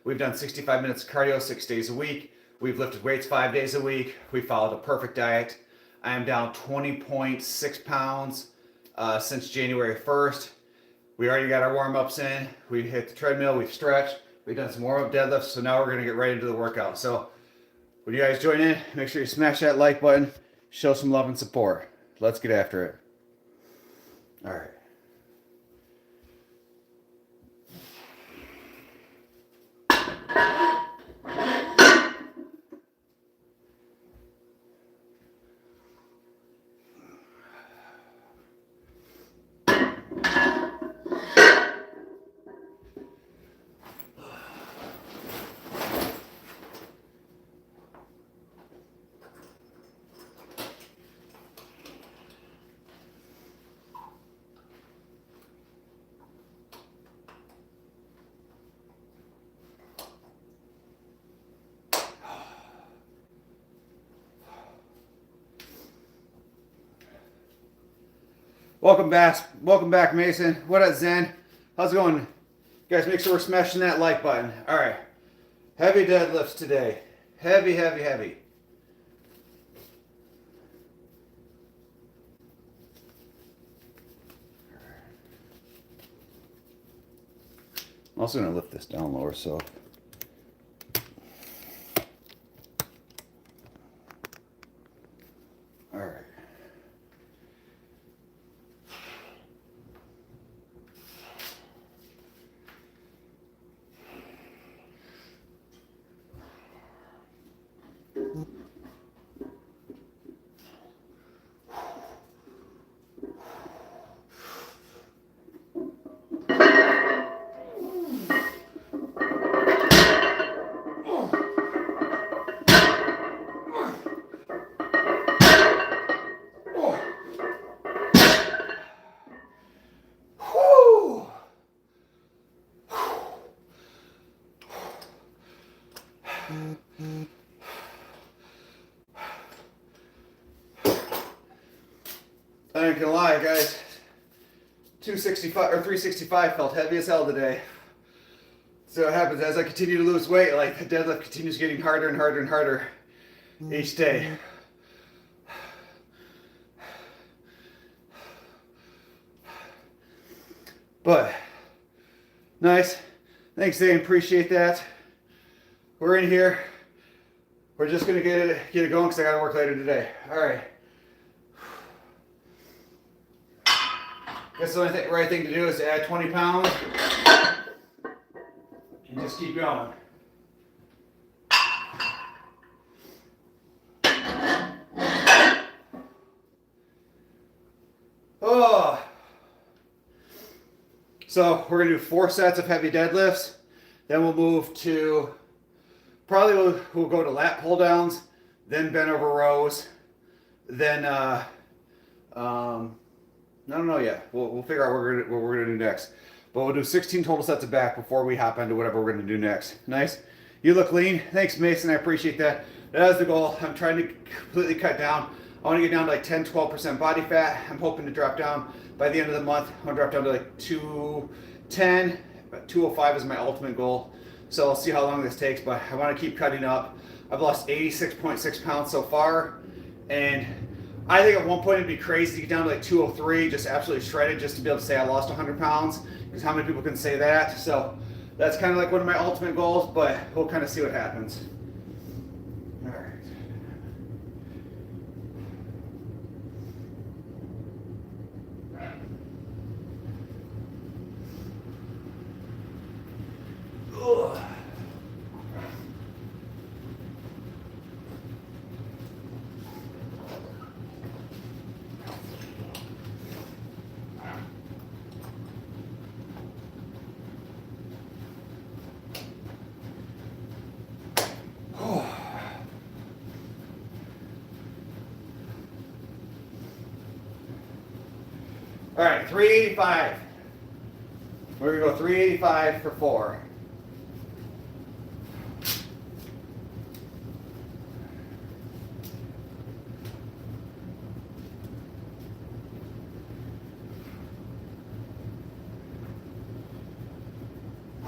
We've done 65 minutes of cardio 6 days a week. We've lifted weights 5 days a week. We followed a perfect diet. I am down 20.6 pounds since January 1st. We already got our warm-ups in. We hit the treadmill, we've stretched, we've done some warm-up deadlifts, so now we're gonna get right into the workout. So when you guys join in, make sure you smash that like button, show some love and support. Let's get after it. All right. Welcome back, Mason. What up, Zen? How's it going? Guys, make sure we're smashing that like button. All right. Heavy deadlifts today. Heavy, heavy, heavy. I'm also going to lift this down lower, so. All right. I ain't gonna lie, guys. 265 or 365 felt heavy as hell today. So what happens as I continue to lose weight, like the deadlift continues getting harder and harder and harder each day. But nice. Thanks, Zane. Appreciate that. We're in here. We're just gonna get it going because I gotta work later today. All right. Guess the only right thing to do is to add 20 pounds and just keep going. Oh. So we're gonna do 4 sets of heavy deadlifts. Then we'll move to, probably we'll go to lat pull downs, then bent over rows, then I don't know yet. We'll figure out what we're gonna do next. But we'll do 16 total sets of back before we hop into whatever we're gonna do next. Nice. You look lean. Thanks, Mason. I appreciate that. That is the goal. I'm trying to completely cut down. I want to get down to like 10-12% body fat. I'm hoping to drop down by the end of the month. I want to drop down to like 210. But 205 is my ultimate goal. So I'll see how long this takes, but I want to keep cutting up. I've lost 86.6 pounds so far, and I think at one point it'd be crazy to get down to like 203, just absolutely shredded, just to be able to say I lost 100 pounds, because how many people can say that? So that's kind of like one of my ultimate goals, but we'll kind of see what happens. All right. Ugh. All right, 385. We're gonna go 385 for 4.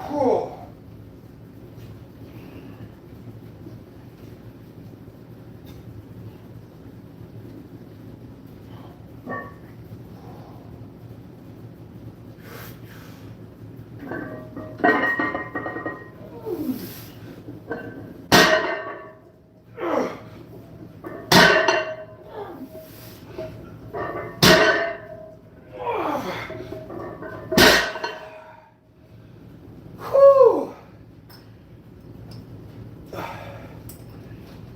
Whew.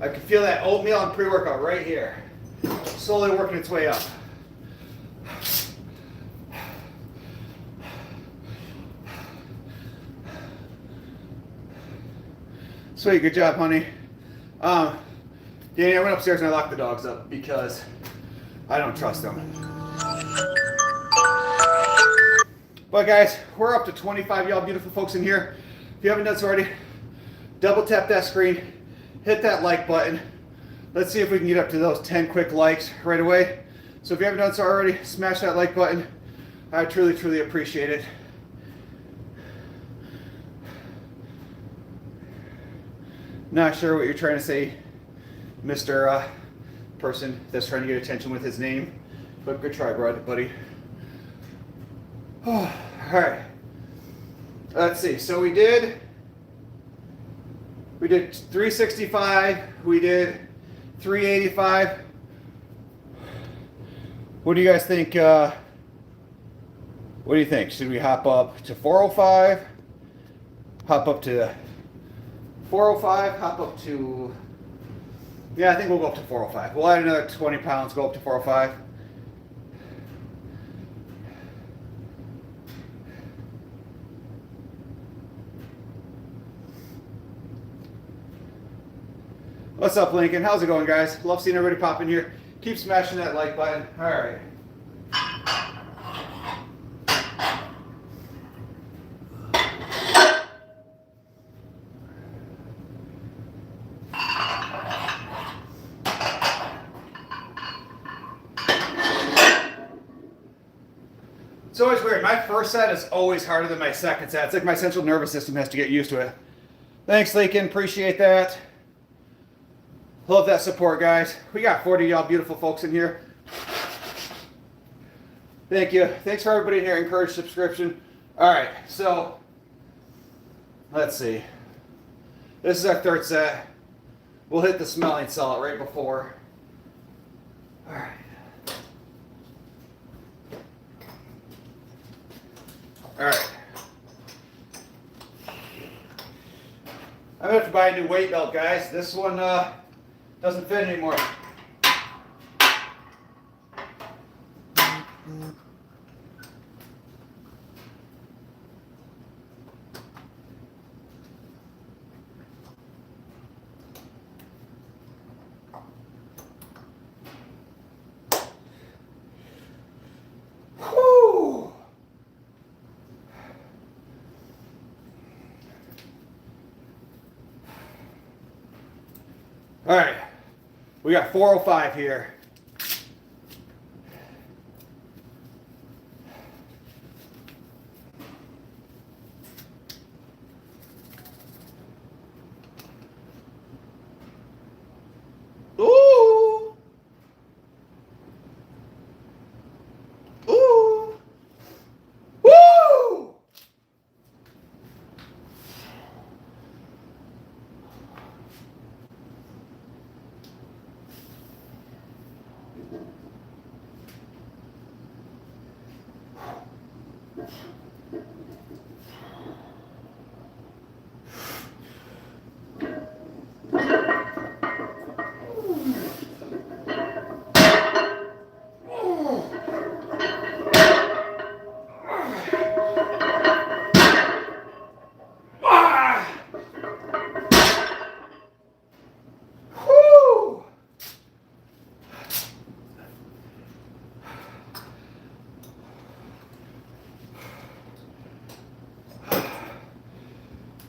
I can feel that oatmeal and pre-workout right here. Slowly working its way up. Sweet, good job, honey. Danny, I went upstairs and I locked the dogs up because I don't trust them. But guys, we're up to 25 y'all beautiful folks in here. If you haven't done so already, double tap that screen, hit that like button. Let's see if we can get up to those 10 quick likes right away. So if you haven't done so already, smash that like button. I truly, truly appreciate it. Not sure what you're trying to say, Mr. Person that's trying to get attention with his name, but good try, buddy. Oh, all right. Let's see. So we did 365. We did 385. What do you guys think? What do you think? Should we hop up to 405? Hop up to 405? Hop up to... Yeah, I think we'll go up to 405. We'll add another 20 pounds, go up to 405. What's up, Lincoln? How's it going, guys? Love seeing everybody pop in here. Keep smashing that like button. All right. It's always weird. My first set is always harder than my second set. It's like my central nervous system has to get used to it. Thanks, Lincoln. Appreciate that. Love that support, guys. We got 40 y'all beautiful folks in here. Thank you. Thanks for everybody in here. Encourage subscription. All right, so let's see. This is our third set. We'll hit the smelling salt right before. All right. All right. I'm gonna have to buy a new weight belt, guys. This one doesn't fit anymore. All right, we got 405 here. Ooh. Ooh. Woo!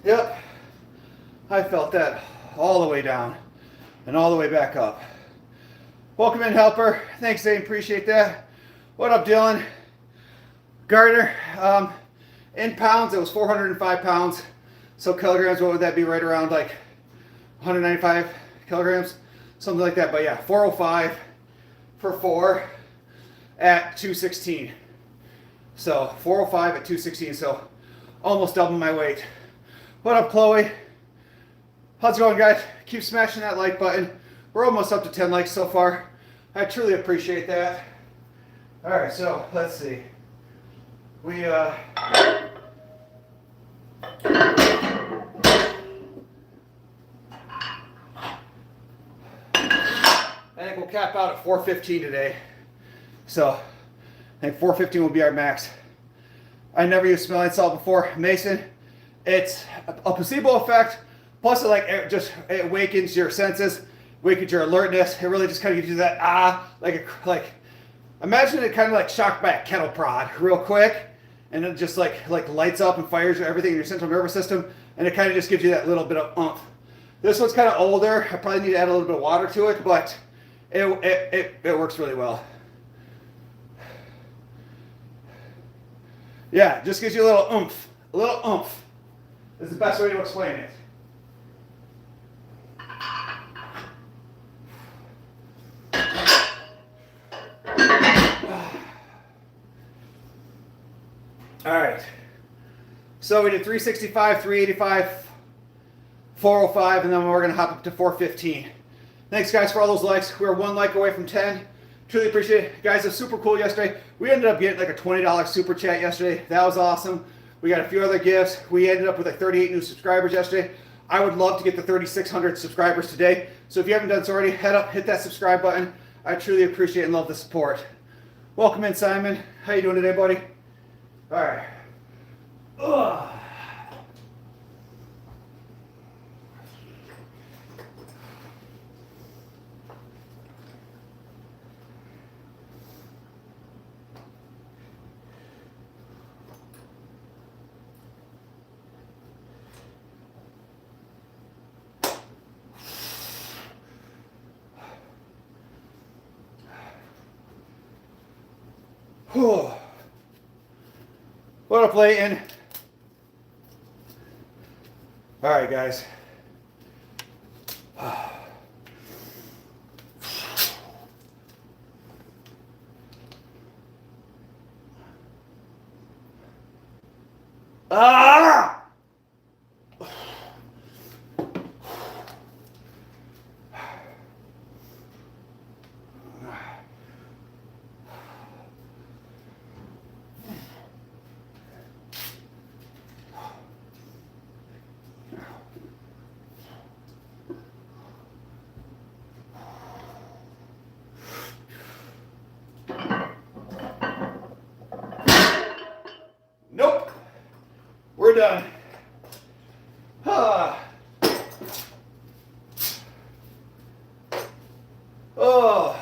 Yep, I felt that all the way down and all the way back up. Welcome in, helper. Thanks, Zane. Appreciate that. What up, Dylan? Gardner, in pounds, it was 405 pounds. So kilograms, what would that be? Right around like 195 kilograms, something like that. But yeah, 405 for 4 at 216. So 405 at 216, so almost double my weight. What up, Chloe? How's it going, guys? Keep smashing that like button. We're almost up to 10 likes so far. I truly appreciate that. All right, so let's see. We I think we'll cap out at 415 today. So I think 415 will be our max. I never used smelling salt before. Mason, it's a placebo effect. Plus, it wakens your senses, wakens your alertness. It really just kind of gives you that like imagine it kind of like shocked by a kettle prod, real quick, and it just like lights up and fires everything in your central nervous system, and it kind of just gives you that little bit of oomph. This one's kind of older. I probably need to add a little bit of water to it, but it works really well. Yeah, just gives you a little oomph. A little oomph is the best way to explain it. All right. So we did 365, 385, 405, and then we're going to hop up to 415. Thanks, guys, for all those likes. We were 1 like away from 10. Truly appreciate it. Guys, it was super cool yesterday. We ended up getting like a $20 super chat yesterday. That was awesome. We got a few other gifts. We ended up with like 38 new subscribers yesterday. I would love to get the 3,600 subscribers today. So if you haven't done so already, head up, hit that subscribe button. I truly appreciate and love the support. Welcome in, Simon. How you doing today, buddy? All right. Ugh. What up, Layton? All right, guys. Ah! Nope. We're done. Ah. Oh.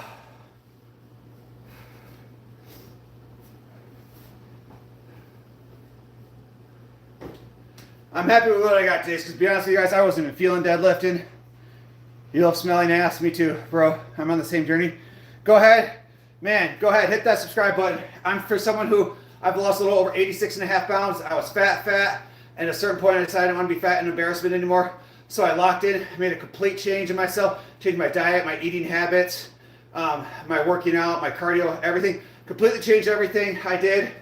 I'm happy with what I got today, because to be honest with you guys, I wasn't even feeling deadlifting. You love smelling ass, me too, bro. I'm on the same journey. Go ahead, man, go ahead, hit that subscribe button. I'm for someone who I've lost a little over 86.5 pounds. I was fat, and at a certain point I decided I didn't want to be fat and embarrassment anymore. So I locked in, made a complete change in myself, changed my diet, my eating habits, my working out, my cardio, everything. Completely changed everything I did.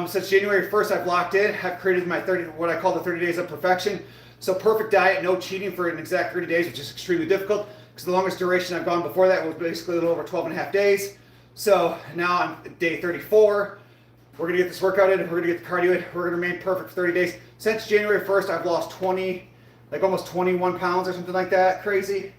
Since January 1st, I've locked in. I've created my what I call the 30 days of perfection. So perfect diet, no cheating for an exact 30 days, which is extremely difficult because the longest duration I've gone before that was basically a little over 12 and a half days. So now I'm day 34. We're gonna get this workout in, we're gonna get the cardio in, we're gonna remain perfect for 30 days. Since January 1st, I've lost 20, like almost 21 pounds or something like that, crazy.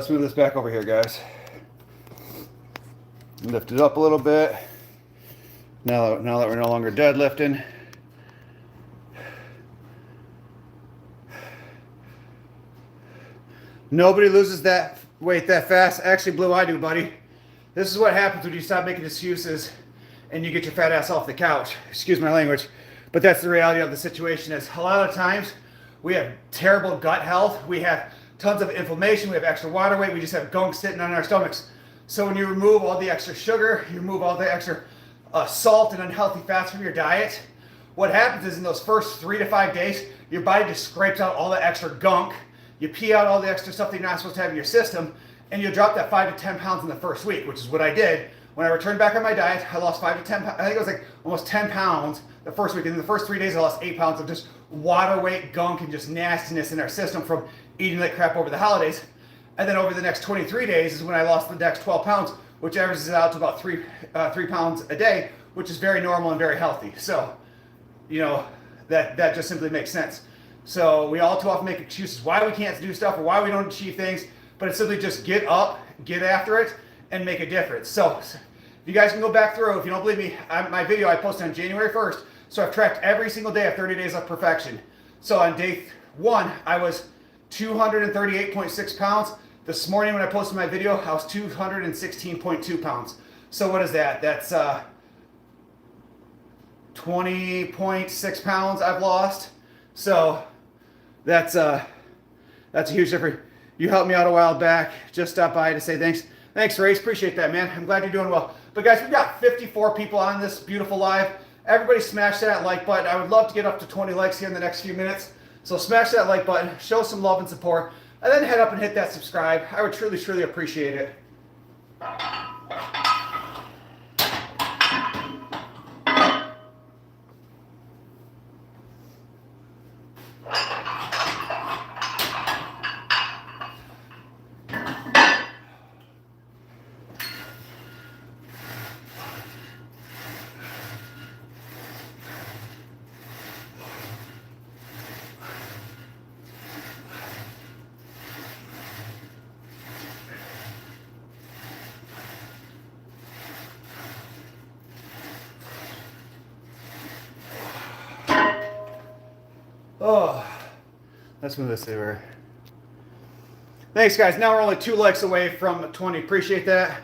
let's move this back over here, guys. Lift it up a little bit. Now that we're no longer deadlifting. Nobody loses that weight that fast. Actually, Blue, I do, buddy. This is what happens when you stop making excuses and you get your fat ass off the couch. Excuse my language. But that's the reality of the situation. Is a lot of times we have terrible gut health. We have tons of inflammation. We have extra water weight. We just have gunk sitting on our stomachs. So when you remove all the extra sugar, you remove all the extra salt and unhealthy fats from your diet, what happens is in those first 3 to 5 days, your body just scrapes out all the extra gunk. You pee out all the extra stuff that you're not supposed to have in your system, and you'll drop that 5 to 10 pounds in the first week, which is what I did. When I returned back on my diet, I lost 5 to 10 pounds. I think it was like almost 10 pounds the first week. And in the first 3 days, I lost 8 pounds of just water weight, gunk, and just nastiness in our system from eating like crap over the holidays. And then over the next 23 days is when I lost the next 12 pounds, which averages out to about 3 pounds a day, which is very normal and very healthy. So, you know, that just simply makes sense. So we all too often make excuses why we can't do stuff or why we don't achieve things, but it's simply just get up, get after it, and make a difference. So if you guys can go back through, if you don't believe me, my video I posted on January 1st, so I've tracked every single day of 30 days of perfection. So on day 1, I was 238.6 pounds. This morning when I posted my video, I was 216.2 pounds. So what is that? That's 20.6 pounds I've lost. So that's a huge difference. You helped me out a while back. Just stopped by to say thanks. Thanks, Race. Appreciate that, man. I'm glad you're doing well. But guys, we've got 54 people on this beautiful live. Everybody smash that like button. I would love to get up to 20 likes here in the next few minutes. So smash that like button, show some love and support, and then head up and hit that subscribe. I would truly, truly appreciate it. Oh, let's move this over. Thanks, guys. Now we're only 2 likes away from 20. Appreciate that.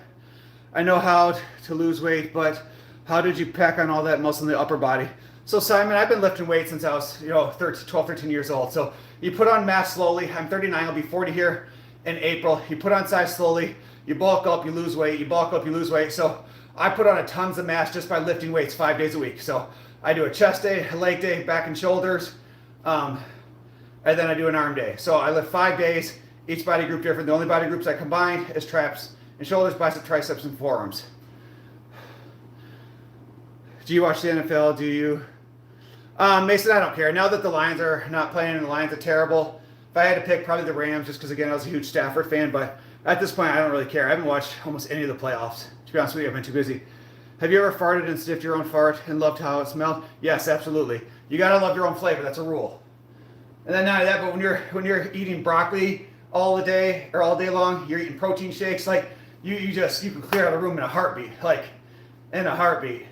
I know how to lose weight, but how did you pack on all that muscle in the upper body? So, Simon, I've been lifting weights since I was, 12, 13 years old. So you put on mass slowly. I'm 39. I'll be 40 here in April. You put on size slowly. You bulk up, you lose weight. You bulk up, you lose weight. So I put on a tons of mass just by lifting weights 5 days a week. So I do a chest day, a leg day, back and shoulders. And then I do an arm day. So I lift 5 days, each body group different. The only body groups I combine is traps and shoulders, bicep, triceps, and forearms. Do you watch the NFL? Do you? Mason, I don't care. Now that the Lions are not playing and the Lions are terrible, if I had to pick, probably the Rams, just because, again, I was a huge Stafford fan. But at this point, I don't really care. I haven't watched almost any of the playoffs. To be honest with you, I've been too busy. Have you ever farted and sniffed your own fart and loved how it smelled? Yes, absolutely. You got to love your own flavor. That's a rule. And then not only that, but when you're eating broccoli all the day or all day long, you're eating protein shakes, like you can clear out a room in a heartbeat, like in a heartbeat.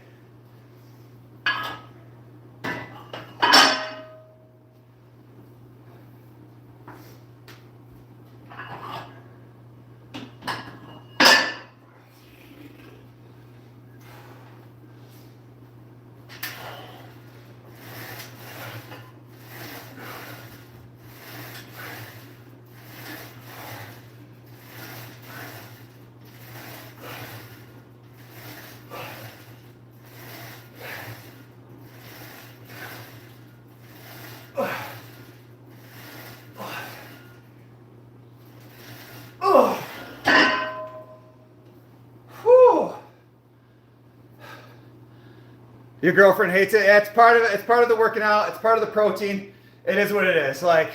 Your girlfriend hates it. Yeah, it's part of it. It's part of the working out. It's part of the protein. It is what it is. Like,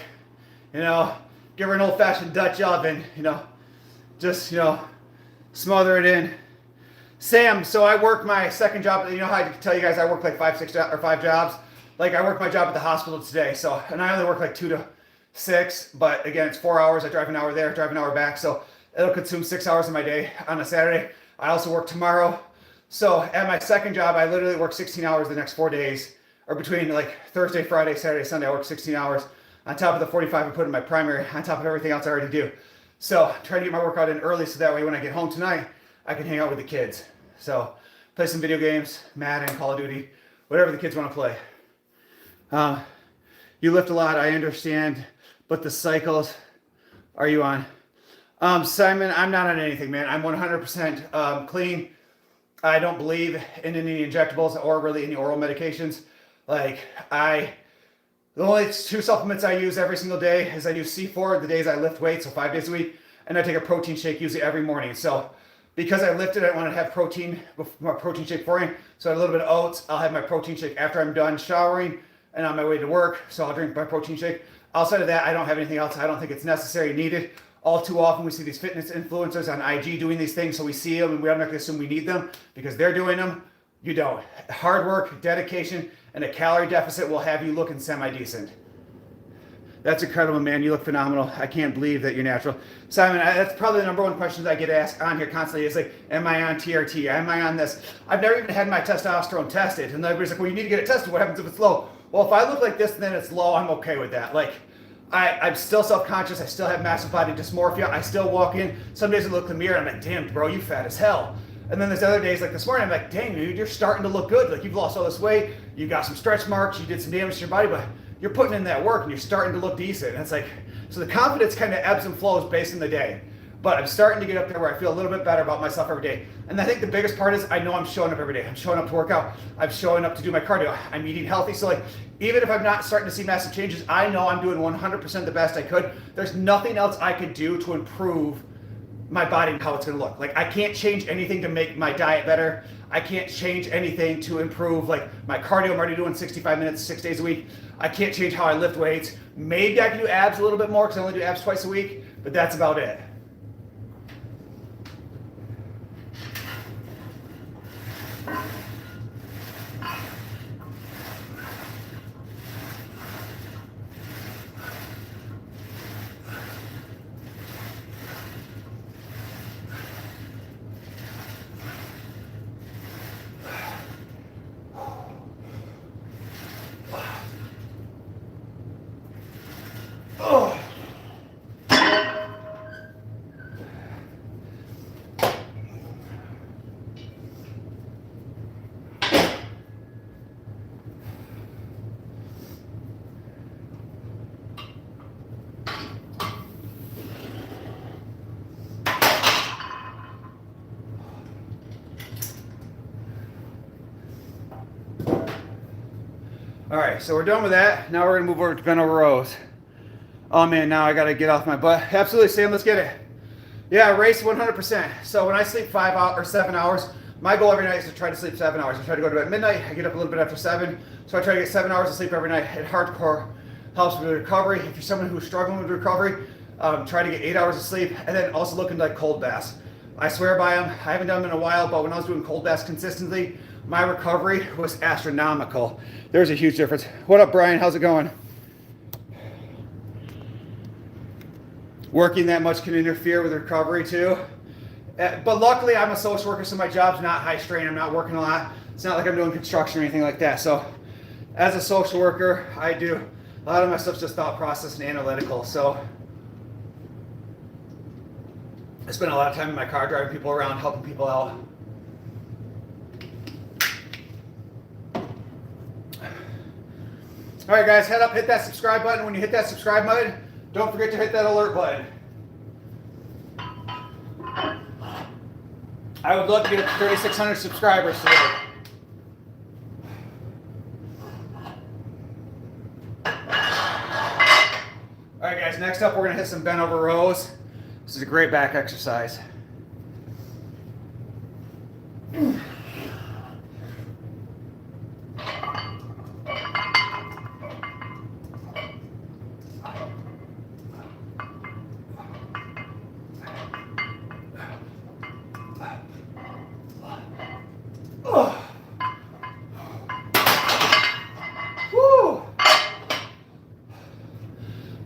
give her an old-fashioned Dutch oven. Just smother it in. Sam, so I work my second job. You know how I tell you guys I work like 5 jobs. Like I work my job at the hospital today. So, and I only work like 2 to 6. But again, it's 4 hours. I drive an hour there, drive an hour back. So It'll consume 6 hours of my day on a Saturday. I also work tomorrow. So at my second job, I literally work 16 hours the next 4 days, or between like Thursday, Friday, Saturday, Sunday, I work 16 hours on top of the 45 I put in my primary, on top of everything else I already do. So try to get my workout in early so that way when I get home tonight, I can hang out with the kids. So play some video games, Madden, Call of Duty, whatever the kids want to play. You lift a lot, I understand, but the cycles are you on? Simon, I'm not on anything, man. I'm 100% clean. I don't believe in any injectables or really any oral medications. Like the only 2 supplements I use every single day is I do C4 the days I lift weights, so 5 days a week, and I take a protein shake usually every morning. So because I lifted, I want to have my protein shake for you. So a little bit of oats. I'll have my protein shake after I'm done showering and on my way to work. So I'll drink my protein shake. Outside of that, I don't have anything else. I don't think it's necessary, needed. All too often we see these fitness influencers on IG doing these things, so we see them and we're not going to assume we need them because they're doing them. You don't. Hard work, dedication, and a calorie deficit will have you looking semi-decent. That's incredible, man. You look phenomenal. I can't believe that you're natural. Simon, that's probably the number one question I get asked on here constantly is like, am I on TRT? Am I on this? I've never even had my testosterone tested. And everybody's like, well, you need to get it tested. What happens if it's low? Well, if I look like this and then it's low, I'm okay with that. Like, I'm still self-conscious. I still have massive body dysmorphia. I still walk in. Some days I look in the mirror and I'm like, damn, bro, you fat as hell. And then there's other days like this morning, I'm like, dang, dude, you're starting to look good. Like you've lost all this weight. You got some stretch marks. You did some damage to your body, but you're putting in that work and you're starting to look decent. And it's like, so the confidence kind of ebbs and flows based on the day. But I'm starting to get up there where I feel a little bit better about myself every day. And I think the biggest part is I know I'm showing up every day. I'm showing up to work out. I'm showing up to do my cardio. I'm eating healthy. So like, even if I'm not starting to see massive changes, I know I'm doing 100% the best I could. There's nothing else I could do to improve my body and how it's going to look. Like I can't change anything to make my diet better. I can't change anything to improve like my cardio. I'm already doing 65 minutes, 6 days a week. I can't change how I lift weights. Maybe I can do abs a little bit more because I only do abs twice a week, but that's about it. All right, so we're done with that. Now we're gonna move over to bent over rows. Oh man, now I gotta get off my butt. Absolutely, Sam, let's get it. Yeah, race 100%. So when I sleep 5 hours or 7 hours, my goal every night is to try to sleep 7 hours. I try to go to bed at midnight. I get up a little bit after 7. So I try to get 7 hours of sleep every night. It hardcore helps with recovery. If you're someone who's struggling with recovery, try to get 8 hours of sleep, and then also look into like cold baths. I swear by them. I haven't done them in a while, but when I was doing cold baths consistently, my recovery was astronomical. There's a huge difference. What up, Brian? How's it going? Working that much can interfere with recovery too. But luckily, I'm a social worker, so my job's not high strain. I'm not working a lot. It's not like I'm doing construction or anything like that. So as a social worker, I do a lot of my stuff's just thought process and analytical. So I spend a lot of time in my car driving people around, helping people out. All right, guys, head up, hit that subscribe button. When you hit that subscribe button, don't forget to hit that alert button. I would love to get 3,600 subscribers today. All right, guys, next up, we're gonna hit some bent over rows. This is a great back exercise.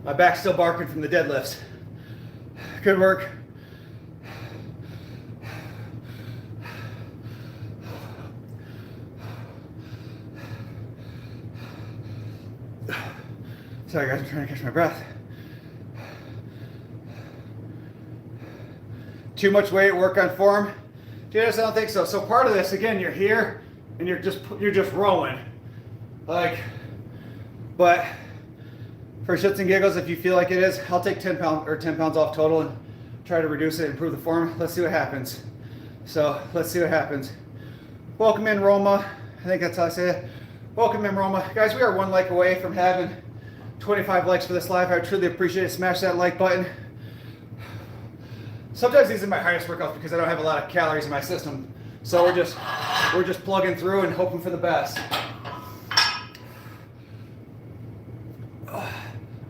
My back's still barking from the deadlifts. Good work. Sorry guys, I'm trying to catch my breath. Too much weight, work on form. Dude, I don't think so. So part of this, again, you're here and you're just rowing. Like, but for shits and giggles, if you feel like it is, I'll take 10 pounds off total and try to reduce it, improve the form. Let's see what happens. So let's see what happens. Welcome in, Roma. I think that's how I say it. Welcome in, Roma. Guys, we are 1 like away from having 25 likes for this live. I truly appreciate it. Smash that like button. Sometimes these are my highest workouts because I don't have a lot of calories in my system. So we're just plugging through and hoping for the best. I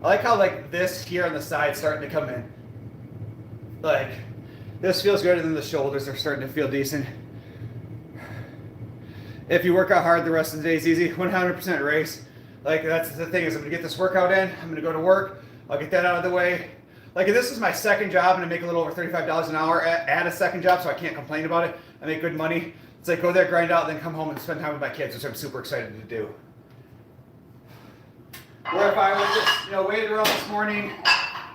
like how like this here on the side starting to come in. Like this feels good, and then the shoulders are starting to feel decent. If you work out hard, the rest of the day is easy. 100% race. Like that's the thing, is I'm gonna get this workout in. I'm gonna go to work. I'll get that out of the way. Like if this is my second job and I make a little over $35 an hour at a second job, so I can't complain about it. I make good money. It's like go there, grind out, then come home and spend time with my kids, which I'm super excited to do. Or if I was just, waited around this morning,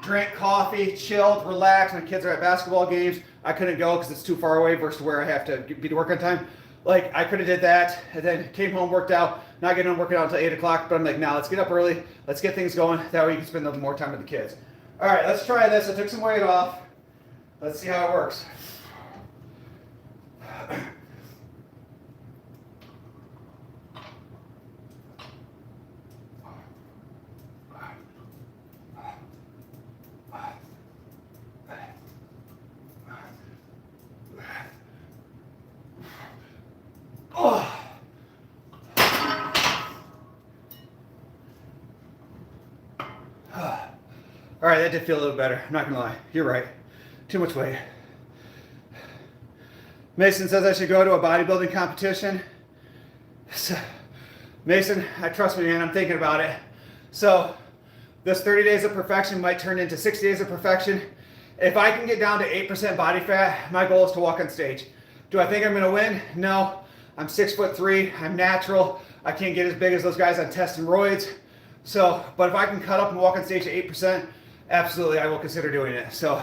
drank coffee, chilled, relaxed, my kids are at basketball games, I couldn't go because it's too far away versus where I have to be to work on time. Like I could have did that and then came home, worked out, not getting home working out until 8 o'clock, but I'm like, now let's get up early, let's get things going, that way you can spend a little more time with the kids. All right, let's try this. I took some weight off. Let's see how it works. Oh. All right, that did feel a little better. I'm not gonna lie. You're right. Too much weight. Mason says I should go to a bodybuilding competition. So, Mason, I trust me, man. I'm thinking about it. So, this 30 days of perfection might turn into 60 days of perfection. If I can get down to 8% body fat, my goal is to walk on stage. Do I think I'm gonna win? No. I'm 6'3". I'm natural. I can't get as big as those guys on testing roids. So, but if I can cut up and walk on stage to 8%, absolutely, I will consider doing it. So,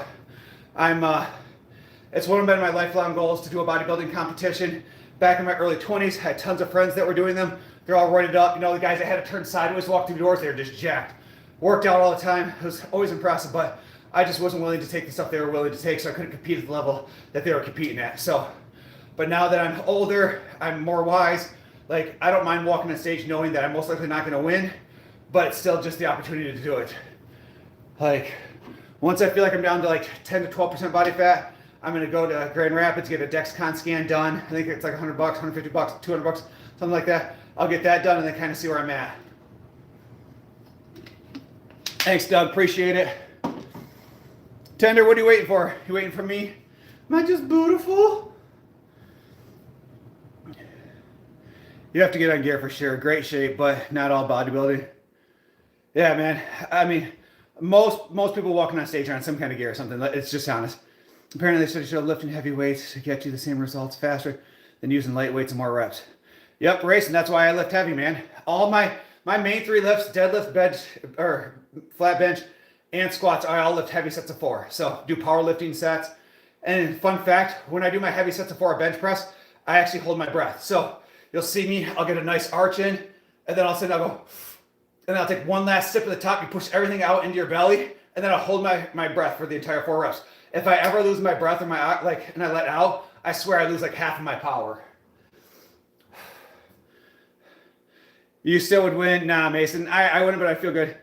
it's one of my lifelong goals to do a bodybuilding competition. Back in my early 20s, I had tons of friends that were doing them. They're all roided up. The guys that had to turn sideways, walk through the doors, they were just jacked. Worked out all the time. It was always impressive, but I just wasn't willing to take the stuff they were willing to take, so I couldn't compete at the level that they were competing at. So, but now that I'm older, I'm more wise. Like, I don't mind walking on stage knowing that I'm most likely not gonna win, but it's still just the opportunity to do it. Like, once I feel like I'm down to like 10 to 12% body fat, I'm gonna go to Grand Rapids, get a Dexcom scan done. I think it's like $100, $150, $200, something like that. I'll get that done and then kind of see where I'm at. Thanks, Doug, appreciate it. Tender, what are you waiting for? You waiting for me? Am I just beautiful? You have to get on gear for sure. Great shape, but not all bodybuilding. Yeah, man. I mean, most people walking on stage are on some kind of gear or something. It's just honest. Apparently, they should lifting heavy weights to get you the same results faster than using light weights and more reps. Yep, racing. That's why I lift heavy, man. All my main 3 lifts: deadlift, bench, or flat bench, and squats. I all lift heavy sets of 4. So do powerlifting sets. And fun fact: when I do my heavy sets of 4 bench press, I actually hold my breath. So you'll see me. I'll get a nice arch in, and then all of a sudden I'll go. And then I'll take one last sip at the top. You push everything out into your belly, and then I'll hold my breath for the entire 4 reps. If I ever lose my breath or and I let out, I swear I lose like half of my power. You still would win? Nah, Mason. I wouldn't, but I feel good.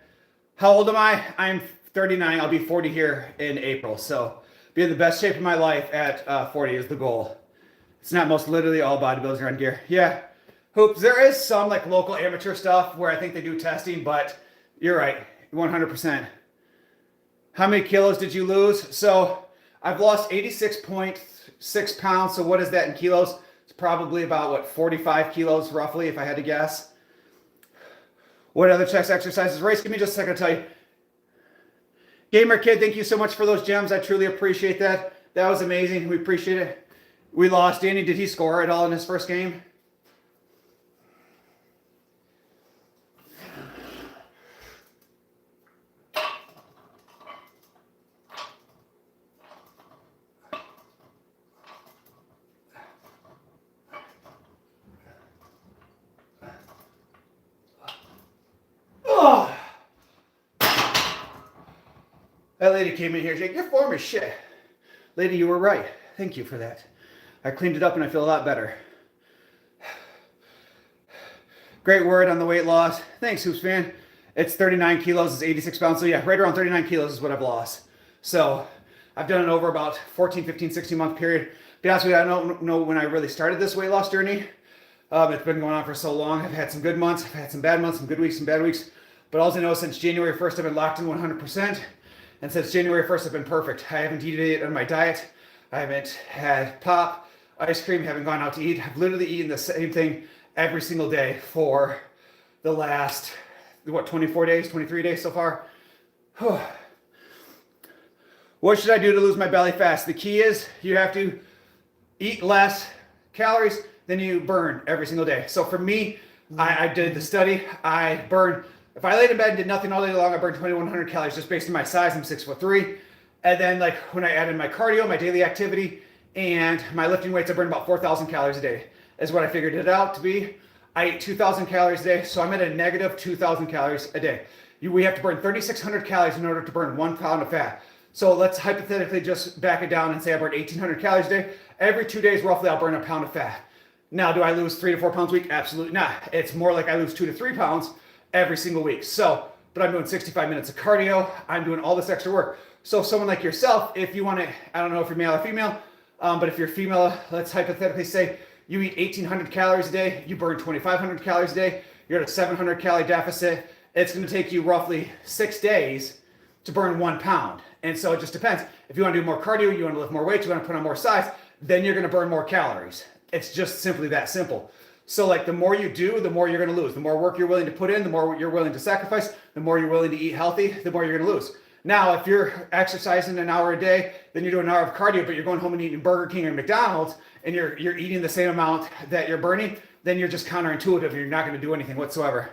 How old am I? I'm 39. I'll be 40 here in April. So be in the best shape of my life at 40 is the goal. It's not most literally all bodybuilders are on gear. Yeah. Hoops, there is some like local amateur stuff where I think they do testing, but you're right, 100%. How many kilos did you lose? So I've lost 86.6 pounds. So what is that in kilos? It's probably about 45 kilos roughly, if I had to guess. What other chest exercises? Race, give me just a second to tell you. Gamer Kid, thank you so much for those gems. I truly appreciate that. That was amazing. We appreciate it. We lost. Danny, did he score at all in his first game? Oh. That lady came in here, Jake, your form is shit. Lady, you were right. Thank you for that. I cleaned it up and I feel a lot better. Great word on the weight loss. Thanks, Hoops fan. It's 39 kilos, it's 86 pounds. So yeah, right around 39 kilos is what I've lost. So I've done it over about 14, 15, 16 month period. To be honest with you, I don't know when I really started this weight loss journey. It's been going on for so long. I've had some good months, I've had some bad months, some good weeks, some bad weeks. But all I know, since January 1st, I've been locked in 100%. And since January 1st, I've been perfect. I haven't eaten on my diet. I haven't had pop, ice cream, haven't gone out to eat. I've literally eaten the same thing every single day for the last, 24 days, 23 days so far. What should I do to lose my belly fast? The key is you have to eat less calories than you burn every single day. So for me, I did the study. I burned, if I laid in bed and did nothing all day long, I burned 2,100 calories just based on my size. I'm 6'3". And then like when I added my cardio, my daily activity, and my lifting weights, I burned about 4,000 calories a day is what I figured it out to be. I eat 2,000 calories a day, so I'm at a negative 2,000 calories a day. We have to burn 3,600 calories in order to burn 1 pound of fat. So let's hypothetically just back it down and say I burn 1,800 calories a day. Every 2 days, roughly, I'll burn a pound of fat. Now, do I lose 3 to 4 pounds a week? Absolutely not. It's more like I lose 2 to 3 pounds every single week. So, but I'm doing 65 minutes of cardio. I'm doing all this extra work. So someone like yourself, if you want to, I don't know if you're male or female, but if you're female, let's hypothetically say you eat 1,800 calories a day, you burn 2,500 calories a day, you're at a 700 calorie deficit. It's going to take you roughly 6 days to burn 1 pound. And so it just depends. If you want to do more cardio, you want to lift more weight, you want to put on more size, then you're going to burn more calories. It's just simply that simple. So like the more you do, the more you're going to lose. The more work you're willing to put in, the more you're willing to sacrifice, the more you're willing to eat healthy, the more you're going to lose. Now, if you're exercising an hour a day, then you're doing an hour of cardio, but you're going home and eating Burger King or McDonald's, and you're eating the same amount that you're burning, then you're just counterintuitive and you're not going to do anything whatsoever.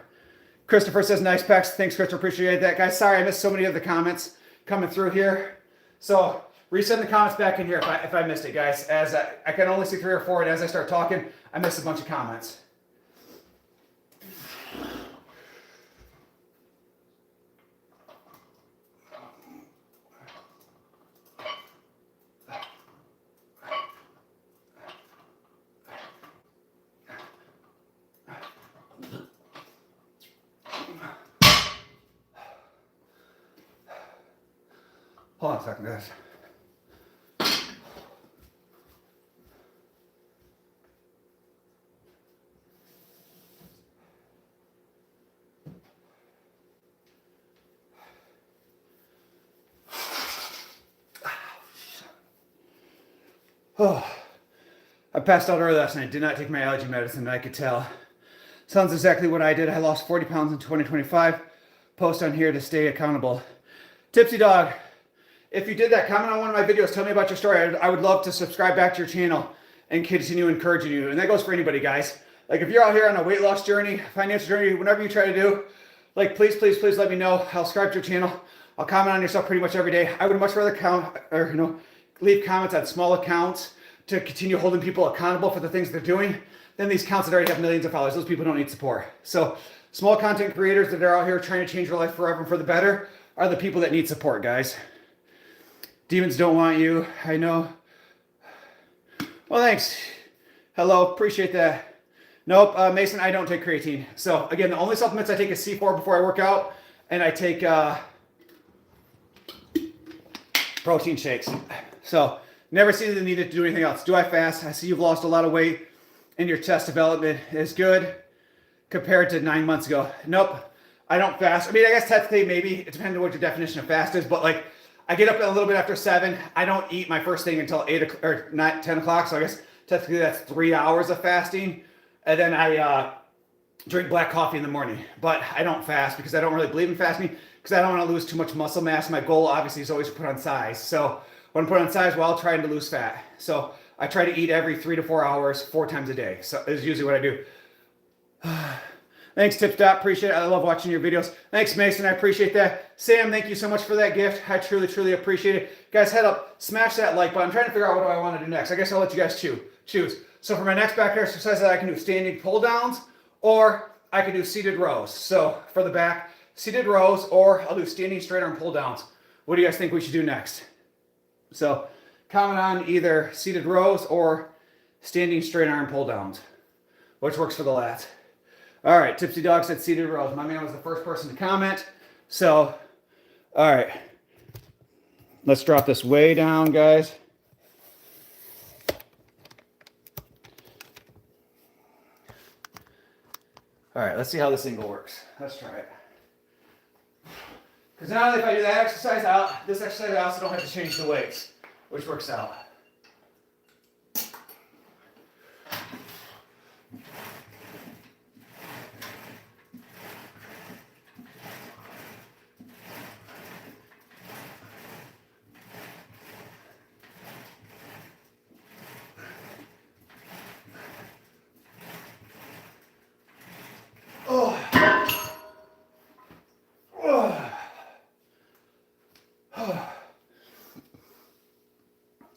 Christopher says, nice pecs. Thanks, Christopher. Appreciate that, guys. Sorry, I missed so many of the comments coming through here. So resend the comments back in here if I missed it, guys. As I can only see 3 or 4, and as I start talking, I missed a bunch of comments. Hold on a second, guys. Oh, I passed out early last night. Did not take my allergy medicine, I could tell. Sounds exactly what I did. I lost 40 pounds in 2025. Post on here to stay accountable. Tipsy Dog, if you did that, comment on one of my videos. Tell me about your story. I would love to subscribe back to your channel and continue encouraging you. And that goes for anybody, guys. Like if you're out here on a weight loss journey, financial journey, whatever you try to do, like please, please, please let me know. I'll subscribe to your channel. I'll comment on your stuff pretty much every day. I would much rather leave comments on small accounts to continue holding people accountable for the things they're doing than these accounts that already have millions of followers. Those people don't need support. So small content creators that are out here trying to change their life forever and for the better are the people that need support, guys. Demons don't want you. I know. Well, thanks. Hello. Appreciate that. Nope. Mason, I don't take creatine. So again, the only supplements I take is C4 before I work out, and I take protein shakes. So never see the need to do anything else. Do I fast? I see you've lost a lot of weight and your chest development is good compared to 9 months ago. Nope. I don't fast. I mean, I guess technically maybe it depends on what your definition of fast is, but like I get up a little bit after 7. I don't eat my first thing until 8 o'clock or 10 o'clock. So I guess technically that's 3 hours of fasting. And then I drink black coffee in the morning, but I don't fast because I don't really believe in fasting because I don't want to lose too much muscle mass. My goal obviously is always to put on size. So when I put on size, well, trying to lose fat. So I try to eat every 3 to 4 hours, 4 times a day. So is usually what I do. Thanks, TipStop. Appreciate it. I love watching your videos. Thanks, Mason. I appreciate that. Sam, thank you so much for that gift. I truly, truly appreciate it. Guys, head up, smash that like button. I'm trying to figure out what do I want to do next. I guess I'll let you guys choose. So for my next back exercise, I can do standing pull downs or I can do seated rows. So for the back, seated rows, or I'll do standing straight arm pull downs. What do you guys think we should do next? So comment on either seated rows or standing straight arm pull downs. Which works for the lats? All right, Tipsy Dog said seated rows. My man was the first person to comment. So, all right. Let's drop this way down, guys. All right, let's see how this angle works. Let's try it. Because now if I do that exercise out, this exercise I also don't have to change the weights, which works out.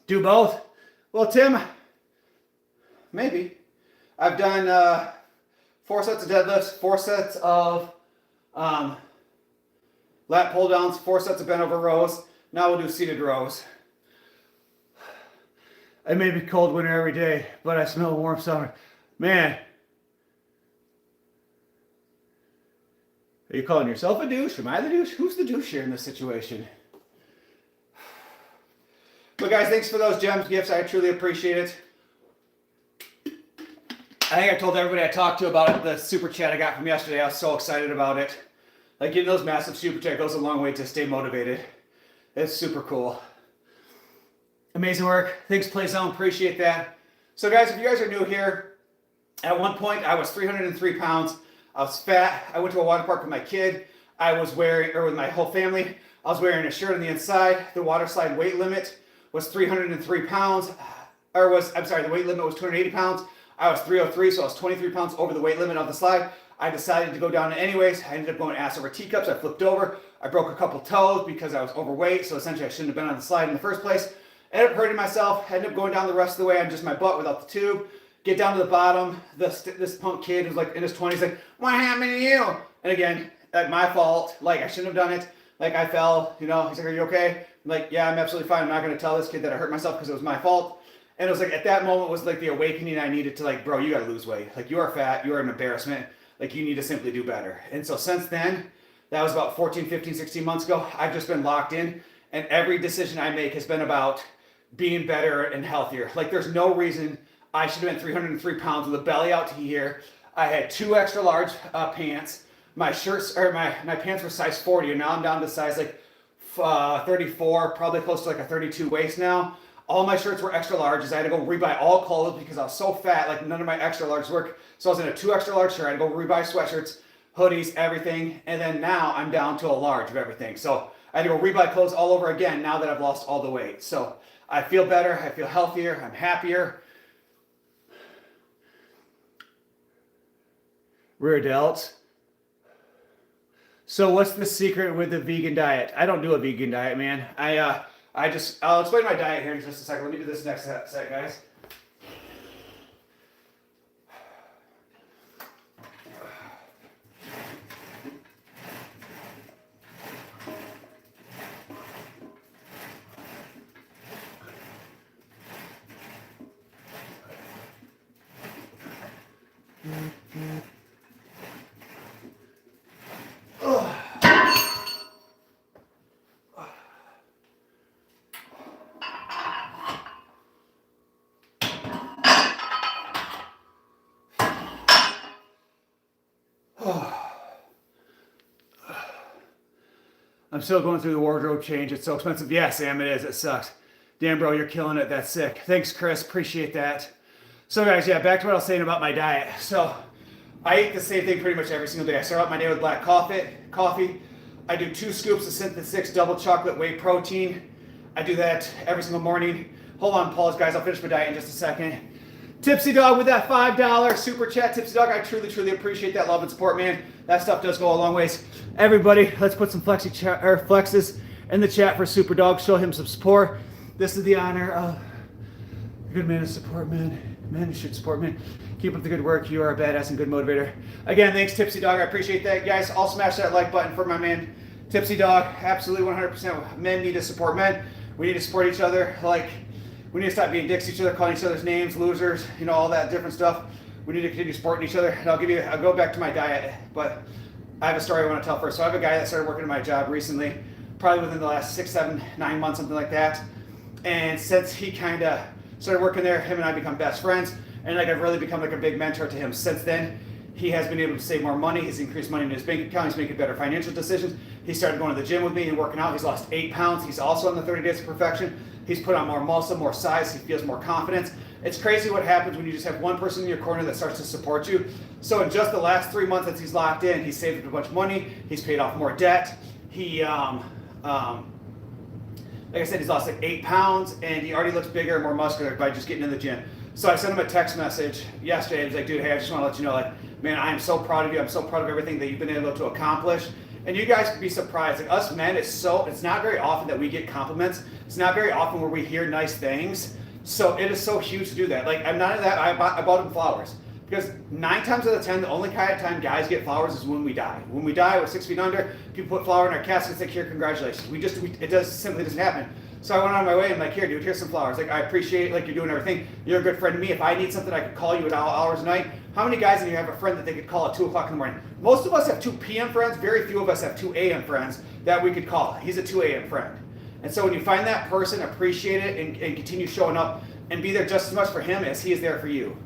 Do both? Well, Tim, maybe. I've done 4 sets of deadlifts, 4 sets of lat pull downs, 4 sets of bent over rows. Now we'll do seated rows. It may be cold winter every day, but I smell a warm summer. Man. Are you calling yourself a douche? Am I the douche? Who's the douche here in this situation? But guys, thanks for those gems, gifts. I truly appreciate it. I think I told everybody I talked to about it, the super chat I got from yesterday. I was so excited about it. Like getting those massive super chat goes a long way to stay motivated. It's super cool. Amazing work. Thanks, Playzone. Appreciate that. So guys, if you guys are new here, at one point I was 303 pounds. I was fat. I went to a water park with my kid. I was wearing, or with my whole family, I was wearing a shirt on the inside. The water slide weight limit was 303 pounds, the weight limit was 280 pounds. I was 303, so I was 23 pounds over the weight limit of the slide. I decided to go down anyways. I ended up going ass over teacups. I flipped over. I broke a couple toes because I was overweight, so essentially I shouldn't have been on the slide in the first place. Ended up hurting myself. Ended up going down the rest of the way on just my butt without the tube. Get down to the bottom. This punk kid who's like in his 20s, like, what happened to you? And again, my fault. Like, I shouldn't have done it. Like, I fell, you know. He's like, are you okay? I'm like, yeah, I'm absolutely fine. I'm not going to tell this kid that I hurt myself because it was my fault. And it was like, at that moment was like the awakening I needed to, like, bro, you got to lose weight. Like, you are fat. You are an embarrassment. Like, you need to simply do better. And so since then, that was about 14, 15, 16 months ago, I've just been locked in. And every decision I make has been about being better and healthier. Like, there's no reason I should have been 303 pounds with a belly out to here. I had 2 extra large pants. My shirts, or my pants were size 40, and now I'm down to size like 34, probably close to like a 32 waist now. All my shirts were extra larges. I had to go rebuy all clothes because I was so fat, like none of my extra larges work. So I was in a 2 extra large shirt. I had to go rebuy sweatshirts, hoodies, everything. And then now I'm down to a large of everything. So I had to go rebuy clothes all over again now that I've lost all the weight. So I feel better. I feel healthier. I'm happier. Rear delts. So what's the secret with the vegan diet? I don't do a vegan diet, man. I'll explain my diet here in just a second. Let me do this next set, guys. I'm still going through the wardrobe change. It's so expensive. Yeah, Sam, it is. It sucks. Damn, bro, you're killing it. That's sick. Thanks, Chris. Appreciate that. So, guys, yeah, back to what I was saying about my diet. So, I eat the same thing pretty much every single day. I start out my day with black coffee. I do 2 scoops of Synthesis 6 double chocolate whey protein. I do that every single morning. Hold on, pause, guys. I'll finish my diet in just a second. Tipsy Dog with that $5 super chat. Tipsy Dog, I truly, truly appreciate that love and support, man. That stuff does go a long ways. Everybody, let's put some flexes in the chat for Super Dog. Show him some support. This is the honor of a good man of support, man. Men should support men. Keep up the good work. You are a badass and good motivator. Again, thanks, Tipsy Dog. I appreciate that. Guys, all smash that like button for my man, Tipsy Dog. Absolutely 100%. Men need to support men. We need to support each other. Like, we need to stop being dicks to each other, calling each other's names, losers, you know, all that different stuff. We need to continue supporting each other. And I'll go back to my diet, but I have a story I want to tell first. So I have a guy that started working at my job recently, probably within the last 6, 7, 9 months, something like that. And since he kind of started working there, him and I become best friends. And like I've really become like a big mentor to him since then. He has been able to save more money. He's increased money in his bank account. He's making better financial decisions. He started going to the gym with me and working out. He's lost 8 pounds. He's also on the 30 Days of Perfection. He's put on more muscle, more size. He feels more confidence. It's crazy what happens when you just have one person in your corner that starts to support you. So in just the last 3 months that he's locked in, he's saved a bunch of money. He's paid off more debt. He, like I said, he's lost like 8 pounds, and he already looks bigger and more muscular by just getting in the gym. So I sent him a text message yesterday. I was like, dude, hey, I just want to let you know, like, man, I am so proud of you. I'm so proud of everything that you've been able to accomplish. And you guys could be surprised. Like, us men, it's not very often that we get compliments. It's not very often where we hear nice things. So it is so huge to do that. Like, I'm not in that. I bought him flowers. Because 9 times out of 10, the only kind of time guys get flowers is when we die. When we die, we're 6 feet under. People put flower in our caskets. Like, here, congratulations. It simply doesn't happen. So I went on my way. I'm like, here, dude, here's some flowers. Like, I appreciate like you're doing everything. You're a good friend to me. If I need something, I could call you at all hours of night. How many guys in here have a friend that they could call at 2 o'clock in the morning? Most of us have 2 p.m. friends. Very few of us have 2 a.m. friends that we could call. He's a 2 a.m. friend. And so when you find that person, appreciate it and continue showing up and be there just as much for him as he is there for you.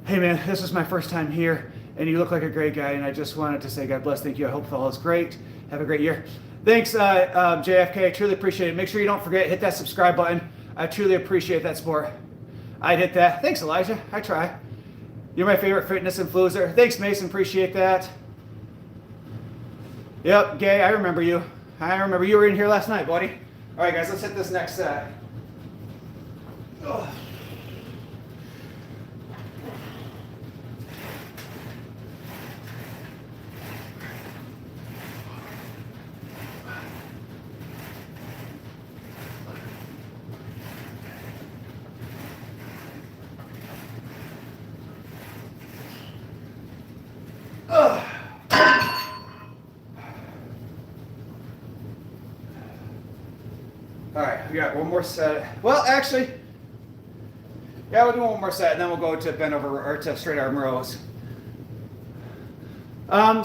Hey man, this is my first time here, and you look like a great guy, and I just wanted to say God bless, thank you. I hope all is great. Have a great year. Thanks, JFK. I truly appreciate it. Make sure you don't forget, hit that subscribe button. I truly appreciate that support. I'd hit that. Thanks, Elijah. I try. You're my favorite fitness influencer. Thanks, Mason. Appreciate that. Yep, Gay, I remember you. I remember you were in here last night, buddy. All right, guys, let's hit this next set. Ugh. All right, we got one more set. Well, actually, yeah, we'll do one more set, and then we'll go to bend over or to straight arm rows.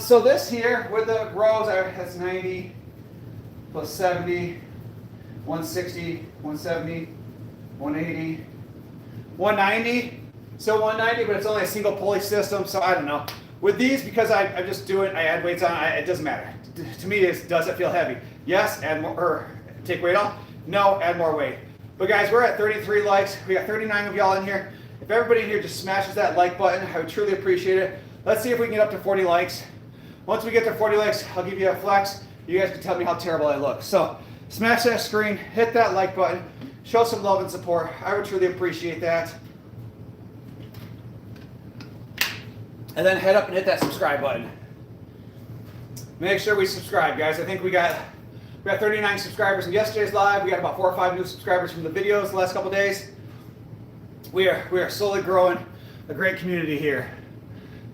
So this here with the rows, that's 90 plus 70, 160, 170, 180, 190. So 190, but it's only a single pulley system, so I don't know. With these, because I just do it, I add weights on, it doesn't matter. To me, does it feel heavy? Yes, add more, or take weight off. No, add more weight. But guys, we're at 33 likes. We got 39 of y'all in here. If everybody in here just smashes that like button, I would truly appreciate it. Let's see if we can get up to 40 likes. Once we get to 40 likes, I'll give you a flex. You guys can tell me how terrible I look. So smash that screen, hit that like button, show some love and support. I would truly appreciate that. And then head up and hit that subscribe button. Make sure we subscribe, guys. I think we got 39 subscribers in yesterday's live. We got about 4 or 5 new subscribers from the videos the last couple days. We are slowly growing a great community here.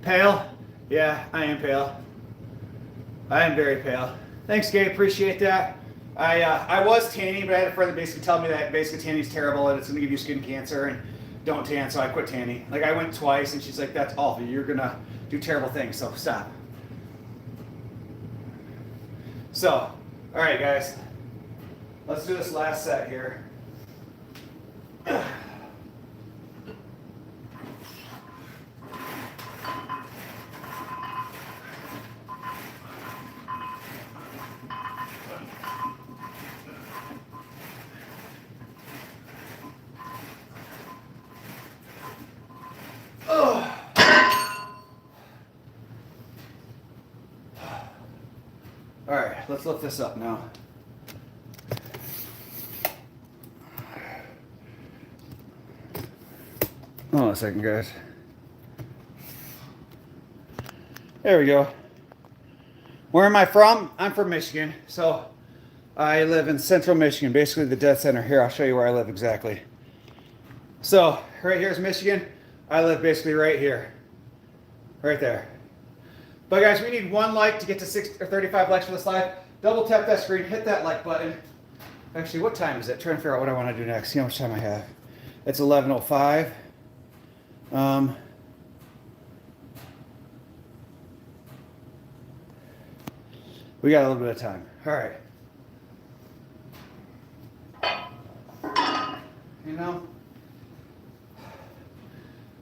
Pale? Yeah, I am pale. I am very pale. Thanks, Gabe. Appreciate that. I was tanning, but I had a friend that basically told me that basically tanning's terrible and it's going to give you skin cancer and don't tan, so I quit tanning. Like, I went twice and she's like, that's awful. You're going to do terrible things, so stop. So, all right, guys. Let's do this last set here. All right, let's lift this up now. Hold on a second, guys. There we go. Where am I from? I'm from Michigan. So I live in central Michigan, basically the dead center. Here, I'll show you where I live exactly. So right here is Michigan. I live basically right here. Right there. But guys, we need 1 like to get to 35 likes for this live. Double tap that screen, hit that like button. Actually, what time is it? Trying to figure out what I want to do next. See how much time I have. It's 11:05. We got a little bit of time. All right. You know,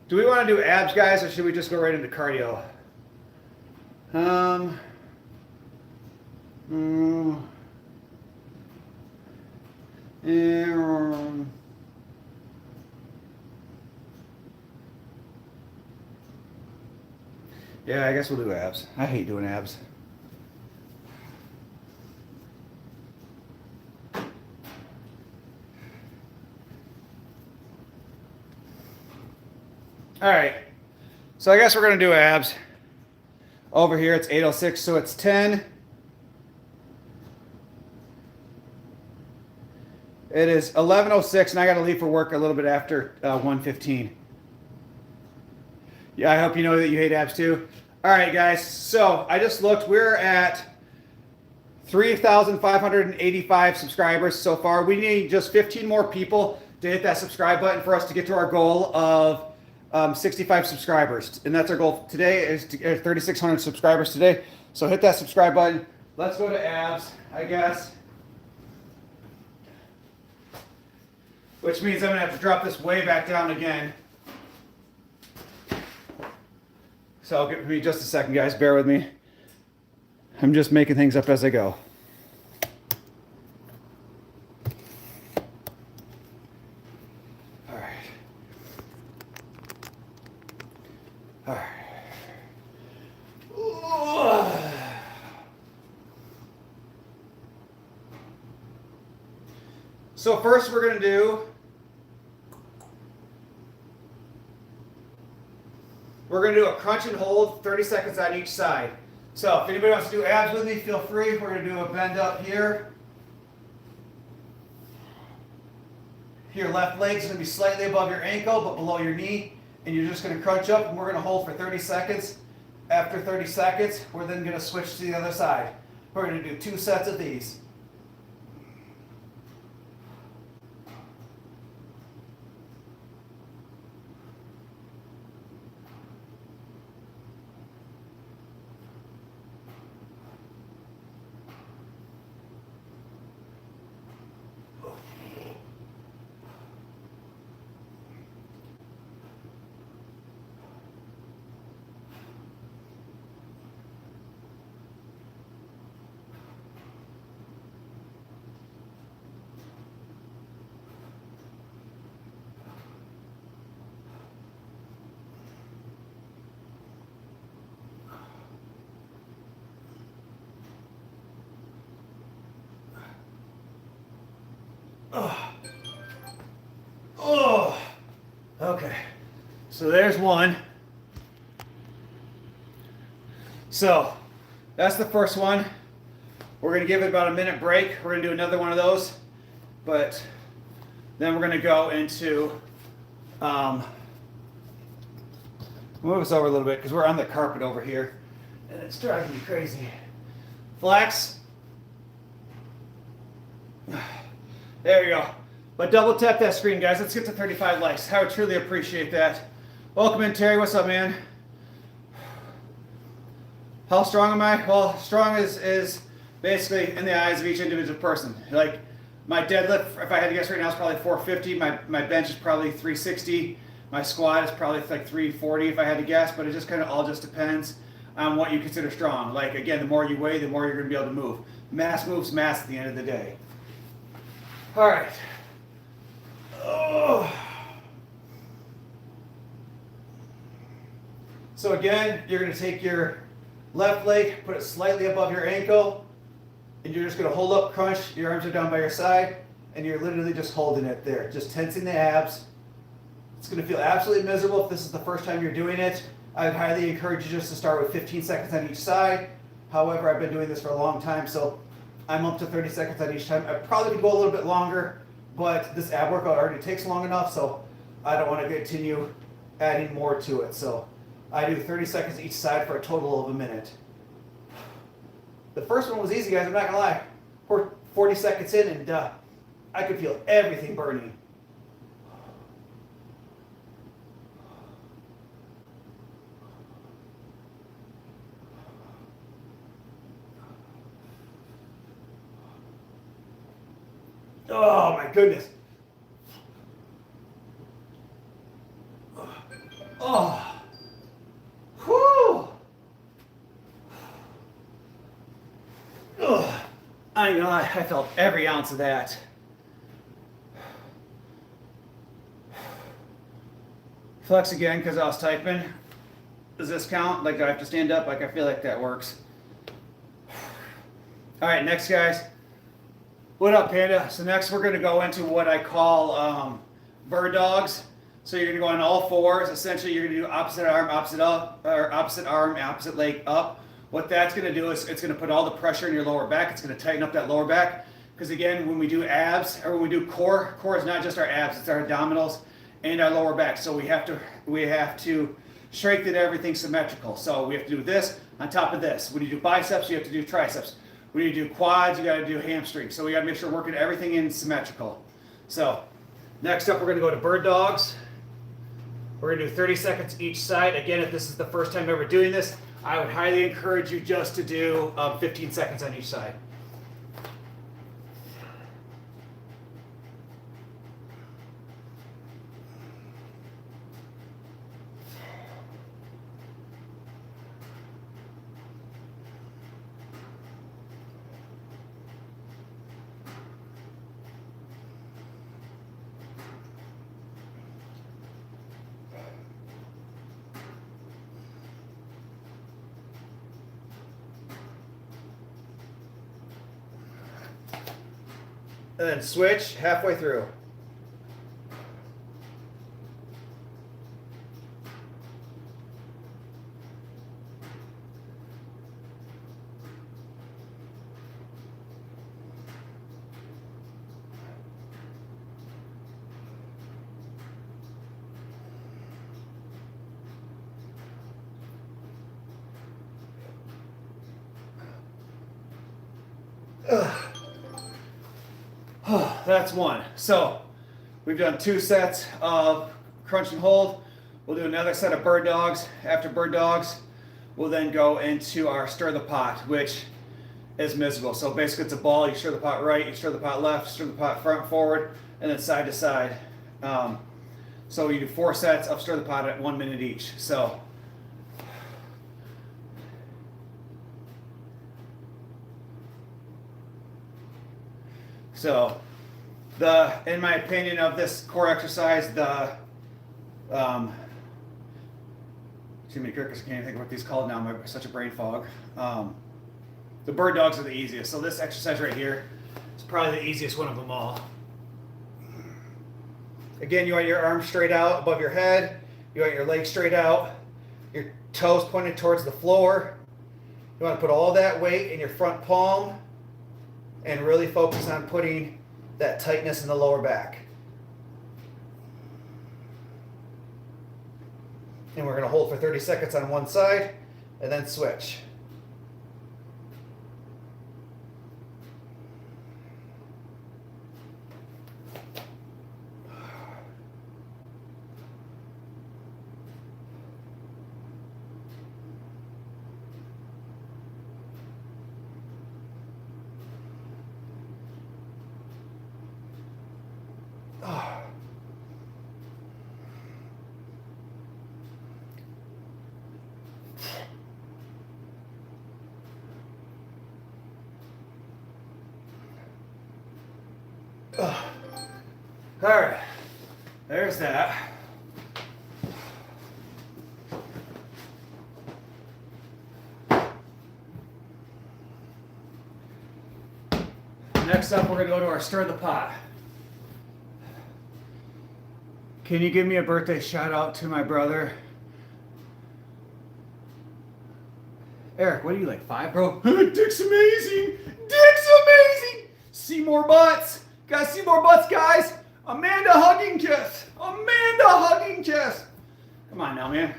do we want to do abs, guys, or should we just go right into cardio? Yeah, I guess we'll do abs. I hate doing abs. All right, so I guess we're gonna do abs. Over here it's 8:06, so it's 10. It is 11:06, and I gotta leave for work a little bit after 1:15. Yeah, I hope you know that you hate abs too. All right, guys, so I just looked. We're at 3,585 subscribers so far. We need just 15 more people to hit that subscribe button for us to get to our goal of 65 subscribers. And that's our goal today, is to get 3,600 subscribers today. So hit that subscribe button. Let's go to abs, I guess. Which means I'm gonna have to drop this way back down again. So give me just a second, guys. Bear with me. I'm just making things up as I go. All right. All right. So first we're going to do, a crunch and hold, 30 seconds on each side. So if anybody wants to do abs with me, feel free. We're going to do a bend up here. Your left leg's going to be slightly above your ankle but below your knee. And you're just going to crunch up, and we're going to hold for 30 seconds. After 30 seconds, we're then going to switch to the other side. We're going to do 2 sets of these. Oh, okay. So there's one. So that's the first one. We're going to give it about a minute break. We're going to do another one of those, but then we're going to go into move us over a little bit because we're on the carpet over here and it's driving me crazy. Flex. There we go. But double tap that screen, guys. Let's get to 35 likes. I would truly appreciate that. Welcome in, Terry. What's up, man? How strong am I? Well, strong is basically in the eyes of each individual person. Like my deadlift, if I had to guess right now, is probably 450. My bench is probably 360. My squat is probably like 340 if I had to guess. But it just kind of all just depends on what you consider strong. Like again, the more you weigh, the more you're going to be able to move. Mass moves mass at the end of the day. All right. Oh. So again, you're going to take your left leg, put it slightly above your ankle, and you're just going to hold up, crunch. Your arms are down by your side, and you're literally just holding it there, just tensing the abs. It's going to feel absolutely miserable if this is the first time you're doing it. I would highly encourage you just to start with 15 seconds on each side. However, I've been doing this for a long time, so I'm up to 30 seconds on each time. I probably could go a little bit longer, but this ab workout already takes long enough, so I don't want to continue adding more to it. So I do 30 seconds each side for a total of a minute. The first one was easy, guys. I'm not gonna lie. We're 40 seconds in, and I could feel everything burning. Oh my goodness. Oh. Whew. Oh. I ain't gonna lie, I felt every ounce of that. Flex again because I was typing. Does this count? Like, do I have to stand up? Like, I feel like that works. All right, next, guys. What up, Panda? So next we're going to go into what I call bird dogs. So you're going to go on all fours. Essentially, you're going to do opposite arm, opposite up, or opposite arm, opposite leg up. What that's going to do is it's going to put all the pressure in your lower back. It's going to tighten up that lower back. Because again, when we do abs, or when we do core is not just our abs, it's our abdominals and our lower back. So we have to strengthen everything symmetrical. So we have to do this on top of this. When you do biceps, you have to do triceps. When you do quads, you got to do hamstrings. So we got to make sure we're working everything in symmetrical. So next up, we're going to go to bird dogs. We're going to do 30 seconds each side. Again, if this is the first time ever doing this, I would highly encourage you just to do 15 seconds on each side. And then switch halfway through. That's one. So we've done 2 sets of crunch and hold. We'll do another set of bird dogs. After bird dogs, we'll then go into our stir the pot, which is miserable. So basically it's a ball. You stir the pot right, you stir the pot left, stir the pot front, forward, and then side to side. So you do 4 sets of stir the pot at 1 minute each. So in my opinion of this core exercise, too many crickets, I can't even think of what these called now. I'm such a brain fog. The bird dogs are the easiest. So this exercise right here is probably the easiest one of them all. Again, you want your arms straight out above your head. You want your legs straight out. Your toes pointed towards the floor. You want to put all that weight in your front palm and really focus on putting that tightness in the lower back. And we're going to hold for 30 seconds on one side and then switch. All right, there's that. Next up, we're going to go to our stir the pot. Can you give me a birthday shout out to my brother? Eric, what are you, like 5, bro? Dick's amazing! Dick's amazing! See more butts! Guys, see more butts, guys! Amanda hugging kiss. Amanda hugging kiss. Come on now, man.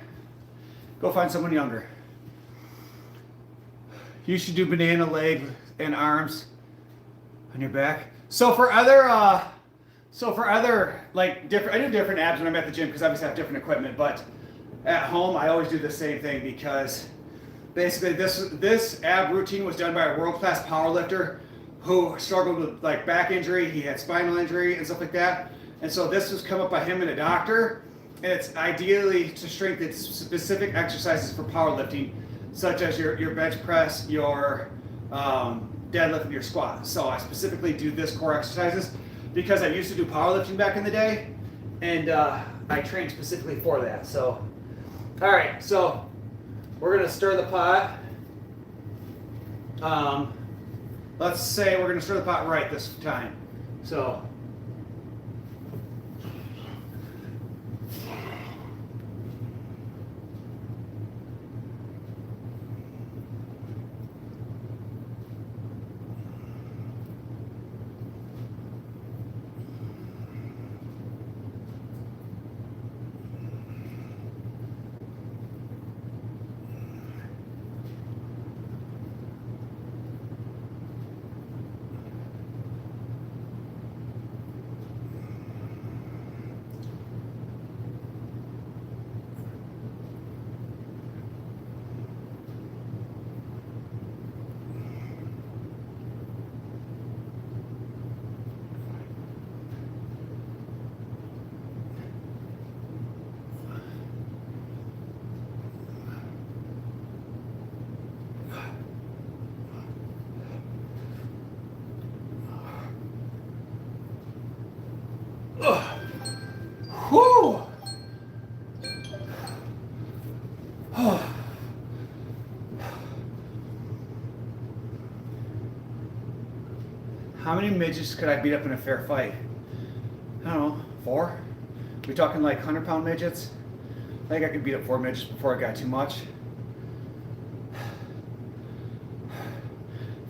Go find someone younger. You should do banana leg and arms on your back. So for other like different, I do different abs when I'm at the gym because obviously I have different equipment. But at home, I always do the same thing because basically this ab routine was done by a world-class powerlifter who struggled with like back injury. He had spinal injury and stuff like that. And so this was come up by him and a doctor. And it's ideally to strengthen specific exercises for powerlifting, such as your bench press, your deadlift, and your squat. So I specifically do this core exercises because I used to do powerlifting back in the day, and I trained specifically for that. So, all right, so we're gonna stir the pot. Let's say we're gonna stir the pot right this time. So. Whew. How many midgets could I beat up in a fair fight? I don't know, 4? We talking like 100-pound midgets? I think I could beat up 4 midgets before it got too much.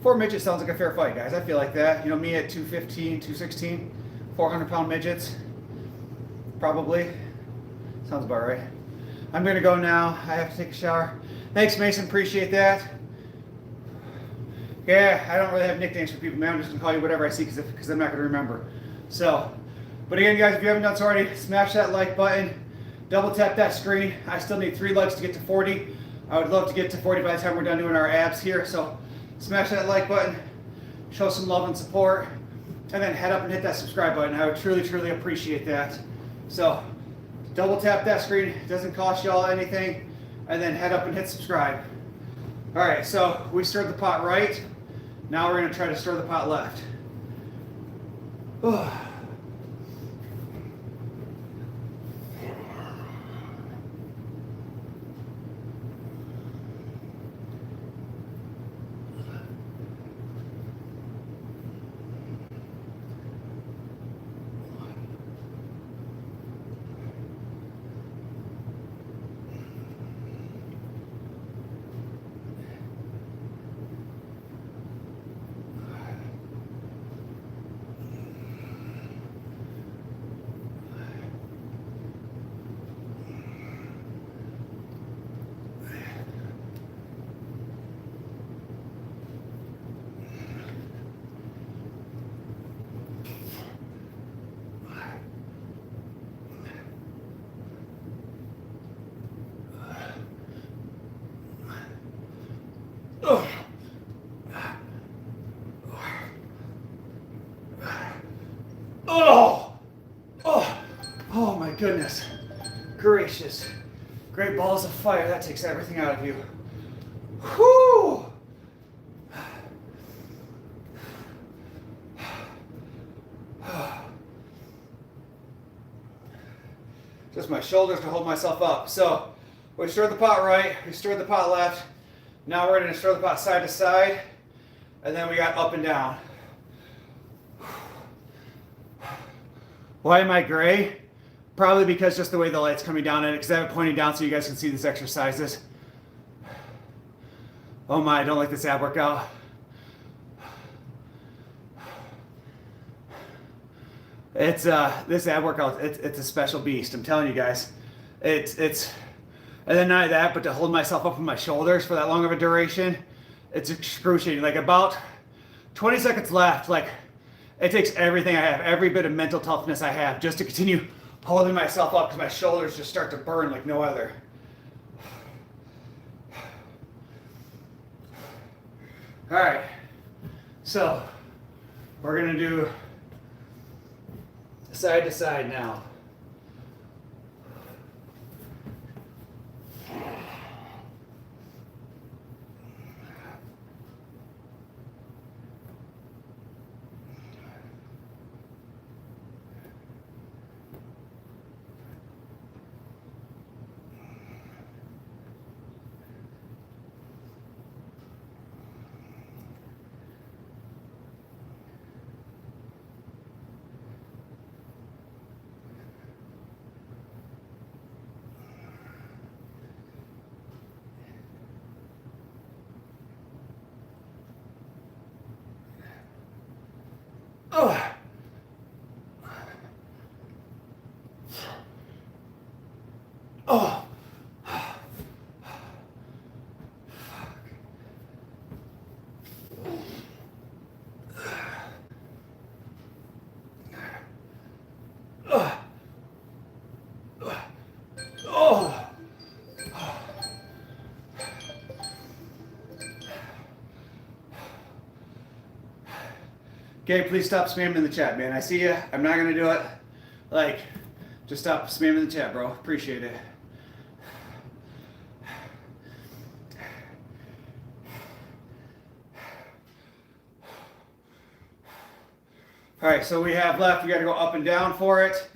4 midgets sounds like a fair fight, guys. I feel like that. You know, me at 215, 216, 400-pound midgets. Probably. Sounds about right. I'm going to go now. I have to take a shower. Thanks, Mason. Appreciate that. Yeah, I don't really have nicknames for people, man. I'm just going to call you whatever I see because I'm not going to remember. So, but again, guys, if you haven't done so already, smash that like button. Double tap that screen. I still need 3 likes to get to 40. I would love to get to 40 by the time we're done doing our abs here. So, smash that like button. Show some love and support. And then head up and hit that subscribe button. I would truly, truly appreciate that. So, double tap that screen. It doesn't cost y'all anything. And then head up and hit subscribe. All right, so we stirred the pot right. Now we're going to try to stir the pot left. Oh my goodness gracious. Great balls of fire. That takes everything out of you. Whew. Just my shoulders to hold myself up. So we stirred the pot right, we stirred the pot left. Now we're going to stir the pot side to side, and then we got up and down. Why am I gray? Probably because just the way the light's coming down on it, because I have it pointing down so you guys can see these exercises. Oh my, I don't like this ab workout. It's this ab workout. It's a special beast. I'm telling you guys. It's and then not only that, but to hold myself up with my shoulders for that long of a duration, it's excruciating. Like about 20 seconds left. Like it takes everything I have, every bit of mental toughness I have, just to continue holding myself up because my shoulders just start to burn like no other. All right, so we're gonna do side to side now. Oh. Oh. Oh. Okay, please stop spamming in the chat, man. I see you. I'm not gonna do it. Like, just stop spamming in the chat, bro. Appreciate it. All right, so we have left. We got to go up and down for it,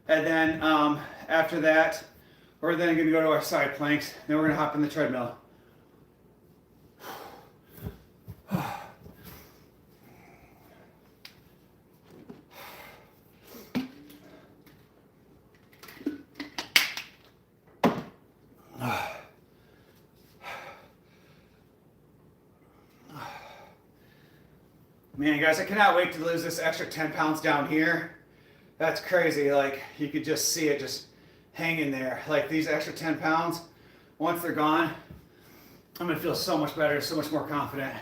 and then after that, we're then going to go to our side planks. Then we're going to hop in the treadmill. Man, guys, I cannot wait to lose this extra 10 pounds down here. That's crazy. Like, you could just see it just hanging there. Like, these extra 10 pounds, once they're gone, I'm going to feel so much better, so much more confident.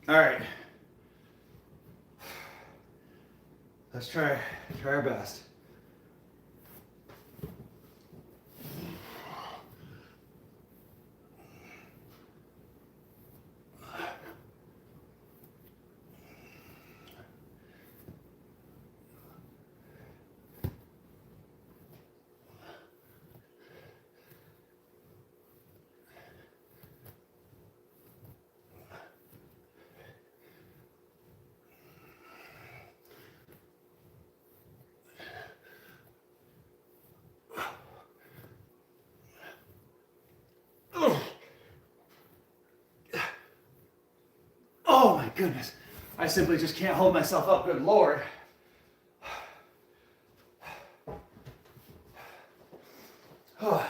All right. Let's try our best. Oh my goodness. I simply just can't hold myself up, good Lord. We're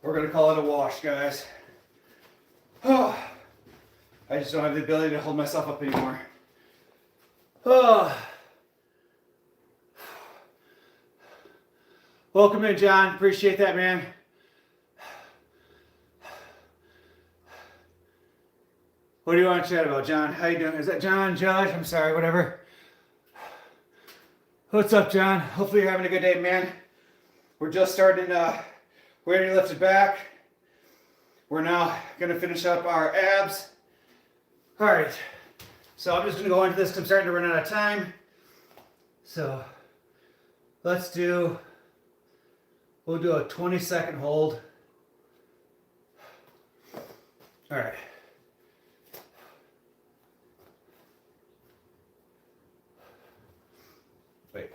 going to call it a wash, guys. I just don't have the ability to hold myself up anymore. Welcome in, John. Appreciate that, man. What do you want to chat about, John? How you doing? Is that John, Josh? I'm sorry, whatever. What's up, John? Hopefully you're having a good day, man. We're just starting weighted lifted back. We're now going to finish up our abs. All right. So I'm just going to go into this because I'm starting to run out of time. So we'll do a 20-second hold. All right. Wait.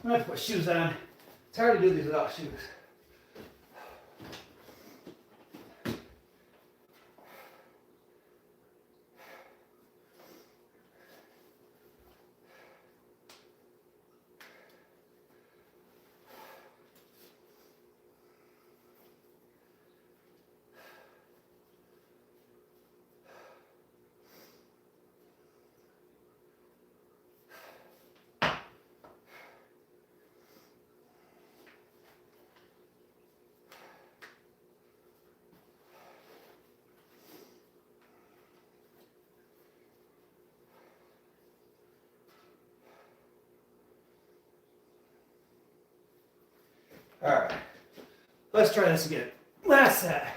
I'm gonna have to put shoes on. It's hard to do these without shoes. All right, let's try this again. Last set.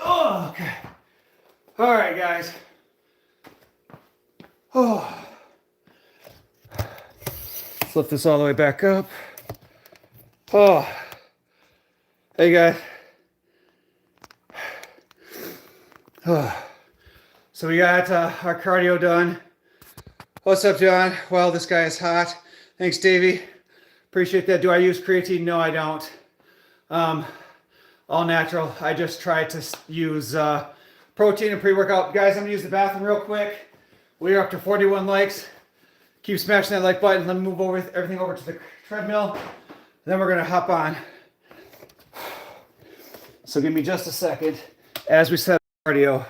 Oh, okay. All right, guys. Oh. Let's lift this all the way back up. Oh. Hey, guys. Oh. So we got our cardio done. What's up, John? Well, this guy is hot. Thanks, Davey. Appreciate that. Do I use creatine? No, I don't. All natural. I just try to use protein and pre-workout. Guys, I'm gonna use the bathroom real quick. We are up to 41 likes. Keep smashing that like button. Let me move everything over to the treadmill. Then we're gonna hop on. So give me just a second as we set cardio.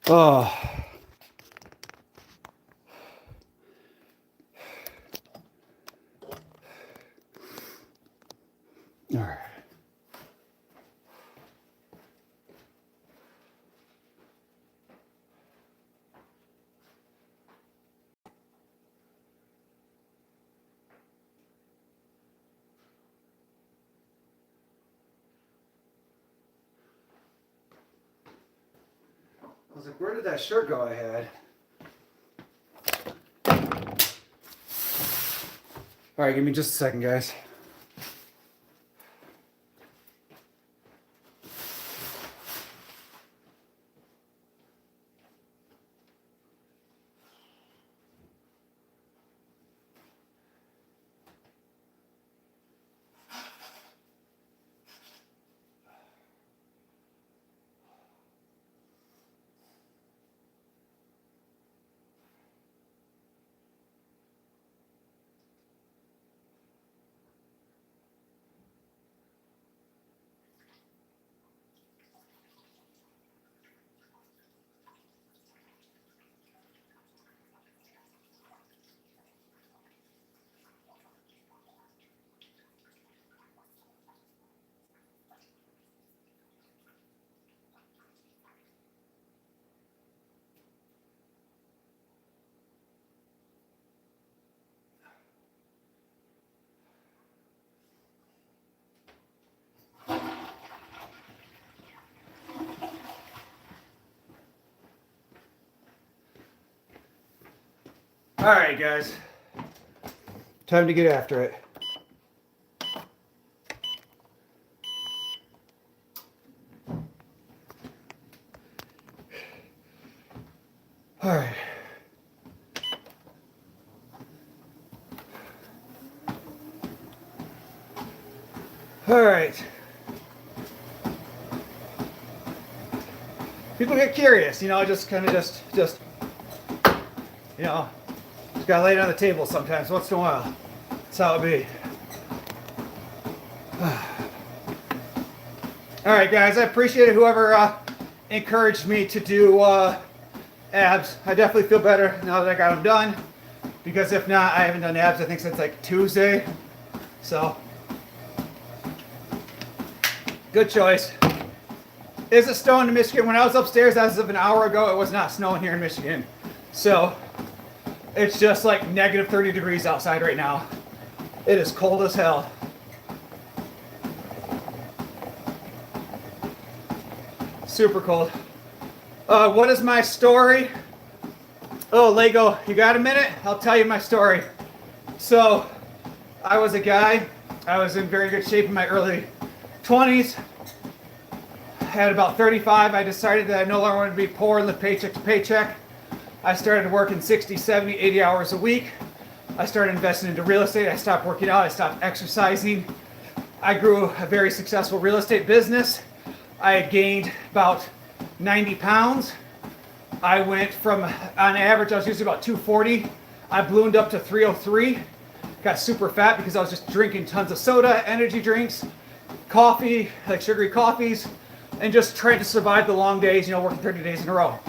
Oh. All right. I was like, where did that shirt go I had? All right, give me just a second, guys. All right, guys. Time to get after it. All right. All right. People get curious, you know, just kind of just, you know, Just gotta lay it on the table sometimes, once in a while. That's how it be. Alright guys, I appreciate it, whoever encouraged me to do abs. I definitely feel better now that I got them done, because if not, I haven't done abs I think since like Tuesday. So, good choice. Is it snowing in Michigan? When I was upstairs as of an hour ago, it was not snowing here in Michigan. So, it's just like negative 30 degrees outside right now. It is cold as hell. Super cold. What is my story? Oh, Lego, you got a minute? I'll tell you my story. So, I was a guy. I was in very good shape in my early 20s. At about 35, I decided that I no longer wanted to be poor and live paycheck to paycheck. I started working 60, 70, 80 hours a week. I started investing into real estate. I stopped working out. I stopped exercising. I grew a very successful real estate business. I had gained about 90 pounds. I went from, on average, I was usually about 240. I ballooned up to 303. Got super fat because I was just drinking tons of soda, energy drinks, coffee, like sugary coffees, and just trying to survive the long days, working 30 days in a row.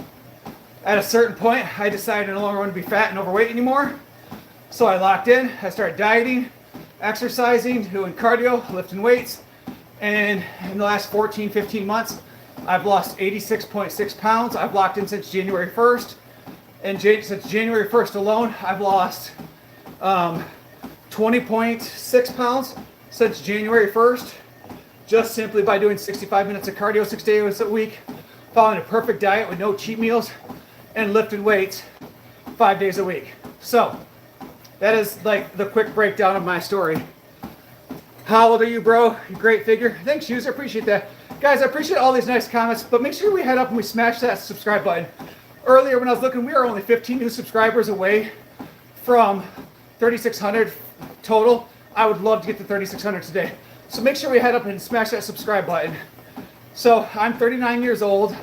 At a certain point, I decided I no longer wanted to be fat and overweight anymore. So I locked in. I started dieting, exercising, doing cardio, lifting weights. And in the last 14, 15 months, I've lost 86.6 pounds. I've locked in since January 1st. And since January 1st alone, I've lost 20.6 pounds since January 1st. Just simply by doing 65 minutes of cardio 6 days a week, following a perfect diet with no cheat meals, and lifting weights 5 days a week. So, that is like the quick breakdown of my story. How old are you, bro? Great figure. Thanks, user. Appreciate that. Guys, I appreciate all these nice comments, but make sure we head up and we smash that subscribe button. Earlier when I was looking, we are only 15 new subscribers away from 3,600 total. I would love to get to 3,600 today. So make sure we head up and smash that subscribe button. So I'm 39 years old.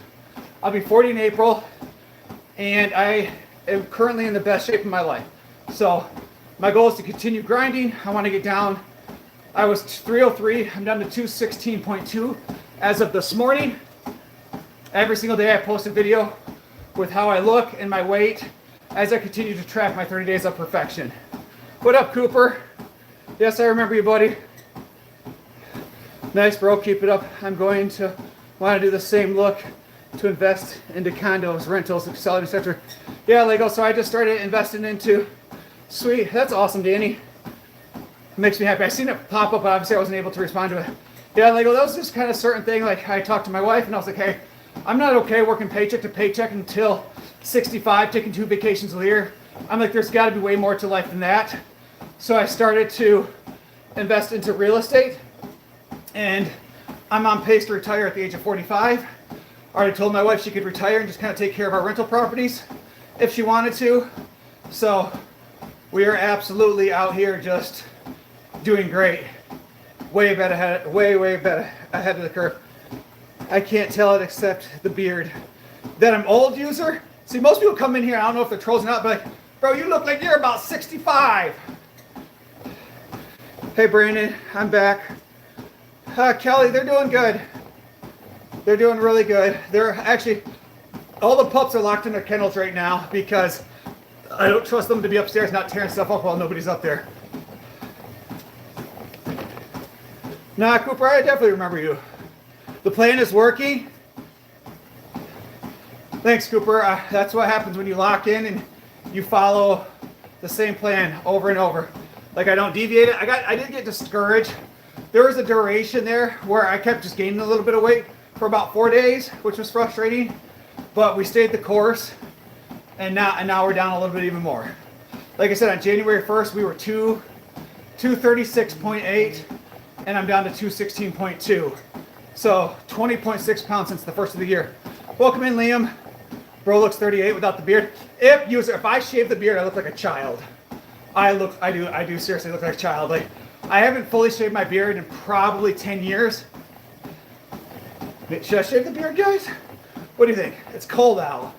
I'll be 40 in April. And I am currently in the best shape of my life. So my goal is to continue grinding. I want to get down. I was 303. I'm down to 216.2 as of this morning. Every single day I post a video with how I look and my weight as I continue to track my 30 days of perfection. What up, Cooper? Yes, I remember you, buddy. Nice, bro. Keep it up. I'm going to want to do the same look to invest into condos, rentals, selling, etc. Yeah, Lego. So I just started investing into. Sweet. That's awesome, Danny. It makes me happy. I seen it pop up, but obviously I wasn't able to respond to it. Yeah, Lego. That was just kind of certain thing. Like I talked to my wife, and I was like, hey, I'm not okay working paycheck to paycheck until 65, taking 2 vacations a year. I'm like, there's got to be way more to life than that. So I started to invest into real estate. And I'm on pace to retire at the age of 45. I already told my wife she could retire and just kind of take care of our rental properties if she wanted to. So we are absolutely out here just doing great. Way better way better ahead of the curve. I can't tell it except the beard. That I'm old, user? See, most people come in here, I don't know if they're trolls or not, but like, bro, you look like you're about 65. Hey, Brandon, I'm back. Kelly, they're doing good. They're doing really good. They're actually, all the pups are locked in their kennels right now because I don't trust them to be upstairs not tearing stuff up while nobody's up there. Nah, Cooper, I definitely remember you. The plan is working. Thanks, Cooper. That's what happens when you lock in and you follow the same plan over and over. Like I don't deviate it. I did get discouraged. There was a duration there where I kept just gaining a little bit of weight for about 4 days, which was frustrating. But we stayed the course, and now we're down a little bit even more. Like I said, on January 1st, we were 236.8, and I'm down to 216.2. So 20.6 pounds since the first of the year. Welcome in, Liam. Bro looks 38 without the beard. If I shave the beard, I look like a child. I do seriously look like a child. Like, I haven't fully shaved my beard in probably 10 years. Should I shave the beard, guys? What do you think? It's cold out.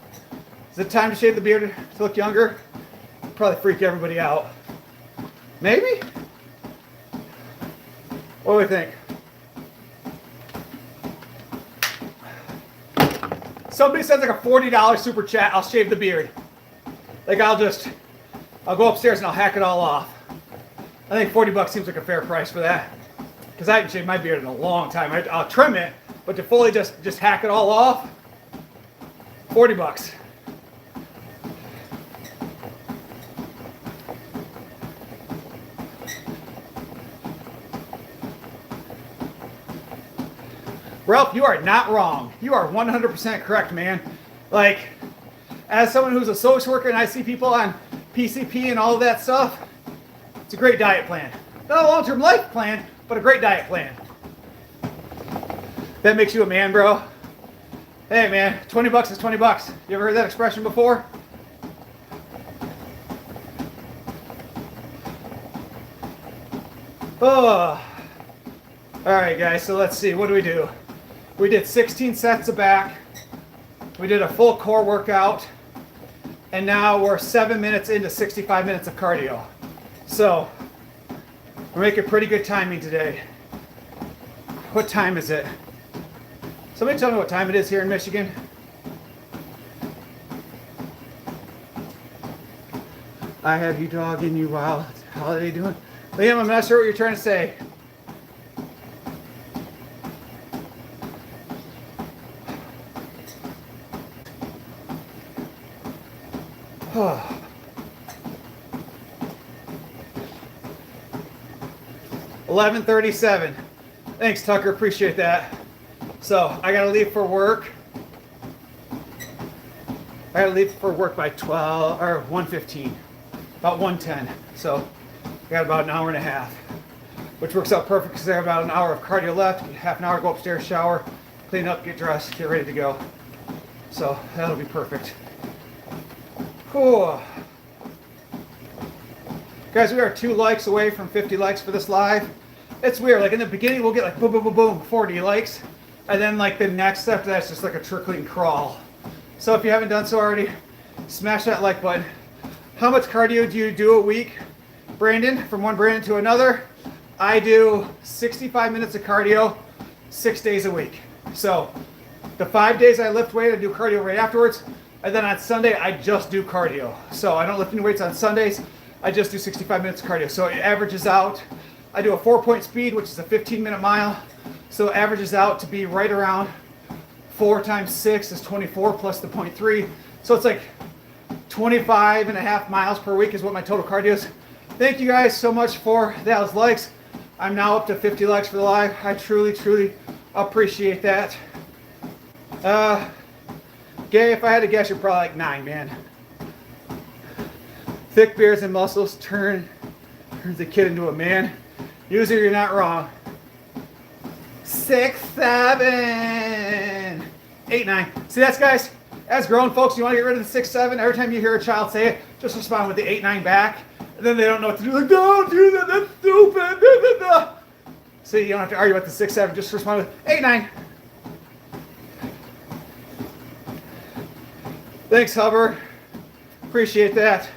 Is it time to shave the beard to look younger? would probably freak everybody out. Maybe? What do we think? Somebody sends like a $40 super chat, I'll shave the beard. Like I'll go upstairs and I'll hack it all off. I think 40 bucks seems like a fair price for that. Because I haven't shaved my beard in a long time. I'll trim it, but to fully just hack it all off, 40 bucks. Ralph, you are not wrong. You are 100% correct, man. Like, as someone who's a social worker and I see people on PCP and all of that stuff, it's a great diet plan. Not a long-term life plan, but a great diet plan. That makes you a man, bro. Hey, man, 20 bucks is 20 bucks. You ever heard that expression before? Oh. All right, guys, so let's see. What do we do? We did 16 sets of back. We did a full core workout. And now we're 7 minutes into 65 minutes of cardio. So we're making pretty good timing today. What time is it? Somebody tell me what time it is here in Michigan. I have you dogging you wild. How are they doing? Liam, I'm not sure what you're trying to say. Oh. 11:37. Thanks, Tucker. Appreciate that. So I gotta leave for work. I gotta leave for work by 12 or 1:15, about 1:10. So I got about an hour and a half, which works out perfect because I have about an hour of cardio left. Half an hour, go upstairs, shower, clean up, get dressed, get ready to go. So that'll be perfect. Cool. Guys, we are 2 likes away from 50 likes for this live. It's weird, like in the beginning we'll get like boom, boom, boom, boom, 40 likes. And then like the next after that's just like a trickling crawl. So if you haven't done so already, smash that like button. How much cardio do you do a week, Brandon? From one Brandon to another? I do 65 minutes of cardio 6 days a week. So the 5 days I lift weight, I do cardio right afterwards. And then on Sunday, I just do cardio. So I don't lift any weights on Sundays. I just do 65 minutes of cardio. So it averages out. I do a 4-point speed, which is a 15-minute mile. So it averages out to be right around 4 times 6 is 24 plus the 0.3. So it's like 25 and a half miles per week is what my total cardio is. Thank you guys so much for those likes. I'm now up to 50 likes for the live. I truly, truly appreciate that. Gay, if I had to guess, you're probably like 9, man. Thick beards and muscles turns the kid into a man. User, you're not wrong. 6, 7, 8, 9. See, that's, guys, as grown folks, you want to get rid of the 6, 7. Every time you hear a child say it, just respond with the 8, 9 back. And then they don't know what to do. Like, don't do that, that's stupid. Da, da, da. See, you don't have to argue about the 6, 7. Just respond with 8, 9. Thanks, Hubbard. Appreciate that.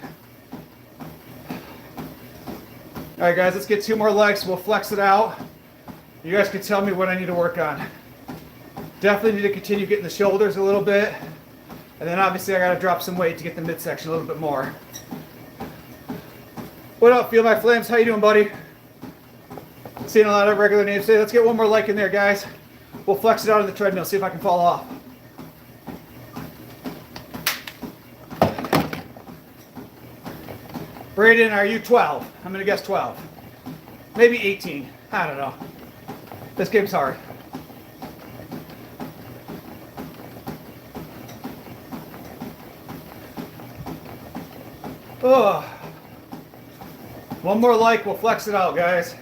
All right, guys, let's get 2 more legs. We'll flex it out. You guys can tell me what I need to work on. Definitely need to continue getting the shoulders a little bit. And then obviously I got to drop some weight to get the midsection a little bit more. What up, Feel My Flames? How you doing, buddy? Seeing a lot of regular names today. Let's get 1 more like in there, guys. We'll flex it out on the treadmill, see if I can fall off. Braden, are you 12? I'm going to guess 12. Maybe 18. I don't know. This game's hard. Oh. 1 more like, we'll flex it out, guys.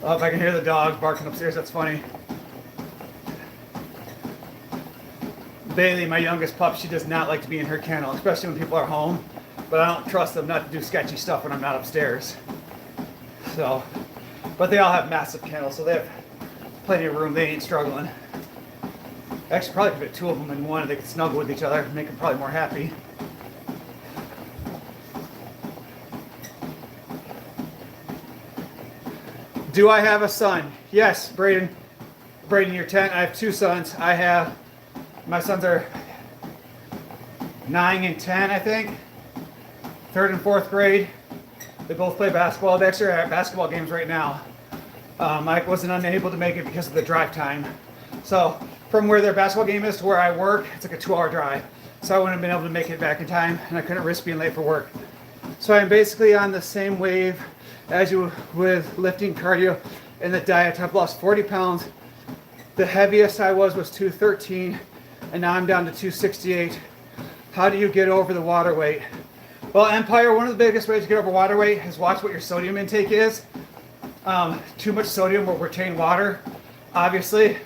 Oh, if I can hear the dog barking upstairs, that's funny. Bailey, my youngest pup, she does not like to be in her kennel, especially when people are home. But I don't trust them not to do sketchy stuff when I'm not upstairs. So, but they all have massive kennels, so they have plenty of room. They ain't struggling. Actually, probably could fit two of them in one. They could snuggle with each other, make them probably more happy. Do I have a son? Yes, Braden. Braden, you're 10. I have two sons. My sons are 9 and 10, I think. 3rd and 4th grade. They both play basketball. They actually are at basketball games right now. Mike wasn't unable to make it because of the drive time. So from where their basketball game is to where I work, it's like a 2-hour drive. So I wouldn't have been able to make it back in time, and I couldn't risk being late for work. So I'm basically on the same wave as you with lifting, cardio, and the diet. I've lost 40 pounds. The heaviest I was 213, and now I'm down to 268. How do you get over the water weight? Well, Empire, one of the biggest ways to get over water weight is watch what your sodium intake is. Too much sodium will retain water, obviously.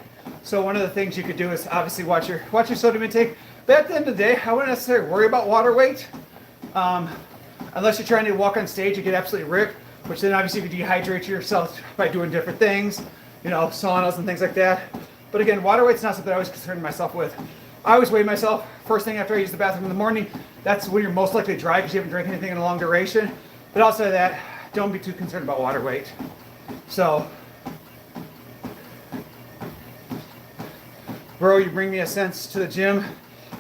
So one of the things you could do is obviously watch your sodium intake. But at the end of the day, I wouldn't necessarily worry about water weight. Unless you're trying to walk on stage and get absolutely ripped, which then obviously you could dehydrate yourself by doing different things, saunas and things like that. But again, water weight's not something I always concern myself with. I always weigh myself first thing after I use the bathroom in the morning. That's when you're most likely dry because you haven't drank anything in a long duration. But outside of that, don't be too concerned about water weight. So, bro, you bring me a sense to the gym.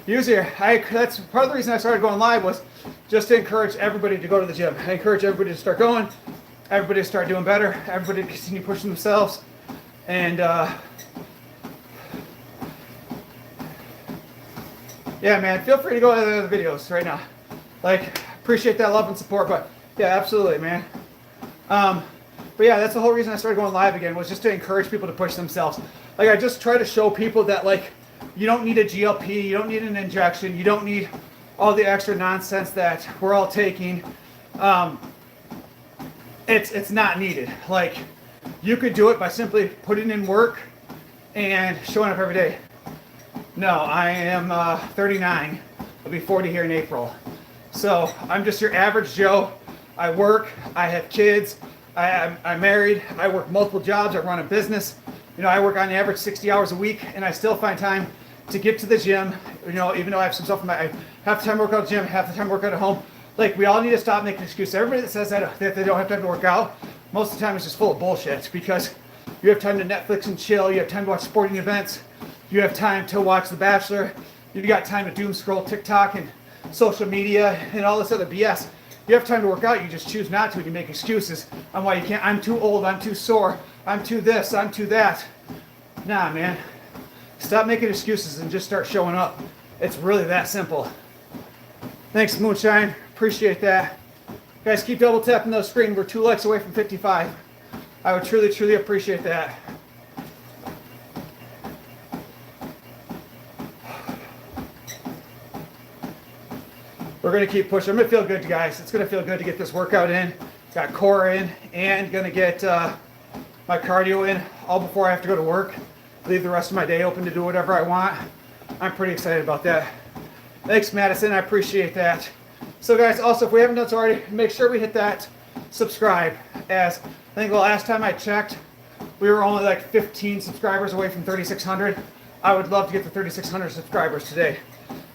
Usually, that's part of the reason I started going live was just to encourage everybody to go to the gym. I encourage everybody to start going, everybody to start doing better, everybody to continue pushing themselves. And yeah, man, feel free to go to the other videos right now. Appreciate that love and support, but yeah, absolutely, man. But yeah, that's the whole reason I started going live again, was just to encourage people to push themselves. I just try to show people that you don't need a GLP, you don't need an injection, you don't need all the extra nonsense that we're all taking. It's not needed. You could do it by simply putting in work and showing up every day. No, I am 39. I'll be 40 here in April. So I'm just your average Joe. I work, I have kids, I'm married, I work multiple jobs, I run a business. I work on average 60 hours a week, and I still find time to get to the gym. Even though I have some stuff half the time I work out at the gym, half the time I work out at home. We all need to stop making excuses. Everybody that says that they don't have time to work out, most of the time it's just full of bullshit, because you have time to Netflix and chill, you have time to watch sporting events, you have time to watch The Bachelor, you've got time to doom scroll TikTok and social media and all this other BS. You have time to work out, you just choose not to, and you make excuses on why you can't. I'm too old, I'm too sore, I'm too this, I'm too that. Nah, man. Stop making excuses and just start showing up. It's really that simple. Thanks, Moonshine. Appreciate that. Guys, keep double tapping those screen. We're 2 likes away from 55. I would truly, truly appreciate that. We're going to keep pushing. I'm going to feel good, guys. It's going to feel good to get this workout in. Got core in, and going to get my cardio in all before I have to go to work. Leave the rest of my day open to do whatever I want. I'm pretty excited about that. Thanks, Madison. I appreciate that. So, guys, also, if we haven't done so already, make sure we hit that subscribe. As I think the last time I checked, we were only 15 subscribers away from 3,600. I would love to get to 3,600 subscribers today.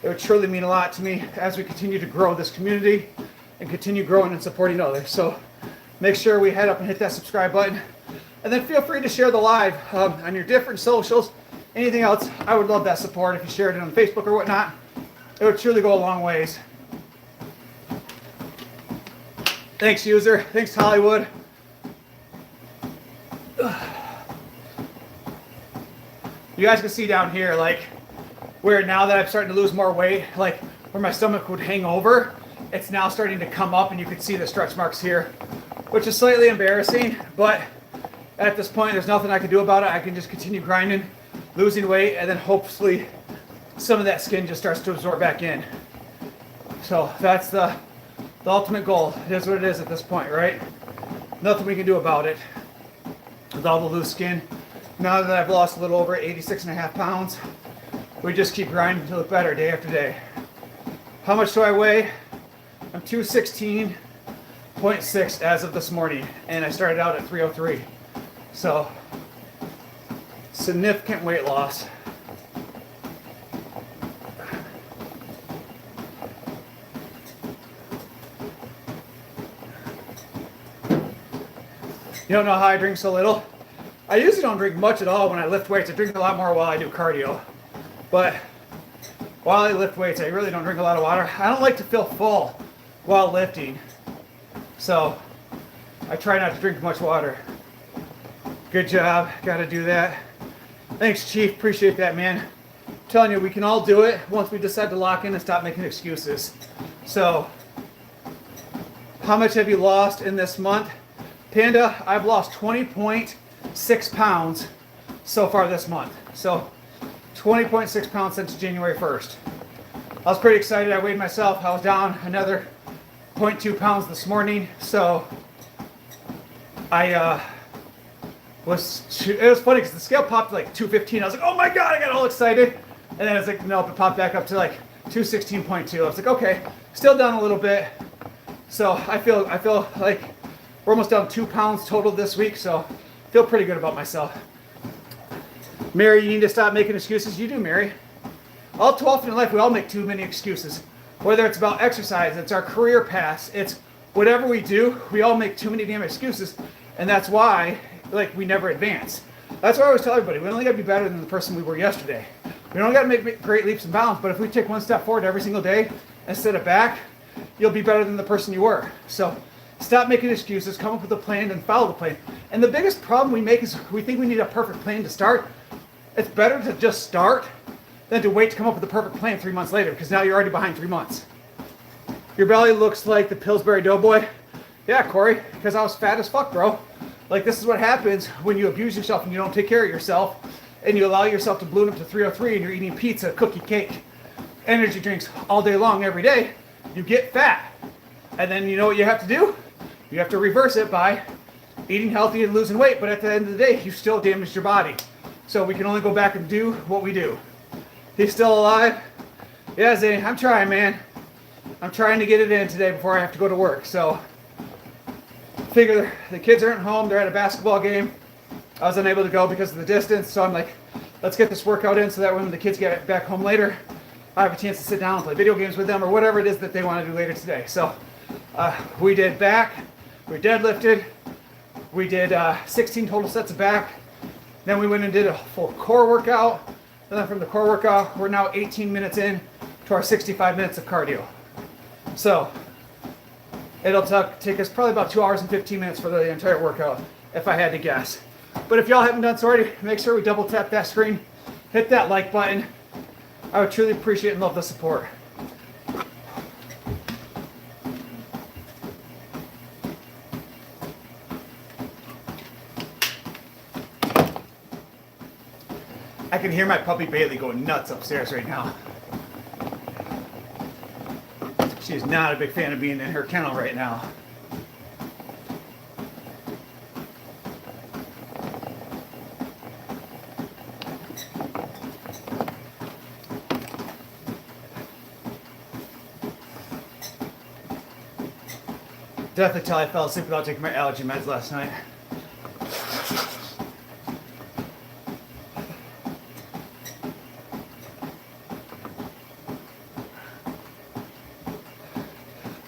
It would truly mean a lot to me as we continue to grow this community and continue growing and supporting others. So make sure we head up and hit that subscribe button. And then feel free to share the live on your different socials. Anything else, I would love that support if you shared it on Facebook or whatnot. It would truly go a long ways. Thanks, user. Thanks, Hollywood. You guys can see down here, where now that I'm starting to lose more weight, where my stomach would hang over, it's now starting to come up, and you can see the stretch marks here, which is slightly embarrassing, but at this point, there's nothing I can do about it. I can just continue grinding, losing weight, and then hopefully some of that skin just starts to absorb back in. So that's the ultimate goal. It is what it is at this point, right? Nothing we can do about it with all the loose skin. Now that I've lost a little over 86.5 pounds, we just keep grinding to look better day after day. How much do I weigh? I'm 216.6 as of this morning, and I started out at 303. So significant weight loss. You don't know how I drink so little? I usually don't drink much at all when I lift weights. I drink a lot more while I do cardio. But while I lift weights, I really don't drink a lot of water. I don't like to feel full while lifting. So I try not to drink much water. Good job. Got to do that. Thanks, Chief. Appreciate that, man. I'm telling you, we can all do it once we decide to lock in and stop making excuses. So, how much have you lost in this month? Panda, I've lost 20.6 pounds so far this month. So, 20.6 pounds since January 1st. I was pretty excited. I weighed myself. I was down another 0.2 pounds this morning. So, it was funny because the scale popped to like 215. I was like, oh my God, I got all excited. And then it's like, nope, it popped back up to like 216.2. I was like, okay, still down a little bit. So I feel like we're almost down 2 pounds total this week. So I feel pretty good about myself. Mary, you need to stop making excuses. You do, Mary. All too often in life, we all make too many excuses. Whether it's about exercise, it's our career paths, it's whatever we do, we all make too many damn excuses. And that's why, like, we never advance. That's why I always tell everybody, we only got to be better than the person we were yesterday. We don't got to make great leaps and bounds, but if we take one step forward every single day instead of back, you'll be better than the person you were. So stop making excuses, come up with a plan, and follow the plan. And the biggest problem we make is we think we need a perfect plan to start. It's better to just start than to wait to come up with a perfect plan 3 months later, because now you're already behind 3 months. Your belly looks like the Pillsbury Doughboy. Yeah, Corey, because I was fat as fuck, bro. Like, this is what happens when you abuse yourself and you don't take care of yourself and you allow yourself to balloon up to 303 and you're eating pizza, cookie, cake, energy drinks all day long every day. You get fat. And then you know what you have to do? You have to reverse it by eating healthy and losing weight. But at the end of the day, you still damaged your body. So we can only go back and do what we do. He's still alive? Yeah, Zane, I'm trying, man. I'm trying to get it in today before I have to go to work. So figure the kids aren't home, they're at a basketball game. I was unable to go because of the distance, so I'm like, let's get this workout in so that when the kids get back home later, I have a chance to sit down and play video games with them or whatever it is that they want to do later today. So we did back, we deadlifted, we did 16 total sets of back, then we went and did a full core workout, and then from the core workout, we're now 18 minutes in to our 65 minutes of cardio. So it'll take us probably about 2 hours and 15 minutes for the entire workout, if I had to guess. But if y'all haven't done so already, make sure we double tap that screen, hit that like button. I would truly appreciate and love the support. I can hear my puppy Bailey going nuts upstairs right now. She's not a big fan of being in her kennel right now. Definitely tell I fell asleep without taking my allergy meds last night.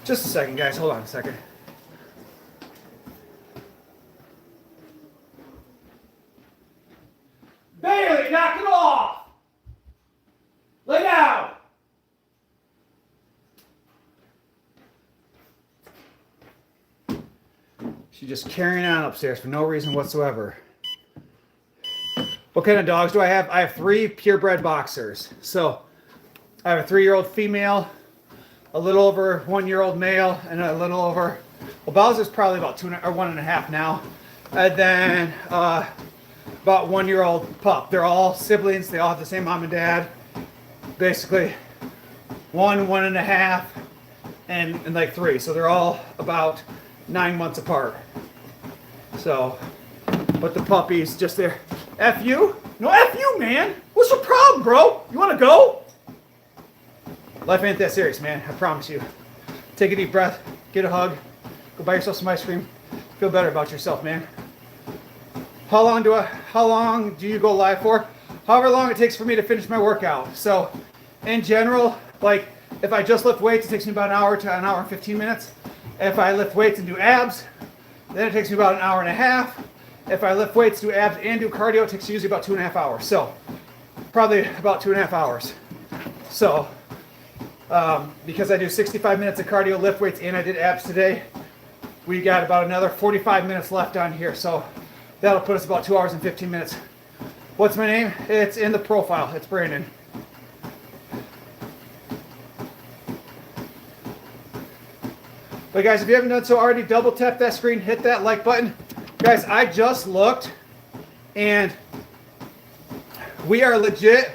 Just a second, guys. Hold on a second. Bailey, knock it off! Lay down! She's just carrying on upstairs for no reason whatsoever. What kind of dogs do I have? I have 3 purebred boxers. So I have a 3-year-old female, a little over 1-year-old male, and a little over, well, Bowser's probably about 1.5 now. And then about 1-year-old pup. They're all siblings. They all have the same mom and dad. Basically, 1.5, and like 3. So they're all about 9 months apart. So, but the puppy's just there. F you? No, F you, man. What's your problem, bro? You want to go? Life ain't that serious, man. I promise you. Take a deep breath. Get a hug. Go buy yourself some ice cream. Feel better about yourself, man. how long do you go live for? However long it takes for me to finish my workout. So in general, like if I just lift weights, it takes me about an hour to an hour and 15 minutes. If I lift weights and do abs, then it takes me about an hour and a half. If I lift weights, do abs, and do cardio, it takes usually about 2.5 hours. So probably about 2.5 hours. So because I do 65 minutes of cardio, lift weights, and I did abs today, we got about another 45 minutes left on here. So that'll put us about 2 hours and 15 minutes. What's my name? It's in the profile. It's Brandon. But guys, if you haven't done so already, double tap that screen, hit that like button. Guys, I just looked and we are legit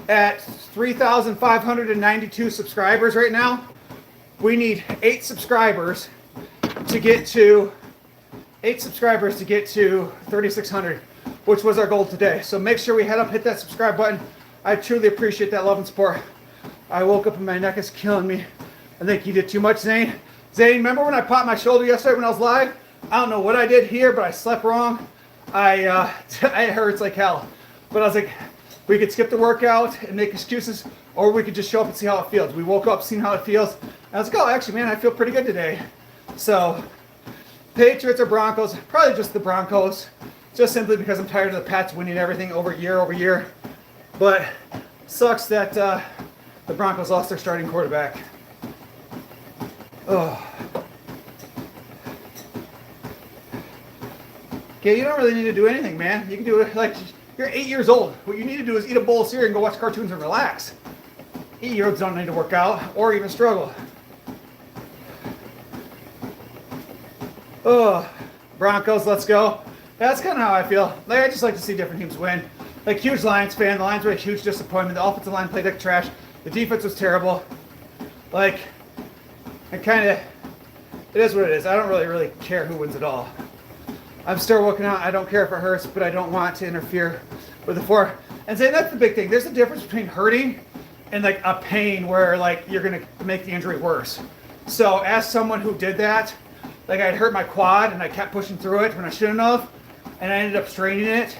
at 3,592 subscribers right now. We need 8 subscribers to get to 3,600, which was our goal today. So make sure we head up, hit that subscribe button. I truly appreciate that love and support. I woke up and my neck is killing me. I think you did too much, Zane. Zane, remember when I popped my shoulder yesterday when I was live? I don't know what I did here, but I slept wrong. It hurts like hell. But I was like, we could skip the workout and make excuses, or we could just show up and see how it feels. We woke up, seen how it feels. And I was like, oh, actually, man, I feel pretty good today. So, Patriots or Broncos? Probably just the Broncos. Just simply because I'm tired of the Pats winning everything over year. But sucks that the Broncos lost their starting quarterback. Oh. Okay, you don't really need to do anything, man. You can do it like you're 8 years old. What you need to do is eat a bowl of cereal and go watch cartoons and relax. 8-year-olds don't need to work out or even struggle. Oh, Broncos, let's go. That's kind of how I feel. Like, I just like to see different teams win. Like, huge Lions fan. The Lions were a huge disappointment. The offensive line played like trash. The defense was terrible. Like, it is what it is. I don't really care who wins it all. I'm still working out. I don't care if it hurts, but I don't want to interfere with the four. And say that's the big thing. There's a difference between hurting and like a pain where like you're gonna make the injury worse. So as someone who did that, like I'd hurt my quad and I kept pushing through it when I shouldn't have, and I ended up straining it,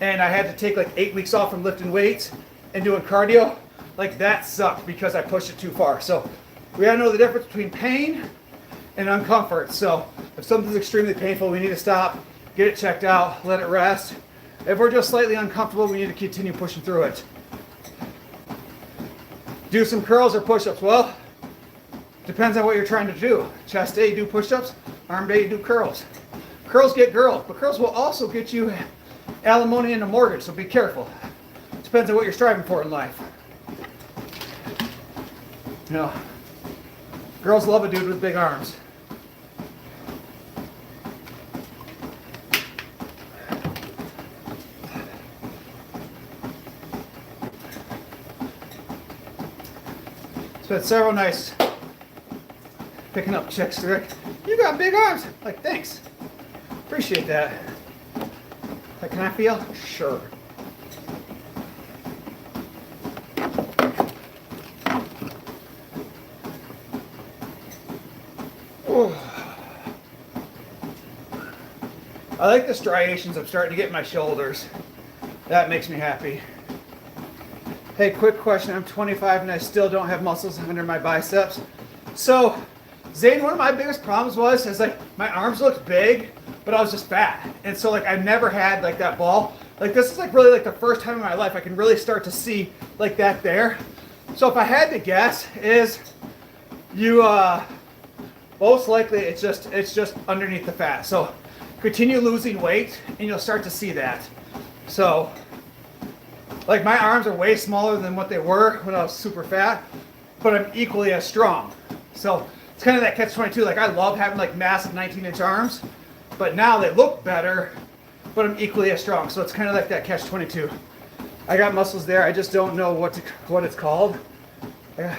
and I had to take like 8 weeks off from lifting weights and doing cardio. Like that sucked because I pushed it too far. So we gotta know the difference between pain and uncomfort. So if something's extremely painful, we need to stop, get it checked out, let it rest. If we're just slightly uncomfortable, we need to continue pushing through it. Do some curls or push-ups. Well, depends on what you're trying to do. Chest day, you do push-ups. Arm day, you do curls. Curls get girls, but curls will also get you alimony and a mortgage, so be careful. Depends on what you're striving for in life. You know, girls love a dude with big arms. So it's several nights picking up chicks. They're like, you got big arms. Like, thanks. Appreciate that. Like, can I feel? Sure. I like the striations I'm starting to get in my shoulders. That makes me happy. Hey, quick question. I'm 25 and I still don't have muscles under my biceps. So, Zane, one of my biggest problems is like my arms looked big, but I was just fat. And so like I never had like that ball. Like this is like really like the first time in my life I can really start to see like that there. So if I had to guess, is you most likely it's just underneath the fat. So continue losing weight and you'll start to see that. So like my arms are way smaller than what they were when I was super fat, but I'm equally as strong. So it's kind of that catch-22. Like I love having like massive 19-inch arms, but now they look better, but I'm equally as strong. So it's kind of like that catch-22. I got muscles there. I just don't know what it's called. You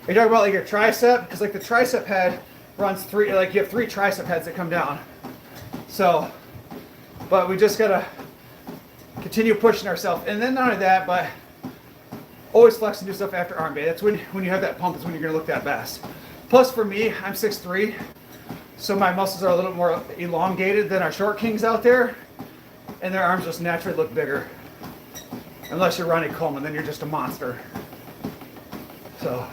talk about like your tricep, because like the tricep head runs three. Like you have 3 tricep heads that come down. So, but we just gotta continue pushing ourselves, and then not only that, but always flex and do stuff after arm day. That's when you have that pump is when you're gonna look that best. Plus for me, I'm 6'3", so my muscles are a little more elongated than our short kings out there. and their arms just naturally look bigger. Unless you're Ronnie Coleman, then you're just a monster. So,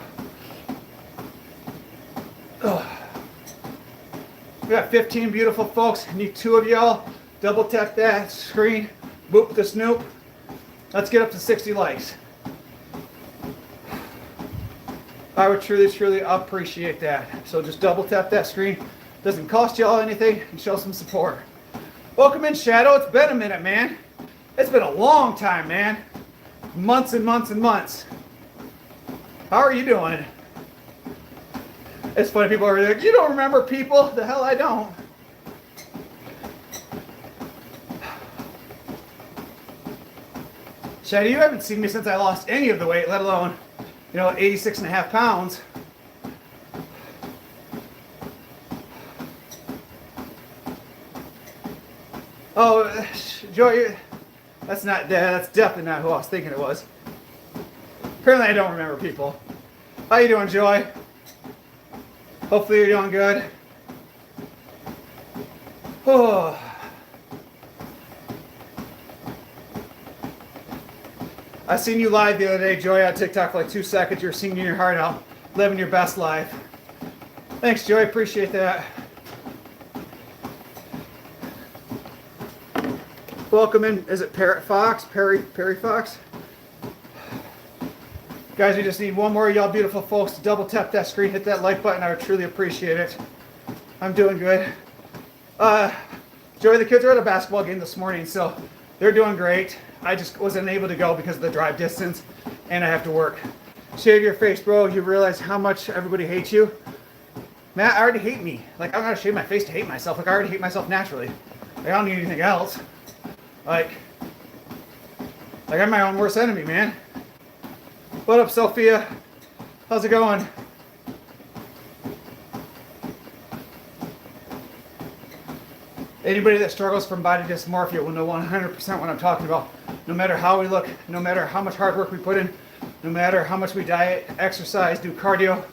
we got 15 beautiful folks. Need 2 of y'all. Double tap that screen. Boop the snoop. Let's get up to 60 likes. I would truly, truly appreciate that. So just double tap that screen. Doesn't cost y'all anything and show some support. Welcome in, Shadow. It's been a minute, man. It's been a long time, man. Months and months and months. How are you doing? It's funny, people are like, you don't remember people? The hell I don't. Shadow, you haven't seen me since I lost any of the weight, let alone, 86.5 pounds. Oh, Joy, that's definitely not who I was thinking it was. Apparently I don't remember people. How you doing, Joy? Hopefully you're doing good. Oh. I seen you live the other day, Joy, on TikTok for like 2 seconds. You were singing your heart out, living your best life. Thanks, Joy. Appreciate that. Welcome in. Is it Perry Fox? Guys, we just need one more of y'all beautiful folks to double tap that screen, hit that like button. I would truly appreciate it. I'm doing good. Joy, the kids are at a basketball game this morning, so they're doing great. I just wasn't able to go because of the drive distance, and I have to work. Shave your face, bro. You realize how much everybody hates you? Matt, I already hate me. Like, I don't gotta shave my face to hate myself. Like, I already hate myself naturally. Like, I don't need anything else. Like I'm my own worst enemy, man. What up, Sophia? How's it going? Anybody that struggles from body dysmorphia will know 100% what I'm talking about. No matter how we look, no matter how much hard work we put in, no matter how much we diet, exercise, do cardio,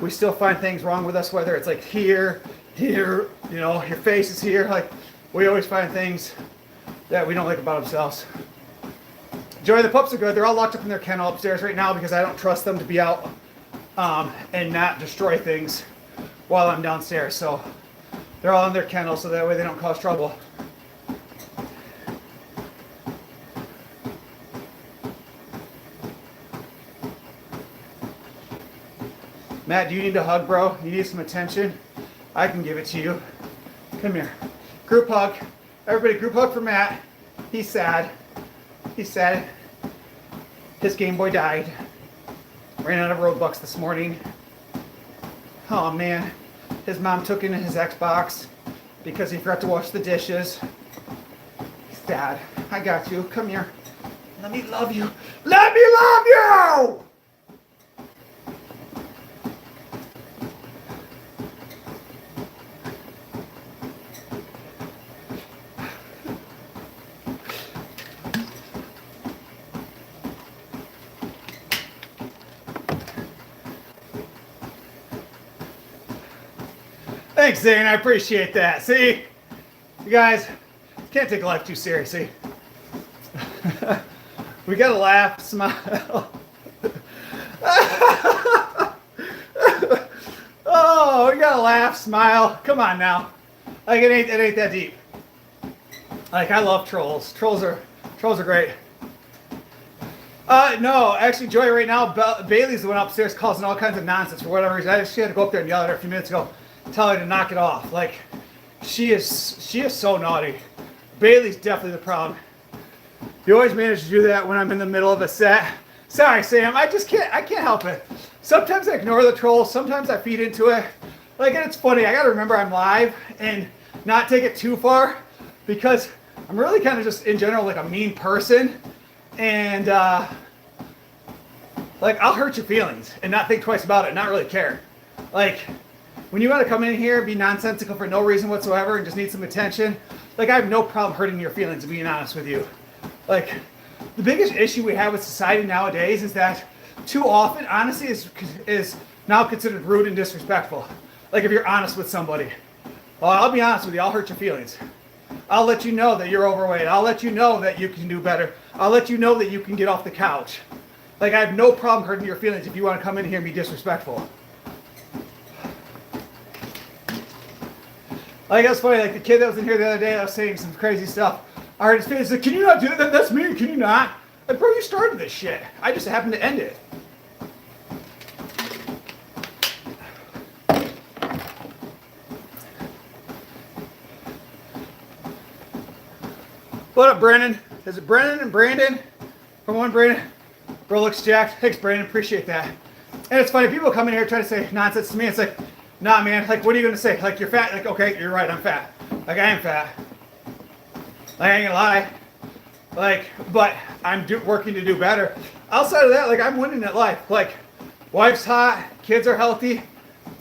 we still find things wrong with us, whether it's like here, your face is here. Like, we always find things that we don't like about ourselves. Joy, the pups are good. They're all locked up in their kennel upstairs right now because I don't trust them to be out and not destroy things while I'm downstairs. So they're all in their kennel so that way they don't cause trouble. Matt, do you need a hug, bro? You need some attention? I can give it to you. Come here. Group hug. Everybody, group hug for Matt. He's sad. He's sad. His Game Boy died. Ran out of Robux this morning. Oh man. His mom took in his Xbox because he forgot to wash the dishes. He's sad. I got you. Come here. Let me love you. Let me love you! Thanks, Zane. I appreciate that. See? You guys can't take life too seriously. We gotta laugh, smile. Oh, we gotta laugh, smile. Come on now. Like, it ain't that deep. Like, I love trolls. Trolls are great. No, actually, Joy, right now, Bailey's the one upstairs causing all kinds of nonsense for whatever reason. I just had to go up there and yell at her a few minutes ago. Tell her to knock it off. Like, she is so naughty. Bailey's definitely the problem. You always manage to do that when I'm in the middle of a set. Sorry, Sam. I can't help it. Sometimes I ignore the trolls. Sometimes I feed into it. Like, and it's funny. I gotta remember I'm live and not take it too far because I'm really kind of just in general like a mean person, and like, I'll hurt your feelings and not think twice about it and not really care. Like, when you want to come in here and be nonsensical for no reason whatsoever and just need some attention, like, I have no problem hurting your feelings, being honest with you. Like, the biggest issue we have with society nowadays is that too often honesty is now considered rude and disrespectful. Like, if you're honest with somebody. Well, I'll be honest with you, I'll hurt your feelings. I'll let you know that you're overweight. I'll let you know that you can do better. I'll let you know that you can get off the couch. Like, I have no problem hurting your feelings if you want to come in here and be disrespectful. Like, that's funny, like the kid that was in here the other day, I was saying some crazy stuff. I heard his face, he's like, can you not do that? That's me, can you not? Like, bro, you started this shit. I just happened to end it. What up, Brandon? Is it Brennan and Brandon? From one Brandon. Bro looks jacked. Thanks, Brandon. Appreciate that. And it's funny, people come in here trying to say nonsense to me. It's like, nah, man. Like, what are you going to say? Like, you're fat? Like, okay, you're right. I'm fat. Like, I am fat. Like, I ain't going to lie. Like, but I'm working to do better. Outside of that, like, I'm winning at life. Like, wife's hot. Kids are healthy.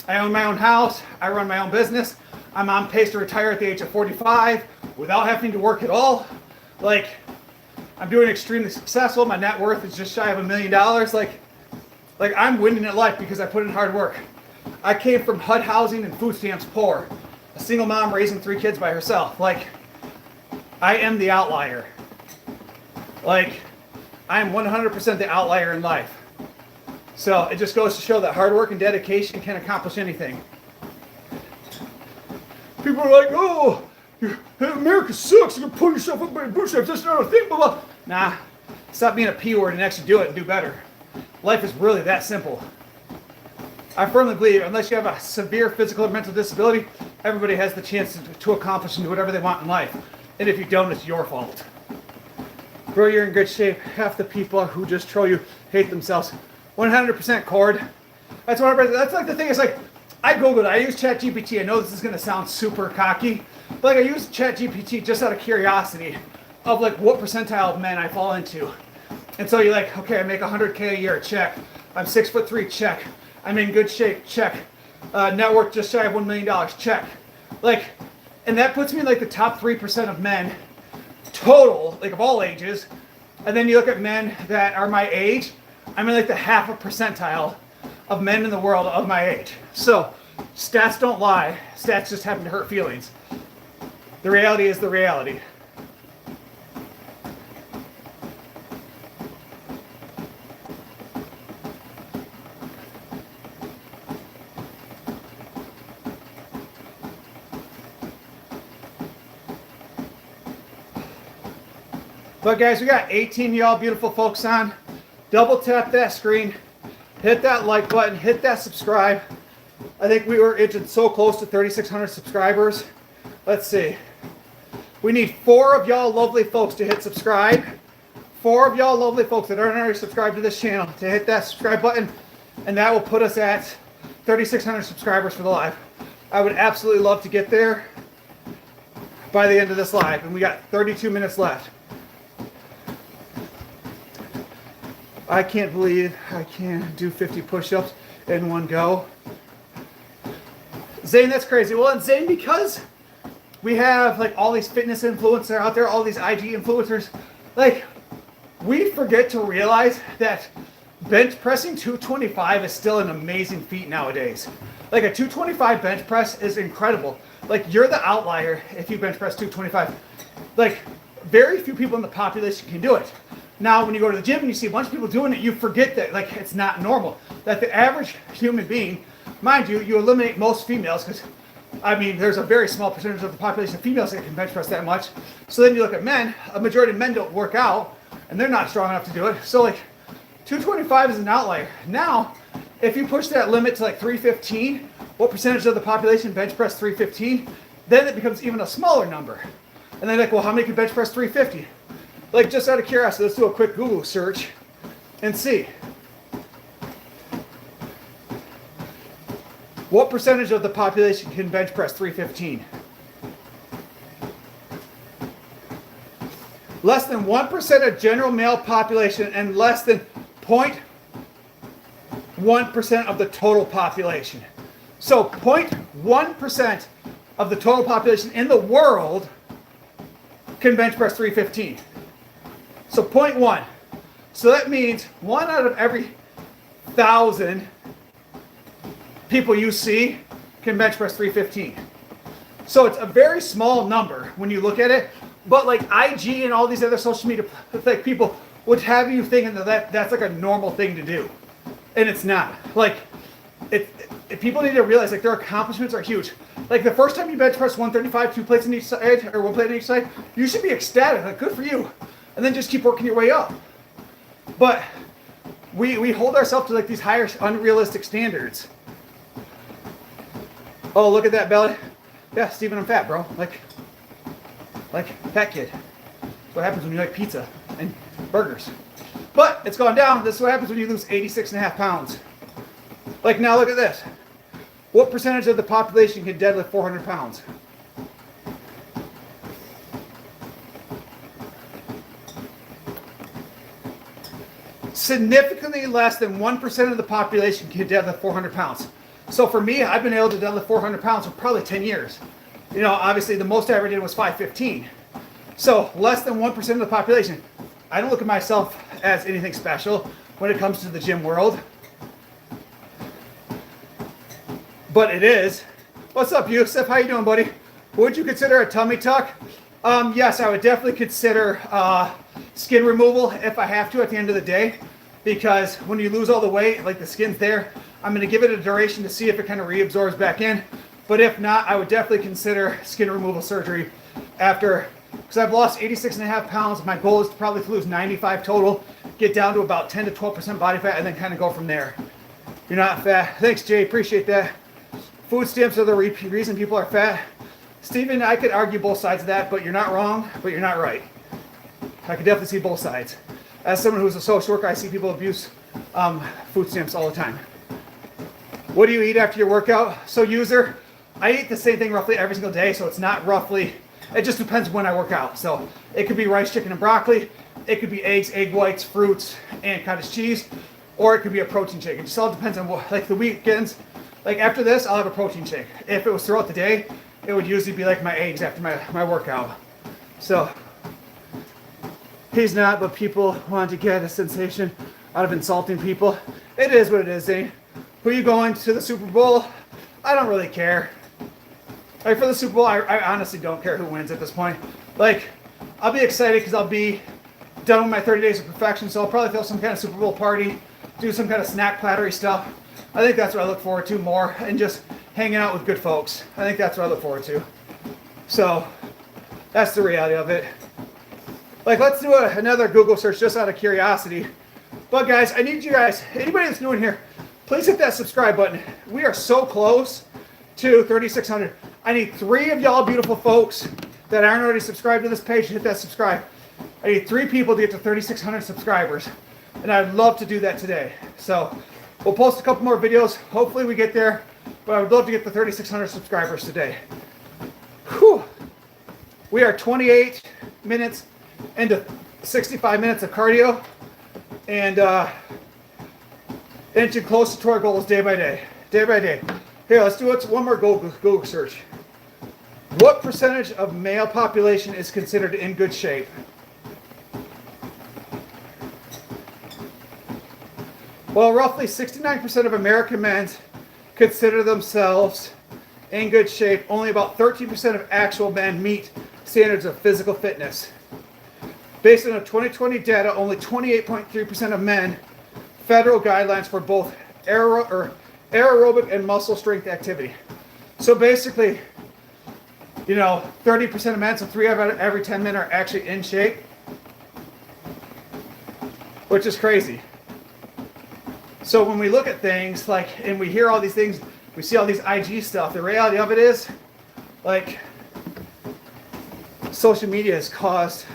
I own my own house. I run my own business. I'm on pace to retire at the age of 45 without having to work at all. Like, I'm doing extremely successful. My net worth is just shy of $1 million. Like I'm winning at life because I put in hard work. I came from HUD housing and food stamps poor. A single mom raising 3 kids by herself. Like, I am the outlier. Like, I am 100% the outlier in life. So it just goes to show that hard work and dedication can accomplish anything. People are like, oh, America sucks. You're putting yourself up by your bootstraps. That's not a thing. Blah, blah. Nah, stop being a P word and actually do it and do better. Life is really that simple. I firmly believe unless you have a severe physical or mental disability, everybody has the chance to accomplish and do whatever they want in life. And if you don't, it's your fault. Bro, you're in good shape. Half the people who just troll you hate themselves. 100% cord. That's like the thing. It's like, I Googled it. I use ChatGPT. I know this is going to sound super cocky, but like I use ChatGPT just out of curiosity of like what percentile of men I fall into. And so you're like, okay, I make $100K a year, check. I'm 6'3", check. I'm in good shape, check. Net worth just shy of $1 million, check. Like, and that puts me in like the top 3% of men total, like of all ages. And then you look at men that are my age, I'm in like the half a percentile of men in the world of my age. So stats don't lie. Stats just happen to hurt feelings. The reality is the reality. But guys, we got 18 of y'all beautiful folks on. Double tap that screen. Hit that like button. Hit that subscribe. I think we were inching so close to 3,600 subscribers. Let's see. We need 4 of y'all lovely folks to hit subscribe. 4 of y'all lovely folks that aren't already subscribed to this channel to hit that subscribe button. And that will put us at 3,600 subscribers for the live. I would absolutely love to get there by the end of this live. And we got 32 minutes left. I can't believe I can do 50 push-ups in one go. Zane, that's crazy. Well, and Zane, because we have like all these fitness influencers out there, all these IG influencers, like we forget to realize that bench pressing 225 is still an amazing feat nowadays. Like a 225 bench press is incredible. Like you're the outlier if you bench press 225. Like very few people in the population can do it. Now, when you go to the gym and you see a bunch of people doing it, you forget that like it's not normal. That the average human being, mind you, you eliminate most females because, I mean, there's a very small percentage of the population of females that can bench press that much. So then you look at men, a majority of men don't work out and they're not strong enough to do it. So like 225 is an outlier. Now, if you push that limit to like 315, what percentage of the population bench press 315? Then it becomes even a smaller number. And then like, well, how many can bench press 350? Like, just out of curiosity, let's do a quick Google search and see. What percentage of the population can bench press 315? Less than 1% of general male population and less than 0.1% of the total population. So 0.1% of the total population in the world can bench press 315. So 0.1. So that means 1 out of every 1,000 people you see can bench press 315. So it's a very small number when you look at it. But like IG and all these other social media like people would have you thinking that that's like a normal thing to do, and it's not. Like people need to realize like their accomplishments are huge. Like the first time you bench press 135, 2 plates on each side or 1 plate on each side, you should be ecstatic. Like good for you, and then just keep working your way up. But we hold ourselves to like these higher unrealistic standards. Oh, look at that belly. Yeah, Steven, I'm fat, bro. Like fat kid. That's what happens when you like pizza and burgers. But it's gone down. This is what happens when you lose 86.5 pounds. Like now look at this. What percentage of the population can deadlift 400 pounds? Significantly less than 1% of the population can deadlift 400 pounds. So for me, I've been able to deadlift 400 pounds for probably 10 years. You know, obviously the most I ever did was 515. So less than 1% of the population. I don't look at myself as anything special when it comes to the gym world. But it is. What's up, Yusuf? How you doing, buddy? Would you consider a tummy tuck? Yes, I would definitely consider skin removal if I have to at the end of the day. Because when you lose all the weight, like the skin's there, I'm going to give it a duration to see if it kind of reabsorbs back in. But if not, I would definitely consider skin removal surgery after, because I've lost 86.5 pounds. My goal is to probably lose 95 total, get down to about 10 to 12% body fat, and then kind of go from there. You're not fat. Thanks, Jay. Appreciate that. Food stamps are the reason people are fat. Steven, I could argue both sides of that, but you're not wrong, but you're not right. I could definitely see both sides. As someone who's a social worker, I see people abuse food stamps all the time. What do you eat after your workout? So user, I eat the same thing roughly every single day, so it's not roughly, it just depends when I work out. So it could be rice, chicken, and broccoli. It could be eggs, egg whites, fruits, and cottage cheese. Or it could be a protein shake. It just all depends on what, like the weekends. Like after this, I'll have a protein shake. If it was throughout the day, it would usually be like my eggs after my workout. So he's not, but people want to get a sensation out of insulting people. It is what it is, Zane. Who are you going to the Super Bowl? I don't really care. Like for the Super Bowl, I honestly don't care who wins at this point. Like, I'll be excited because I'll be done with my 30 days of perfection, so I'll probably throw some kind of Super Bowl party, do some kind of snack plattery stuff. I think that's what I look forward to more, and just hanging out with good folks. I think that's what I look forward to. So, that's the reality of it. Like, let's do another Google search just out of curiosity. But guys, I need you guys, anybody that's new in here, please hit that subscribe button. We are so close to 3,600. I need 3 of y'all beautiful folks that aren't already subscribed to this page to hit that subscribe. I need 3 people to get to 3,600 subscribers. And I'd love to do that today. So we'll post a couple more videos. Hopefully we get there. But I would love to get the 3,600 subscribers today. Whew. We are 28 minutes into 65 minutes of cardio. And inching closer to our goals day by day. Day by day. Here, let's do one more Google search. What percentage of male population is considered in good shape? Well, roughly 69% of American men consider themselves in good shape. Only about 13% of actual men meet standards of physical fitness. Based on the 2020 data, only 28.3% of men federal guidelines for both aerobic and muscle strength activity. So basically, you know, 30% of men, so 3 out of every 10 men are actually in shape, which is crazy. So when we look at things like, and we hear all these things, we see all these IG stuff, the reality of it is, like, social media has caused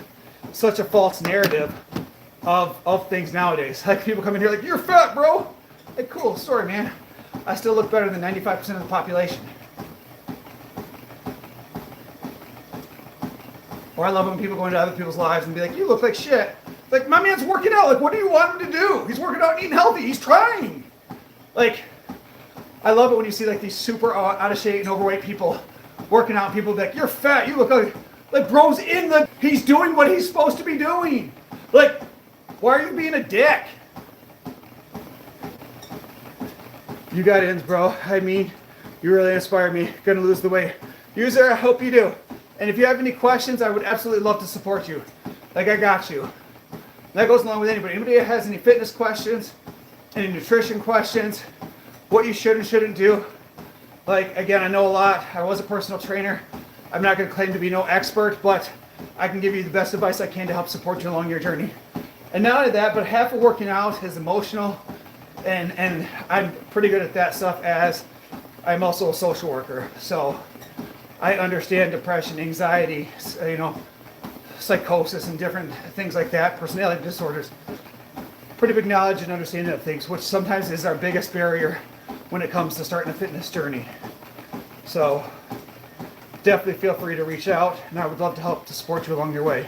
such a false narrative of things nowadays. Like people come in here like, you're fat, bro. Like, cool story, man. I still look better than 95% of the population. Or I love when people go into other people's lives and be like, you look like shit. Like, my man's working out. Like, what do you want him to do? He's working out and eating healthy. He's trying. Like, I love it when you see like these super out of shape and overweight people working out. People be like, you're fat. You look like bro's he's doing what he's supposed to be doing. Like, why are you being a dick? You got ins, bro. I mean, you really inspire me. Gonna lose the weight. User, I hope you do. And if you have any questions, I would absolutely love to support you. Like, I got you. That goes along with anybody. Anybody that has any fitness questions, any nutrition questions, what you should and shouldn't do. Like, again, I know a lot. I was a personal trainer. I'm not going to claim to be no expert, but I can give you the best advice I can to help support you along your journey. And not only that, but half of working out is emotional, and I'm pretty good at that stuff, as I'm also a social worker. So I understand depression, anxiety, you know, psychosis and different things like that, personality disorders. Pretty big knowledge and understanding of things, which sometimes is our biggest barrier when it comes to starting a fitness journey. So definitely feel free to reach out, and I would love to help to support you along your way.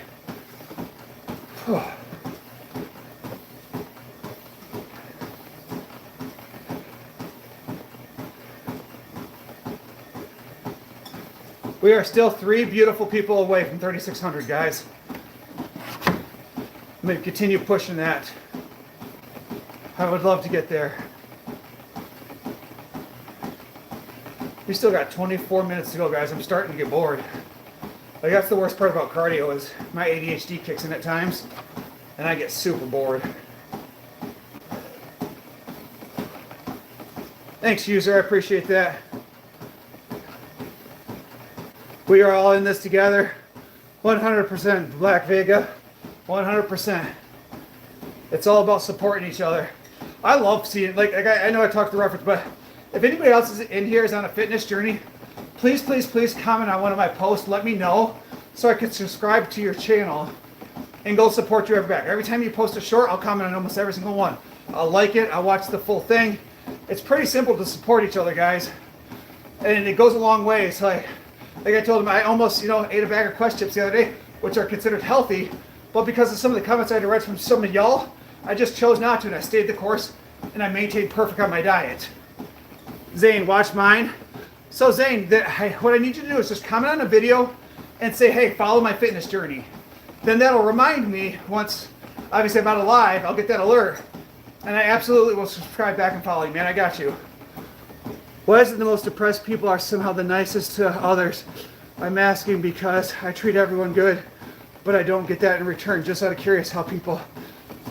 We are still 3 beautiful people away from 3,600, guys. I'm going to continue pushing that. I would love to get there. We still got 24 minutes to go, guys. I'm starting to get bored. Like, that's the worst part about cardio, is my ADHD kicks in at times, and I get super bored. Thanks, user. I appreciate that. We are all in this together. 100% Black Vega. 100%. It's all about supporting each other. I love seeing, like I know I talked the reference, but if anybody else is in here is on a fitness journey, please, please, please comment on one of my posts. Let me know so I can subscribe to your channel and go support you back. Every time you post a short, I'll comment on almost every single one. I'll like it. I'll watch the full thing. It's pretty simple to support each other, guys. And it goes a long way. It's like I told him, I almost, ate a bag of Quest chips the other day, which are considered healthy, but because of some of the comments I had to read from some of y'all, I just chose not to, and I stayed the course, and I maintained perfect on my diet. Zane, watch mine. So Zane, what I need you to do is just comment on a video and say, hey, follow my fitness journey. Then that'll remind me once, obviously I'm out live, I'll get that alert, and I absolutely will subscribe back and follow you, man. I got you. Why is it the most depressed people are somehow the nicest to others? I'm asking because I treat everyone good, but I don't get that in return. Just out of curious how people...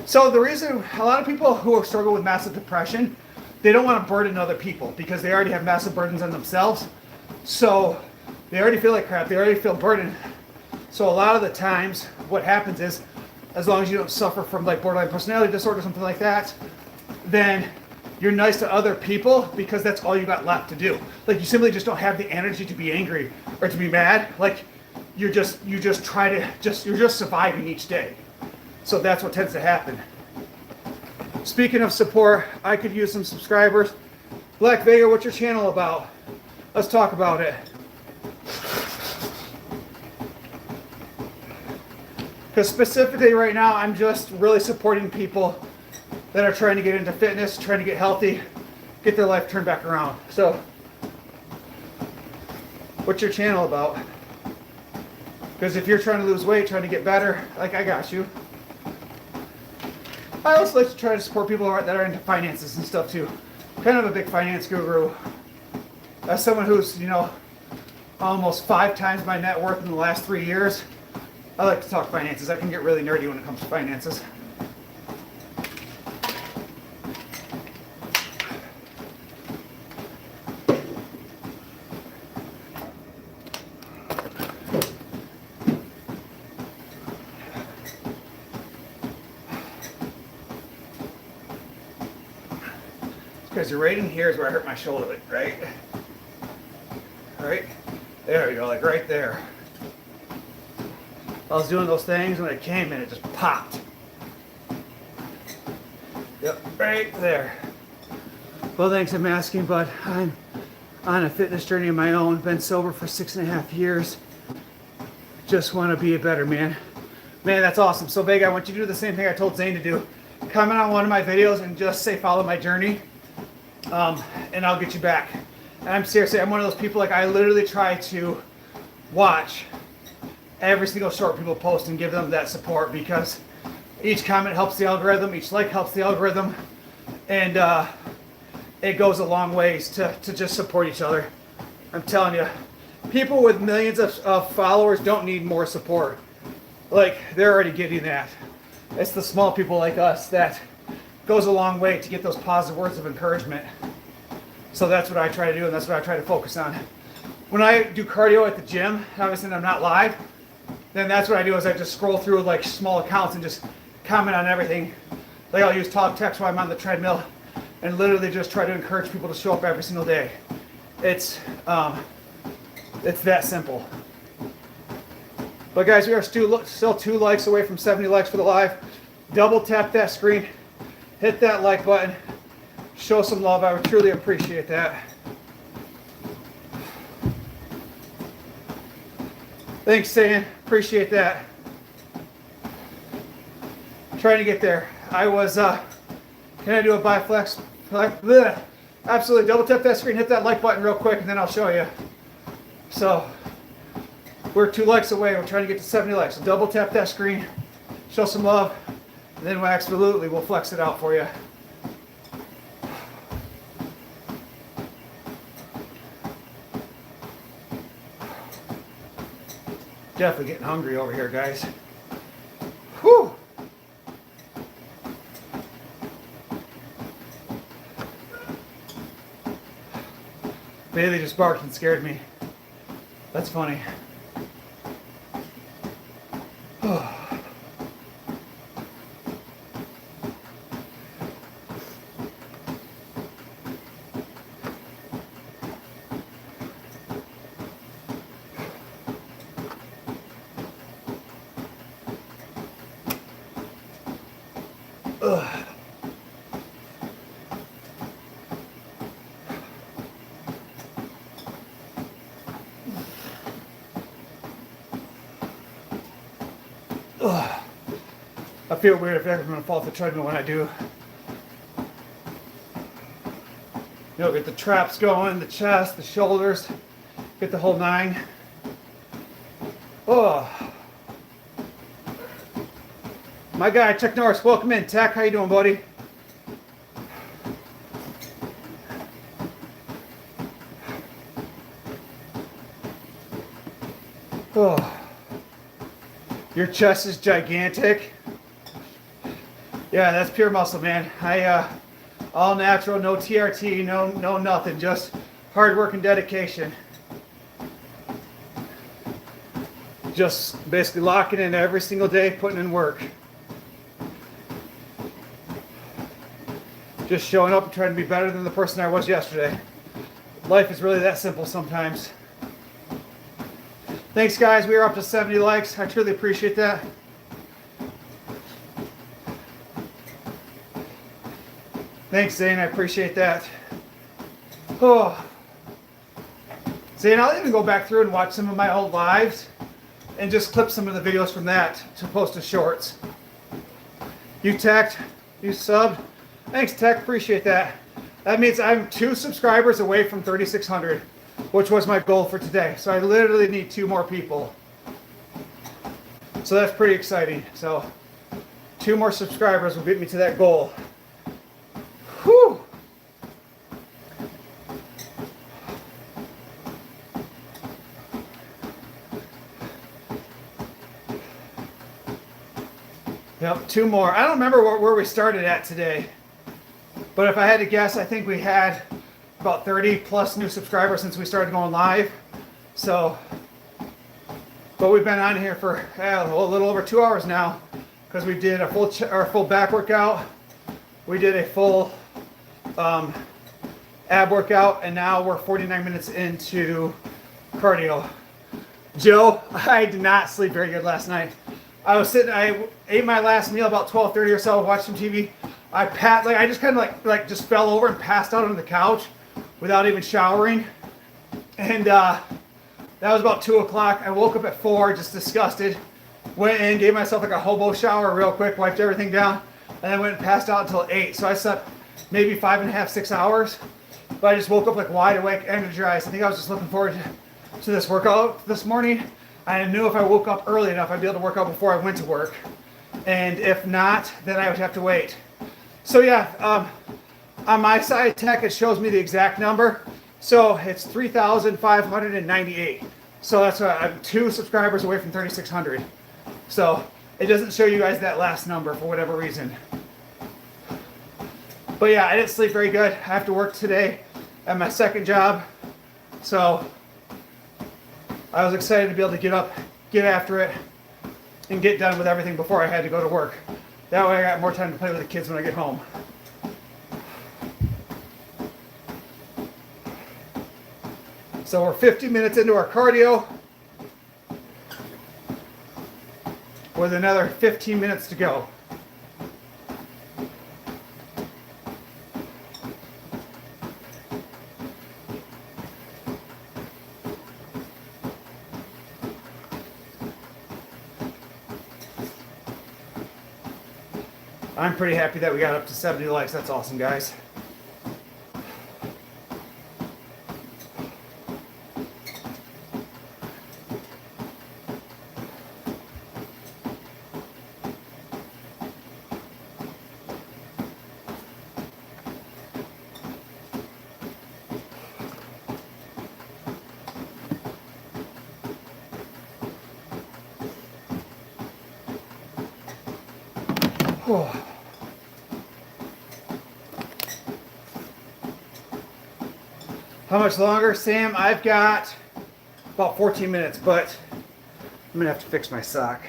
So the reason a lot of people who struggle with massive depression, they don't want to burden other people because they already have massive burdens on themselves. So they already feel like crap. They already feel burdened. So a lot of the times what happens is, as long as you don't suffer from like borderline personality disorder or something like that, then you're nice to other people because that's all you got left to do. Like, you simply just don't have the energy to be angry or to be mad. Like, you're just surviving each day. So that's what tends to happen. Speaking of support, I could use some subscribers. Black Vega, what's your channel about? Let's talk about it. Because specifically right now, I'm just really supporting people that are trying to get into fitness, trying to get healthy, get their life turned back around. So, what's your channel about? Because if you're trying to lose weight, trying to get better, like, I got you. I also like to try to support people that are into finances and stuff too. Kind of a big finance guru. As someone who's, almost 5 times my net worth in the last 3 years, I like to talk finances. I can get really nerdy when it comes to finances. Because right in here is where I hurt my shoulder, like, right? Right? There we go, like right there. I was doing those things when it came and it just popped. Yep, right there. Well, thanks, I'm asking, but I'm on a fitness journey of my own. Been sober for 6.5 years. Just want to be a better man. Man, that's awesome. So, Vega, I want you to do the same thing I told Zane to do. Comment on one of my videos and just say, follow my journey. And I'll get you back. And I'm seriously, I'm one of those people, like, I literally try to watch every single short people post and give them that support, because each comment helps the algorithm, each like helps the algorithm, and it goes a long ways to just support each other. I'm telling you, people with millions of followers don't need more support. Like, they're already getting that. It's the small people like us that goes a long way to get those positive words of encouragement. So that's what I try to do, and that's what I try to focus on. When I do cardio at the gym, obviously I'm not live, then that's what I do is I just scroll through like small accounts and just comment on everything. Like I'll use talk text while I'm on the treadmill and literally just try to encourage people to show up every single day. It's that simple. But guys, we are still 2 likes away from 70 likes for the live. Double tap that screen, hit that like button, show some love. I would truly appreciate that. Thanks, Satan. Appreciate that. Trying to get there. I was, can I do a biflex? Blech. Absolutely. Double tap that screen, hit that like button real quick, and then I'll show you. So, we're 2 likes away. We're trying to get to 70 likes. So double tap that screen, show some love, and then absolutely we'll flex it out for you. Definitely getting hungry over here, guys. Whew. Bailey just barked and scared me. That's funny. I feel weird if I'm going to fall off the treadmill when I do. You know, get the traps going, the chest, the shoulders, get the whole 9. Oh. My guy, Chuck Norris, welcome in. Tech, how you doing, buddy? Oh. Your chest is gigantic. Yeah, that's pure muscle, man. All natural, no TRT, no nothing, just hard work and dedication. Just basically locking in every single day, putting in work. Just showing up and trying to be better than the person I was yesterday. Life is really that simple sometimes. Thanks, guys. We are up to 70 likes. I truly appreciate that. Thanks, Zane. I appreciate that. Oh. Zane, I'll even go back through and watch some of my old lives and just clip some of the videos from that to post as shorts. You teched, you subbed. Thanks, Tech. Appreciate that. That means I'm 2 subscribers away from 3,600, which was my goal for today. So I literally need 2 more people. So that's pretty exciting. So 2 more subscribers will get me to that goal. Whew. Yep, 2 more. I don't remember where we started at today. But if I had to guess, I think we had about 30 plus new subscribers since we started going live. So, but we've been on here for a little over 2 hours now because we did a full back workout. We did a full ab workout, and now we're 49 minutes into cardio. Joe, I did not sleep very good last night. I ate my last meal about 12:30 or so, watched some TV. I just kind of like just fell over and passed out on the couch without even showering. And that was about 2 o'clock. I woke up at 4, just disgusted. Went in, gave myself like a hobo shower real quick, wiped everything down, and then went and passed out until 8. So I slept maybe 5.5, 6 hours. But I just woke up like wide awake, energized. I think I was just looking forward to this workout this morning. I knew if I woke up early enough, I'd be able to work out before I went to work. And if not, then I would have to wait. So yeah, on my side, Tech, it shows me the exact number. So it's 3,598. So that's why I'm 2 subscribers away from 3,600. So it doesn't show you guys that last number for whatever reason. But yeah, I didn't sleep very good. I have to work today at my second job. So I was excited to be able to get up, get after it, and get done with everything before I had to go to work. That way I got more time to play with the kids when I get home. So we're 50 minutes into our cardio with another 15 minutes to go. I'm pretty happy that we got up to 70 likes. That's awesome, guys. Whew. How much longer, Sam? I've got about 14 minutes, but I'm gonna have to fix my sock.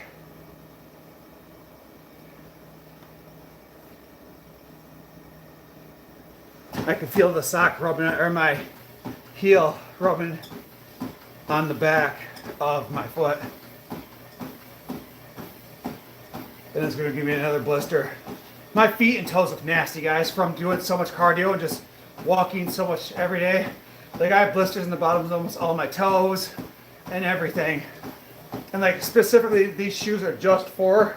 I can feel the sock rubbing, or my heel rubbing on the back of my foot. And it's gonna give me another blister. My feet and toes look nasty, guys, from doing so much cardio and just walking so much every day. Like, I have blisters in the bottoms of almost all my toes and everything. And like, specifically, these shoes are just for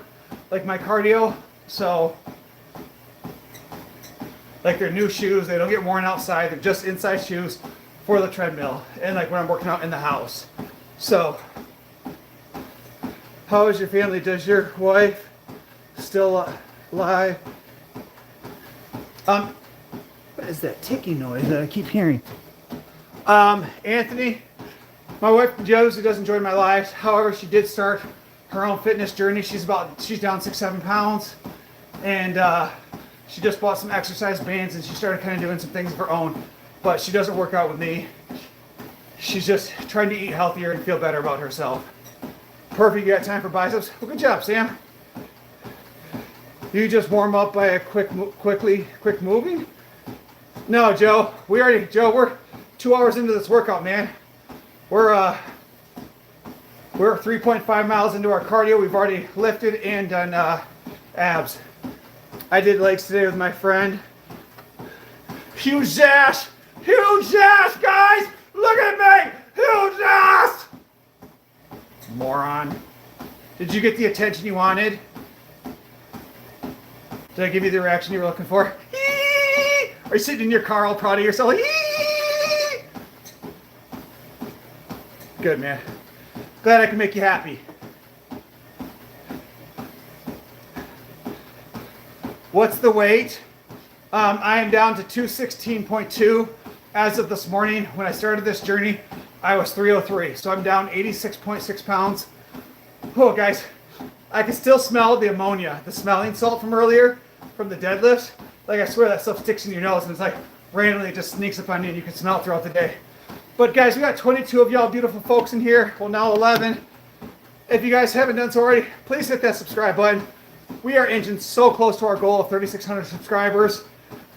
like my cardio. So like, they're new shoes, they don't get worn outside, they're just inside shoes for the treadmill and like when I'm working out in the house. So how is your family? Does your wife still alive? What is that ticking noise that I keep hearing? Anthony, my wife Josie doesn't join my lives. However, she did start her own fitness journey. She's down 6-7 pounds, and she just bought some exercise bands and she started kind of doing some things of her own. But she doesn't work out with me. She's just trying to eat healthier and feel better about herself. Perfect. You got time for biceps? Well, good job, Sam. You just warm up by a quick moving? No, Joe. We're 2 hours into this workout, man. We're 3.5 miles into our cardio. We've already lifted and done abs. I did legs today with my friend. Huge ass! Huge ass, guys! Look at me! Huge ass! Moron. Did you get the attention you wanted? Did I give you the reaction you were looking for? Are you sitting in your car all proud of yourself? Good, man. Glad I can make you happy. What's the weight? I am down to 216.2 as of this morning. When I started this journey, I was 303. So I'm down 86.6 pounds. Oh, guys, I can still smell the ammonia, the smelling salt from earlier, from the deadlifts. Like, I swear that stuff sticks in your nose and it's like randomly it just sneaks up on you and you can smell it throughout the day. But guys, we got 22 of y'all beautiful folks in here. Well, now 11. If you guys haven't done so already, please hit that subscribe button. We are inching so close to our goal of 3,600 subscribers,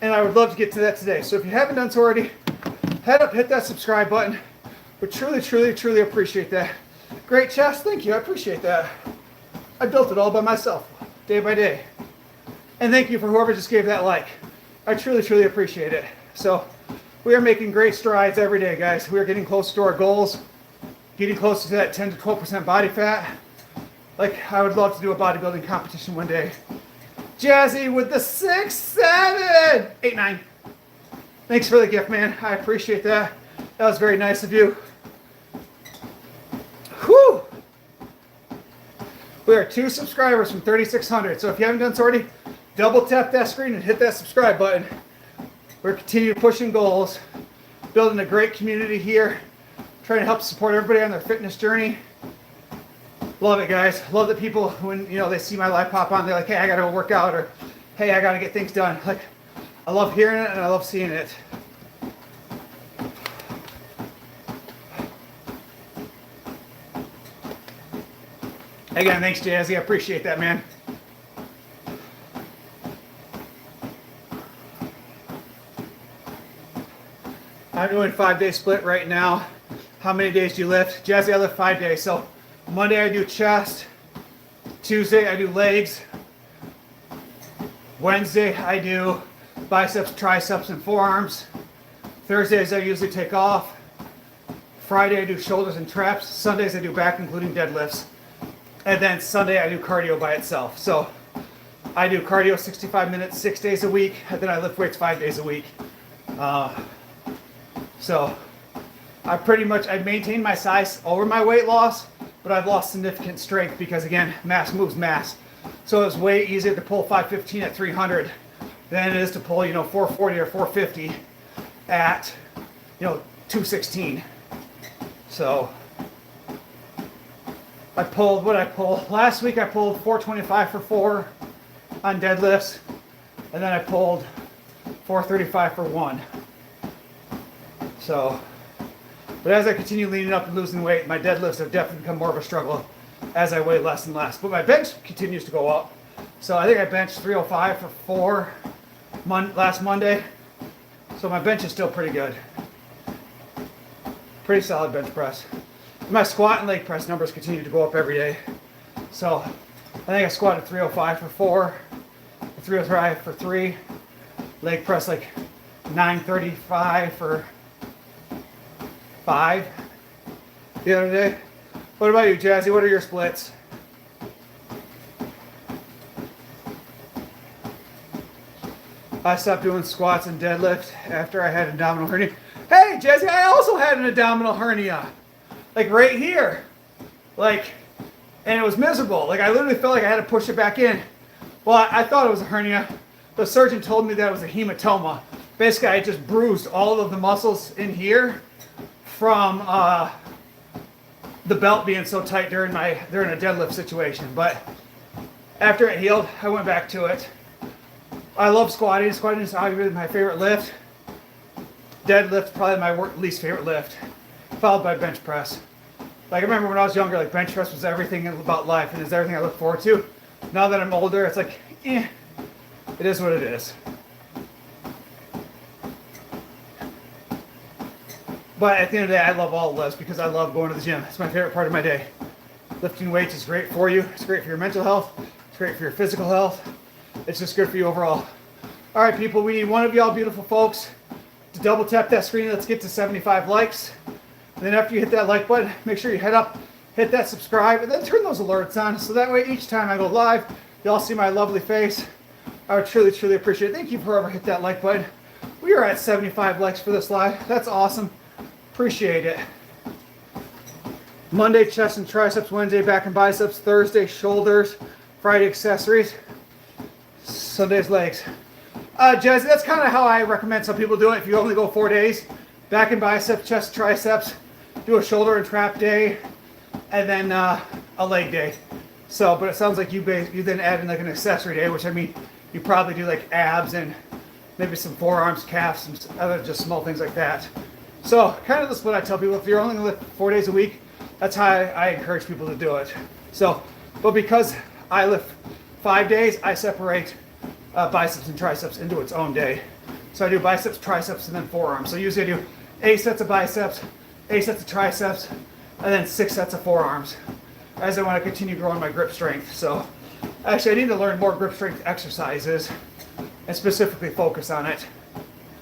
and I would love to get to that today. So if you haven't done so already, head up, hit that subscribe button. We truly, truly, truly appreciate that. Great chest, thank you, I appreciate that. I built it all by myself, day by day. And thank you for whoever just gave that like. I truly, truly appreciate it. So we are making great strides every day, guys. We are getting closer to our goals, getting closer to that 10 to 12% body fat. Like, I would love to do a bodybuilding competition one day. Jazzy with the 6, 7, 8, 9. Thanks for the gift, man. I appreciate that. That was very nice of you. Whew! We are 2 subscribers from 3,600. So if you haven't done so already, double tap that screen and hit that subscribe button. We're continuing pushing goals. building a great community here, trying to help support everybody on their fitness journey. Love it, guys. Love that people, when they see my live pop on, they're like, hey, I gotta go work out, or hey, I gotta get things done. Like, I love hearing it and I love seeing it. Again, thanks, Jazzy. I appreciate that, man. I'm doing 5-day split right now. How many days do you lift? Jazzy, I lift 5 days. So Monday I do chest. Tuesday I do legs. Wednesday I do biceps, triceps, and forearms. Thursdays I usually take off. Friday I do shoulders and traps. Sundays I do back, including deadlifts. And then Sunday I do cardio by itself. So I do cardio 65 minutes, 6 days a week, and then I lift weights 5 days a week. So I maintained my size over my weight loss, but I've lost significant strength because, again, mass moves mass. So it's way easier to pull 515 at 300 than it is to pull 440 or 450 at 216. So I pulled last week. I pulled 425 for 4 on deadlifts, and then I pulled 435 for 1. So, but as I continue leaning up and losing weight, my deadlifts have definitely become more of a struggle as I weigh less and less. But my bench continues to go up. So I think I benched 305 for 4 last Monday. So my bench is still pretty good. Pretty solid bench press. My squat and leg press numbers continue to go up every day. So I think I squatted 305 for 4, 305 for 3, leg press like 935 for 5 the other day. What about you, Jazzy? What are your splits? I stopped doing squats and deadlifts after I had an abdominal hernia. Hey, Jazzy, I also had an abdominal hernia. Like right here. And it was miserable. Like, I literally felt like I had to push it back in. Well, I thought it was a hernia. The surgeon told me that it was a hematoma. Basically, I just bruised all of the muscles in here from the belt being so tight during a deadlift situation. But after it healed, I went back to it. I love squatting. Squatting is arguably my favorite lift. Deadlift, probably my least favorite lift, followed by bench press. Like, I remember when I was younger, like, bench press was everything about life, and it's everything I look forward to. Now that I'm older, it's like, it is what it is. But at the end of the day, I love all the lifts because I love going to the gym. It's my favorite part of my day. Lifting weights is great for you. It's great for your mental health. It's great for your physical health. It's just good for you overall. All right, people, we need one of y'all beautiful folks to double tap that screen. Let's get to 75 likes. And then after you hit that like button, make sure you head up, hit that subscribe, and then turn those alerts on. So that way, each time I go live, y'all see my lovely face. I would truly, truly appreciate it. Thank you for whoever hit that like button. We are at 75 likes for this live. That's awesome. Appreciate it. Monday, chest and triceps. Wednesday, back and biceps. Thursday, shoulders. Friday, accessories. Sunday's legs. Jazzy, that's kind of how I recommend some people do it. If you only go 4 days, back and biceps, chest, triceps, do a shoulder and trap day, and then a leg day. So, but it sounds like you then add in like an accessory day, which I mean, you probably do like abs and maybe some forearms, calves, and other just small things like that. So, kind of the split I tell people, if you're only going to lift 4 days a week, that's how I encourage people to do it. So, but because I lift 5 days, I separate biceps and triceps into its own day. So I do biceps, triceps, and then forearms. So usually I do 8 sets of biceps, 8 sets of triceps, and then 6 sets of forearms as I want to continue growing my grip strength. So actually I need to learn more grip strength exercises and specifically focus on it.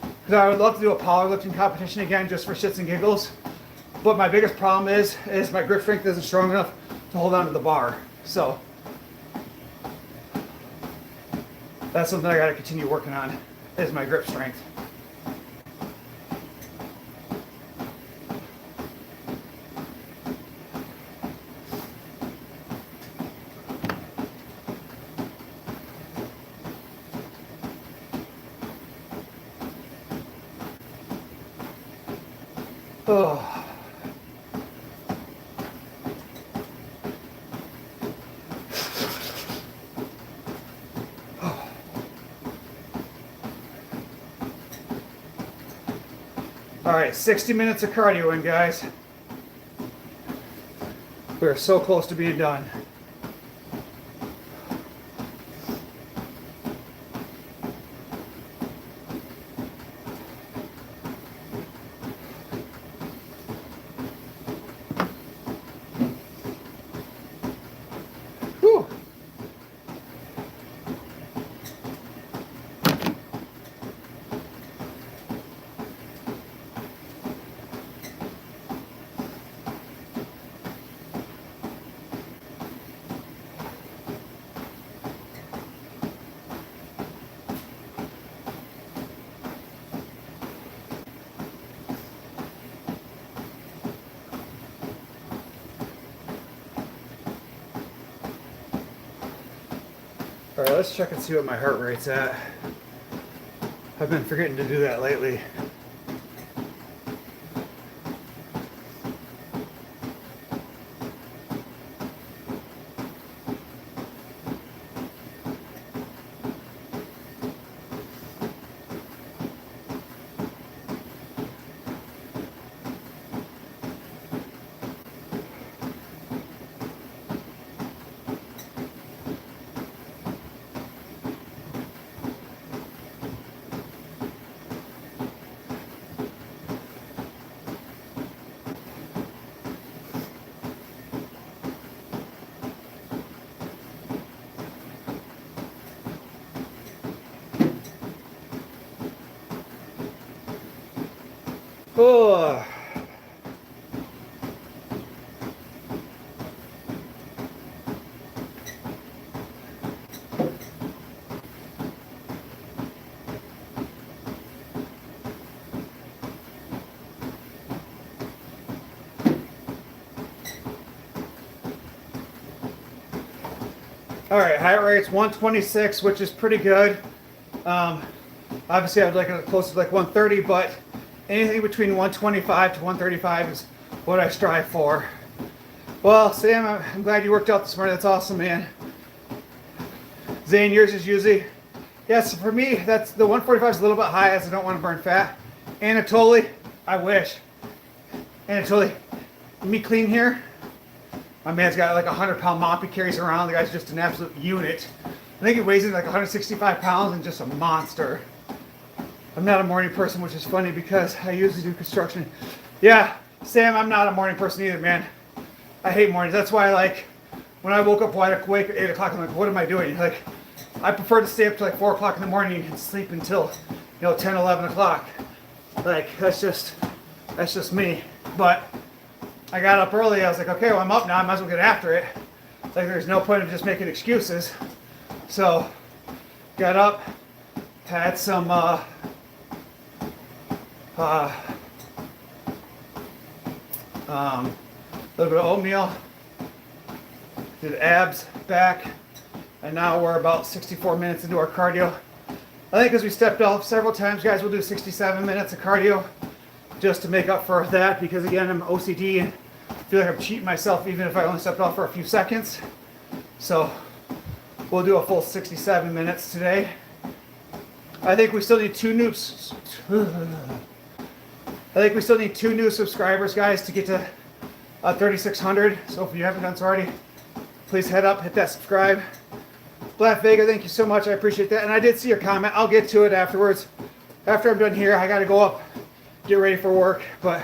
Because I would love to do a powerlifting competition again just for shits and giggles. But my biggest problem is my grip strength isn't strong enough to hold on to the bar. So that's something I got to continue working on, is my grip strength. Oh. All right, 60 minutes of cardio in, guys. We're so close to being done. Whew. All right, let's check and see what my heart rate's at. I've been forgetting to do that lately. Oh. All right, heart rate's 126, which is pretty good. Obviously, I'd like it close to like 130, but anything between 125 to 135 is what I strive for. Well, Sam, I'm glad you worked out this morning. That's awesome, man. Zane, yours is usually, yes, for me, that's the 145 is a little bit high as I don't want to burn fat. Anatoly, I wish. Anatoly, me clean here. My man's got like a 100-pound mop he carries around. The guy's just an absolute unit. I think he weighs in like 165 pounds and just a monster. I'm not a morning person, which is funny because I usually do construction. Yeah, Sam, I'm not a morning person either, man. I hate mornings. That's why, like, when I woke up wide awake at 8 o'clock, I'm like, what am I doing? Like, I prefer to stay up till like 4 o'clock in the morning and sleep until, 10, 11 o'clock. Like, that's just me. But I got up early. I was like, okay, well, I'm up now. I might as well get after it. Like, there's no point of just making excuses. So, got up, had some, a little bit of oatmeal, did abs, back, and now we're about 64 minutes into our cardio. I think as we stepped off several times, guys, we'll do 67 minutes of cardio just to make up for that, because again, I'm OCD and feel like I'm cheating myself even if I only stepped off for a few seconds. So we'll do a full 67 minutes today. I think we still need two new subscribers, guys, to get to 3,600. So if you haven't done so already, please head up, hit that subscribe. Black Vega, thank you so much. I appreciate that. And I did see your comment. I'll get to it afterwards. After I'm done here, I got to go up, get ready for work. But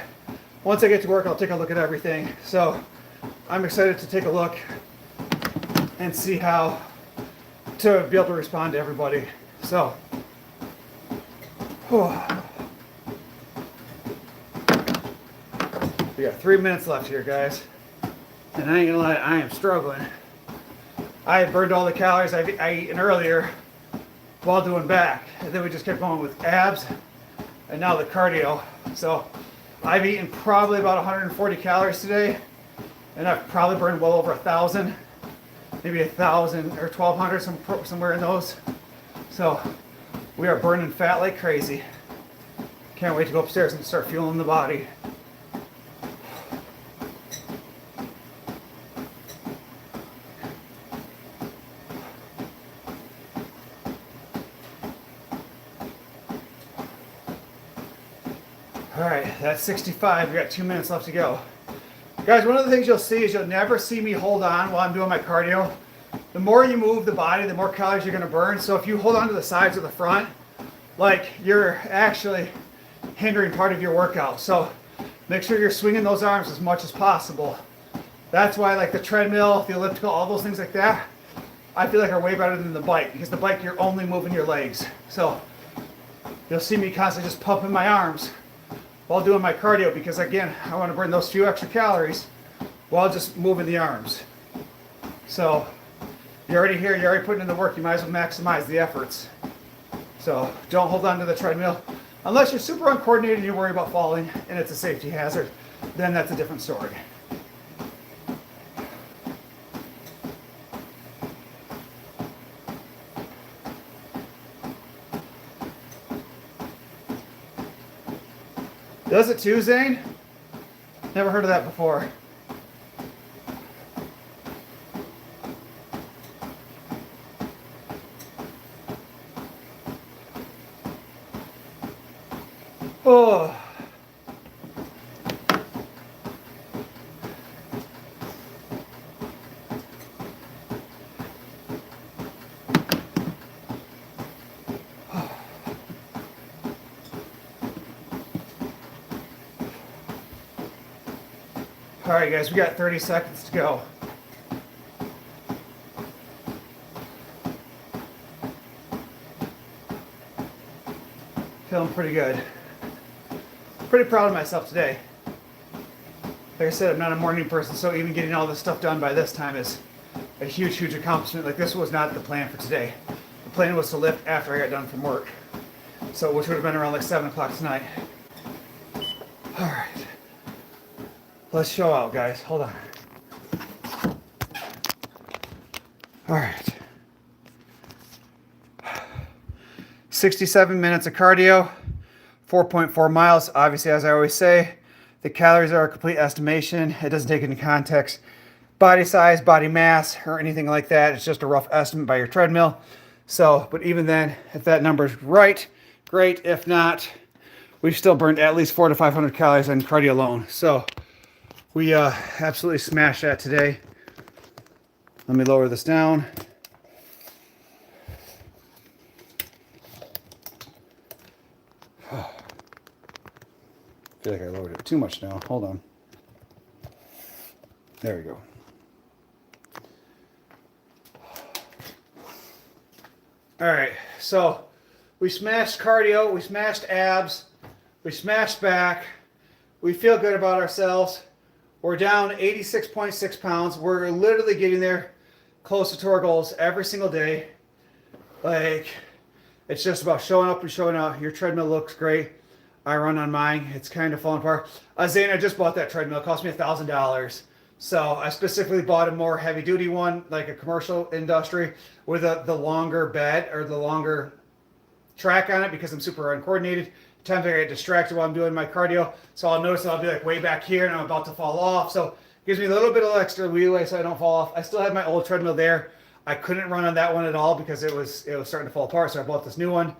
once I get to work, I'll take a look at everything. So I'm excited to take a look and see how to be able to respond to everybody. So, we got 3 minutes left here, guys. And I ain't gonna lie, I am struggling. I had burned all the calories I eaten earlier while doing back. And then we just kept going with abs and now the cardio. So I've eaten probably about 140 calories today. And I've probably burned well over 1,000. Maybe 1,000 or 1,200, somewhere in those. So we are burning fat like crazy. Can't wait to go upstairs and start fueling the body. All right, that's 65. We got 2 minutes left to go. Guys, one of the things you'll see is you'll never see me hold on while I'm doing my cardio. The more you move the body, the more calories you're gonna burn. So if you hold on to the sides or the front, like you're actually hindering part of your workout. So make sure you're swinging those arms as much as possible. That's why like the treadmill, the elliptical, all those things like that, I feel like are way better than the bike, because the bike you're only moving your legs. So you'll see me constantly just pumping my arms while doing my cardio, because again, I want to burn those few extra calories while just moving the arms. So you're already here, you're already putting in the work, you might as well maximize the efforts. So don't hold on to the treadmill. Unless you're super uncoordinated and you worry about falling and it's a safety hazard, then that's a different story. Does it too, Zane? Never heard of that before. Oh. All right, guys, we got 30 seconds to go. Feeling pretty good. Pretty proud of myself today. Like I said, I'm not a morning person, so even getting all this stuff done by this time is a huge, huge accomplishment. Like, this was not the plan for today. The plan was to lift after I got done from work. So, which would have been around like 7 o'clock tonight. All right. Let's show out, guys. Hold on. All right. 67 minutes of cardio, 4.4 miles. Obviously, as I always say, the calories are a complete estimation. It doesn't take into context body size, body mass, or anything like that. It's just a rough estimate by your treadmill. So, but even then, if that number is right, great. If not, we've still burned at least 400 to 500 calories on cardio alone. So we absolutely smashed that today. Let me lower this down. I feel like I lowered it too much now. Hold on. There we go. All right, so we smashed cardio, we smashed abs, we smashed back. We feel good about ourselves. We're down 86.6 pounds. We're literally getting there, closer to our goals every single day. Like, it's just about showing up and showing out. Your treadmill looks great. I run on mine. It's kind of falling apart. Zane, I just bought that treadmill. It cost me $1,000. So I specifically bought a more heavy duty one, like a commercial industry, with the longer bed or the longer track on it, because I'm super uncoordinated. Times I get distracted while I'm doing my cardio. So I'll notice that I'll be like way back here and I'm about to fall off. So it gives me a little bit of extra leeway so I don't fall off. I still have my old treadmill there. I couldn't run on that one at all because it was starting to fall apart. So I bought this new one.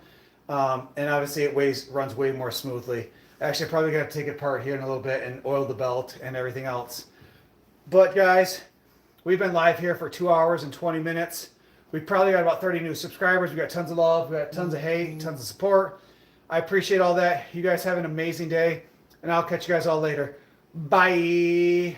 And obviously it runs way more smoothly. Actually, I'm probably going to take it apart here in a little bit and oil the belt and everything else. But guys, we've been live here for 2 hours and 20 minutes. We've probably got about 30 new subscribers. We got tons of love. We got tons of hate, tons of support. I appreciate all that. You guys have an amazing day, and I'll catch you guys all later. Bye.